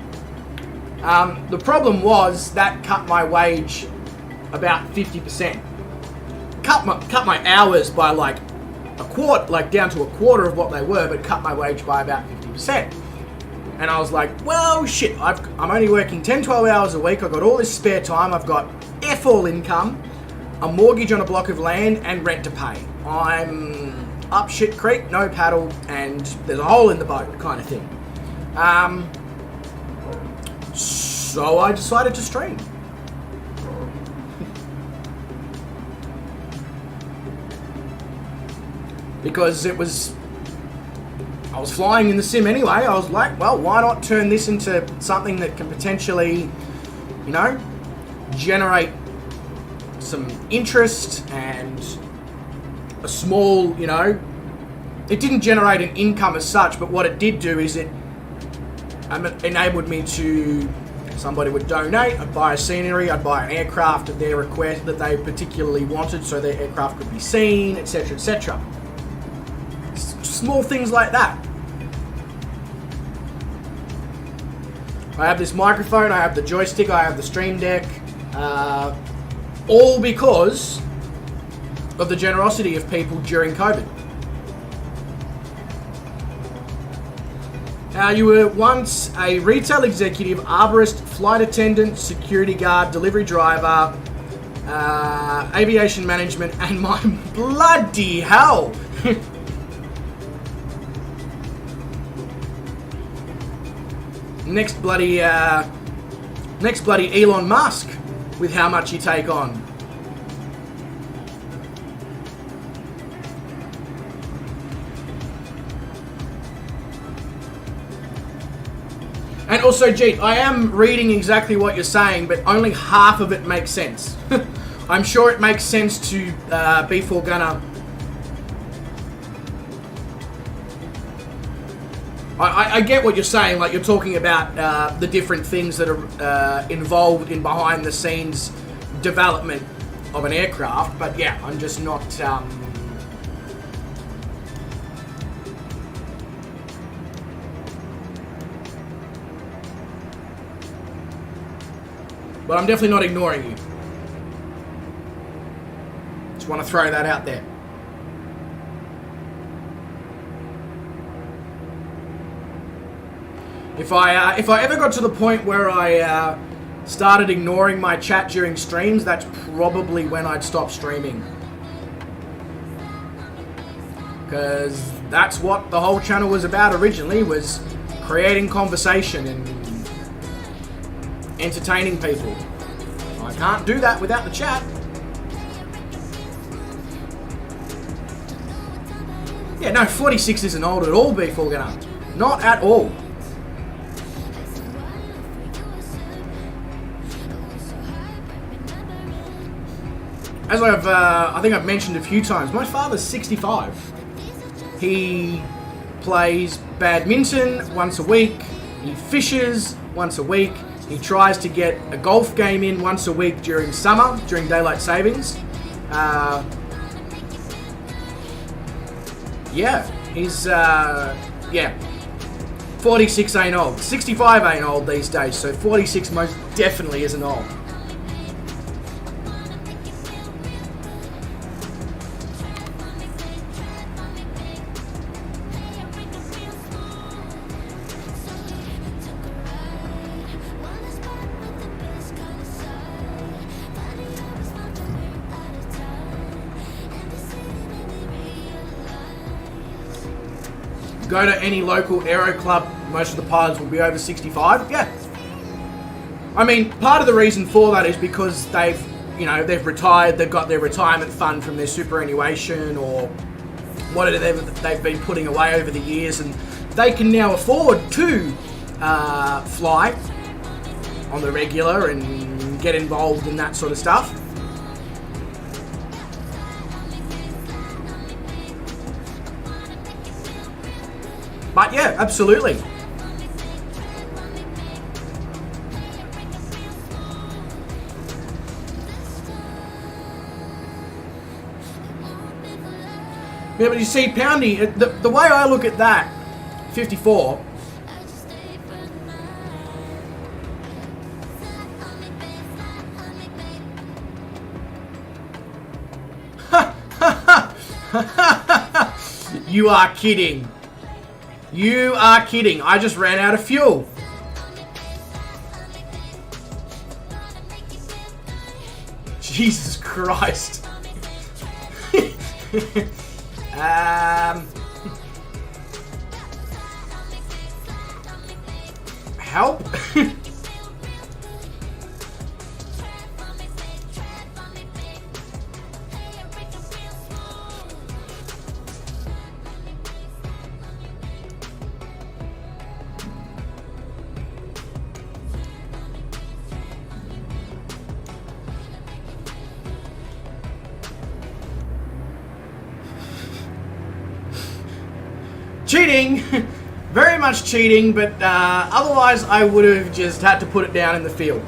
The problem was that cut my wage about 50%. Cut cut my hours by like a quarter, like down to a quarter of what they were, but cut my wage by about 50%. And I was like, well, shit, I'm only working 10, 12 hours a week. I've got all this spare time. I've got F all income, a mortgage on a block of land, and rent to pay. I'm up shit creek, no paddle, and there's a hole in the boat kind of thing. So I decided to stream. Because I was flying in the sim anyway. I was like, well, why not turn this into something that can potentially, you know, generate some interest and a small, you know, it didn't generate an income as such, but what it did do is it enabled me to, somebody would donate, I'd buy a scenery, I'd buy an aircraft at their request that they particularly wanted so their aircraft could be seen, etc, etc. Small things like that. I have this microphone, I have the joystick, I have the stream deck, all because of the generosity of people during COVID. You were once a retail executive, arborist, flight attendant, security guard, delivery driver, aviation management, and my bloody hell! Next bloody Elon Musk with how much you take on. And also, Jeet, I am reading exactly what you're saying, but only half of it makes sense. I'm sure it makes sense to B4 Gunner. I get what you're saying, like you're talking about the different things that are involved in behind the scenes development of an aircraft, but yeah, I'm just not... But I'm definitely not ignoring you. Just want to throw that out there. If I ever got to the point where I started ignoring my chat during streams, that's probably when I'd stop streaming. Because that's what the whole channel was about originally, was creating conversation and entertaining people. I can't do that without the chat. Yeah, no, 46 isn't old at all, B4 Gunner. Not at all. As I think I've mentioned a few times, my father's 65. He plays badminton once a week. He fishes once a week. He tries to get a golf game in once a week during summer, during daylight savings. Yeah, he's, 46 ain't old. 65 ain't old these days, so 46 most definitely isn't old. Go to any local aero club, most of the pilots will be over 65. Yeah. I mean, part of the reason for that is because they've retired, they've got their retirement fund from their superannuation or whatever they've been putting away over the years, and they can now afford to fly on the regular and get involved in that sort of stuff. But yeah, absolutely. Yeah, but you see, Poundy, the way I look at that, 54, You are kidding. You are kidding. I just ran out of fuel. Jesus Christ. Help? Cheating! Very much cheating, but otherwise I would have just had to put it down in the field.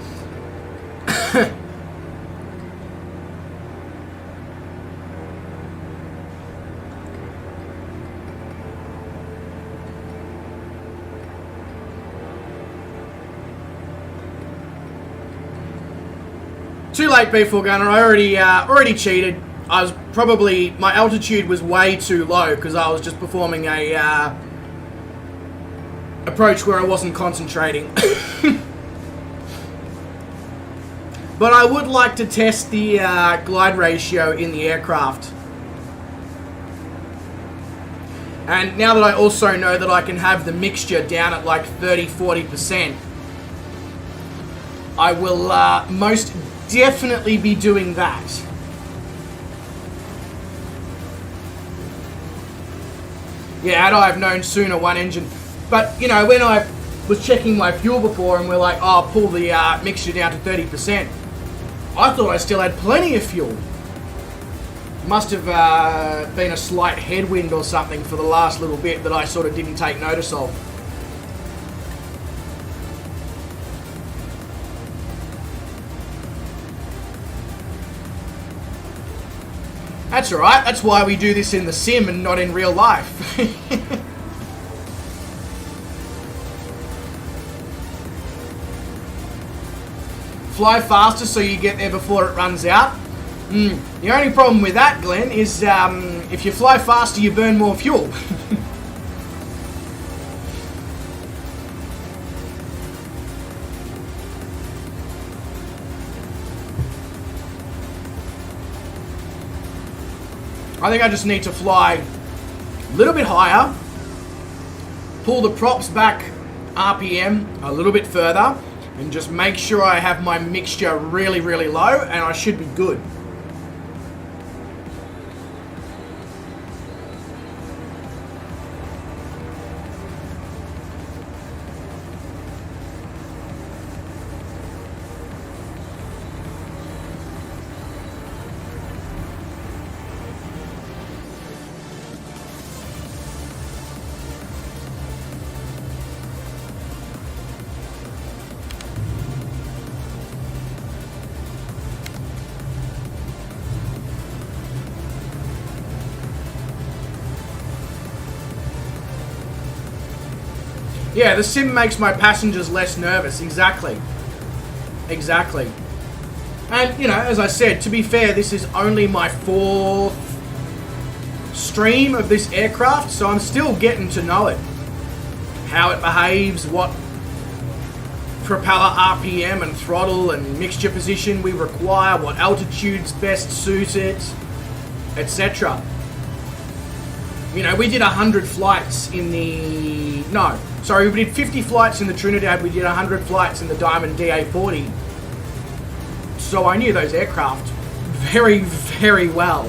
Too late, B4 Gunner. I already cheated. I was probably, my altitude was way too low because I was just performing a approach where I wasn't concentrating. But I would like to test the glide ratio in the aircraft. And now that I also know that I can have the mixture down at like 30-40%, I will most definitely be doing that. Yeah, had I have known sooner, one engine. But, you know, when I was checking my fuel before and we're like, oh, pull the mixture down to 30%, I thought I still had plenty of fuel. Must have been a slight headwind or something for the last little bit that I sort of didn't take notice of. That's alright, that's why we do this in the sim and not in real life. Fly faster so you get there before it runs out. The only problem with that, Glenn, is if you fly faster you burn more fuel. I think I just need to fly a little bit higher, pull the props back RPM a little bit further, and just make sure I have my mixture really, really low, and I should be good. Yeah, the sim makes my passengers less nervous. Exactly. Exactly. And, you know, as I said, to be fair, this is only my 4th stream of this aircraft, so I'm still getting to know it. How it behaves, what propeller RPM and throttle and mixture position we require, what altitudes best suit it, etc. You know, we did 100 flights in the... No, sorry, we did 50 flights in the Trinidad, we did 100 flights in the Diamond DA-40. So I knew those aircraft very, very well.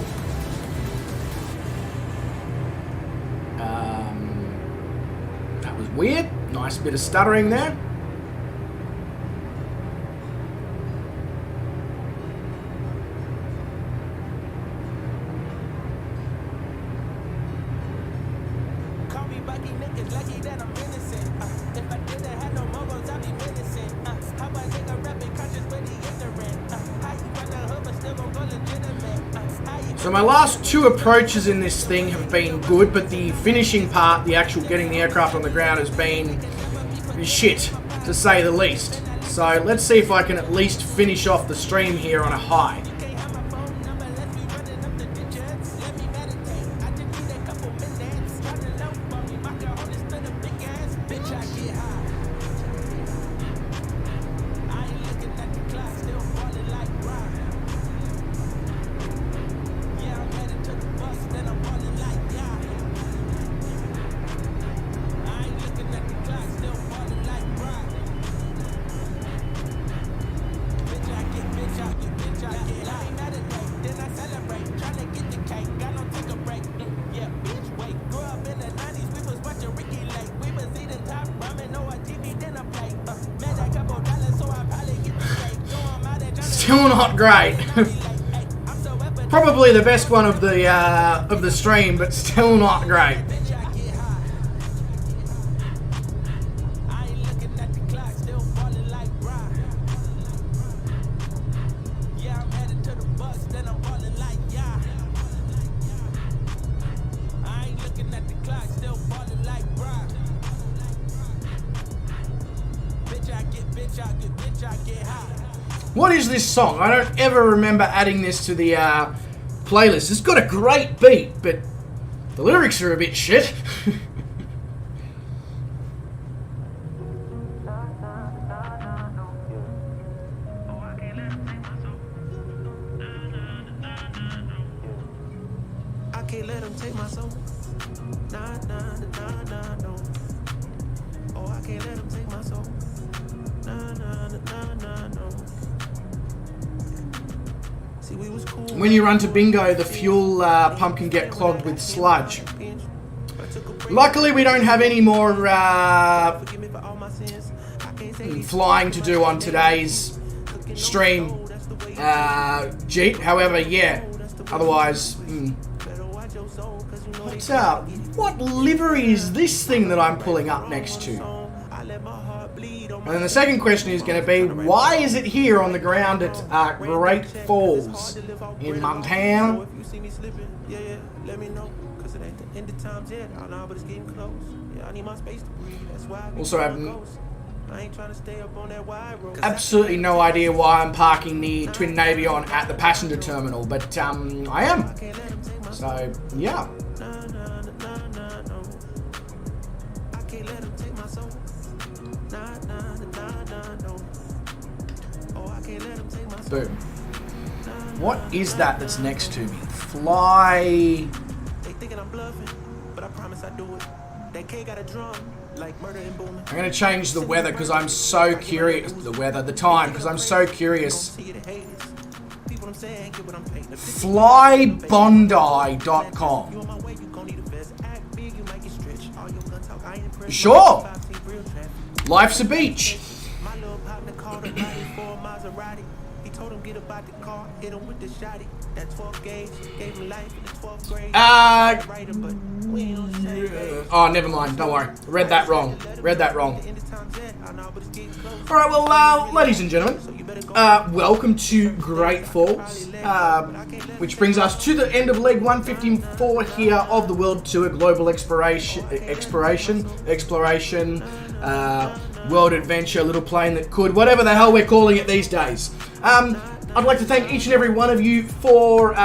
That was weird. Nice bit of stuttering there. So my last 2 approaches in this thing have been good, but the finishing part, the actual getting the aircraft on the ground, has been shit, to say the least. So let's see if I can at least finish off the stream here on a high. Still not great. Probably the best one of the stream, but still not great. What is this song? I don't ever remember adding this to the playlist. It's got a great beat, but the lyrics are a bit shit. I can't let them take my soul. Nah, nah, nah, nah, no. Oh, I can't let them take my soul. Nah, nah, nah, nah, no. See, we was cool. When you run to bingo, the fuel pump can get clogged with sludge. Luckily, we don't have any more flying to do on today's stream, Jeet. However, yeah. Otherwise, what's up? What livery is this thing that I'm pulling up next to? And then the second question is going to be, why is it here on the ground at Great Falls in Montana? Also have absolutely no idea why I'm parking the Twin Navion at the passenger terminal, but I am. So, yeah. Boom. What is that that's next to me? Fly. They thinking I'm bluffing, but I promise I do it. That K got a drum, like murder and booming. I'm going to change the weather because I'm so curious. The time, because I'm so curious. Flybondi.com. Sure. Life's a beach. Oh, never mind. Don't worry. Read that wrong. Alright, well, ladies and gentlemen, welcome to Great Falls, which brings us to the end of leg 154 here of the World Tour Global Exploration, World Adventure, Little Plane That Could, whatever the hell we're calling it these days. I'd like to thank each and every one of you for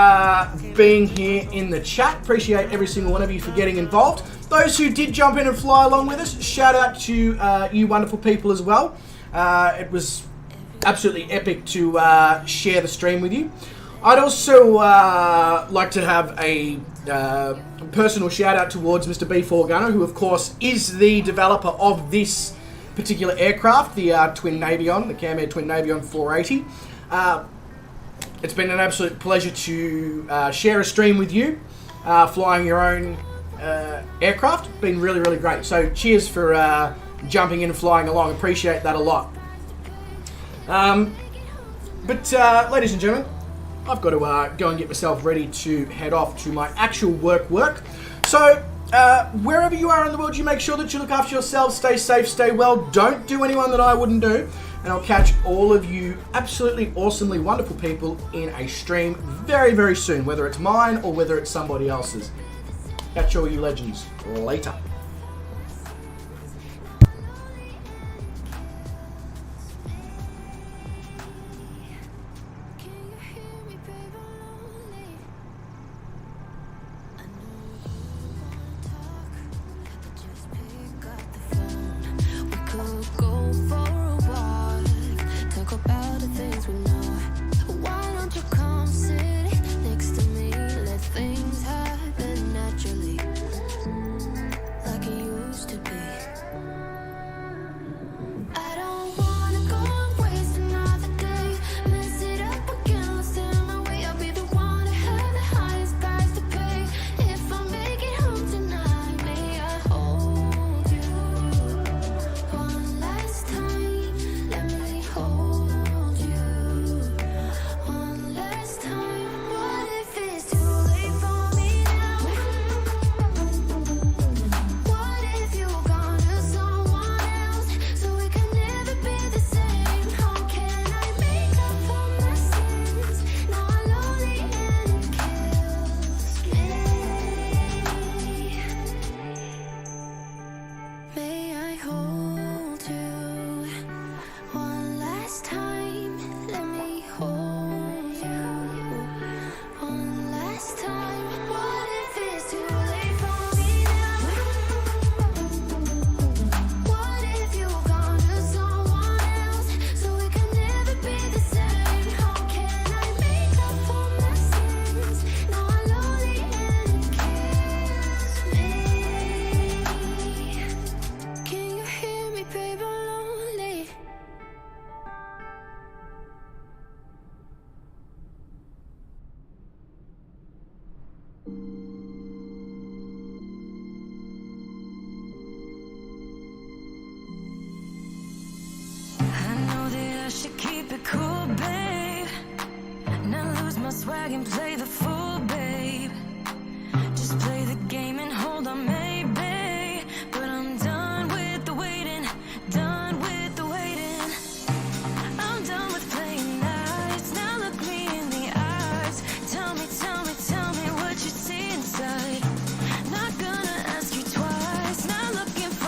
being here in the chat. Appreciate every single one of you for getting involved. Those who did jump in and fly along with us, shout out to you wonderful people as well. It was absolutely epic to share the stream with you. I'd also like to have a personal shout out towards Mr. B4 Gunner, who of course is the developer of this particular aircraft, the Twin Navion, the Camair Twin Navion 480. It's been an absolute pleasure to share a stream with you, flying your own aircraft. Been really, really great. So cheers for jumping in and flying along. Appreciate that a lot. But ladies and gentlemen, I've got to go and get myself ready to head off to my actual work. So wherever you are in the world, you make sure that you look after yourselves, stay safe, stay well. Don't do anyone that I wouldn't do. And I'll catch all of you absolutely awesomely wonderful people in a stream very, very soon, whether it's mine or whether it's somebody else's. Catch all you legends later. I know that I should keep it cool, babe. Not lose my swag and play the fool, babe. Just play the game and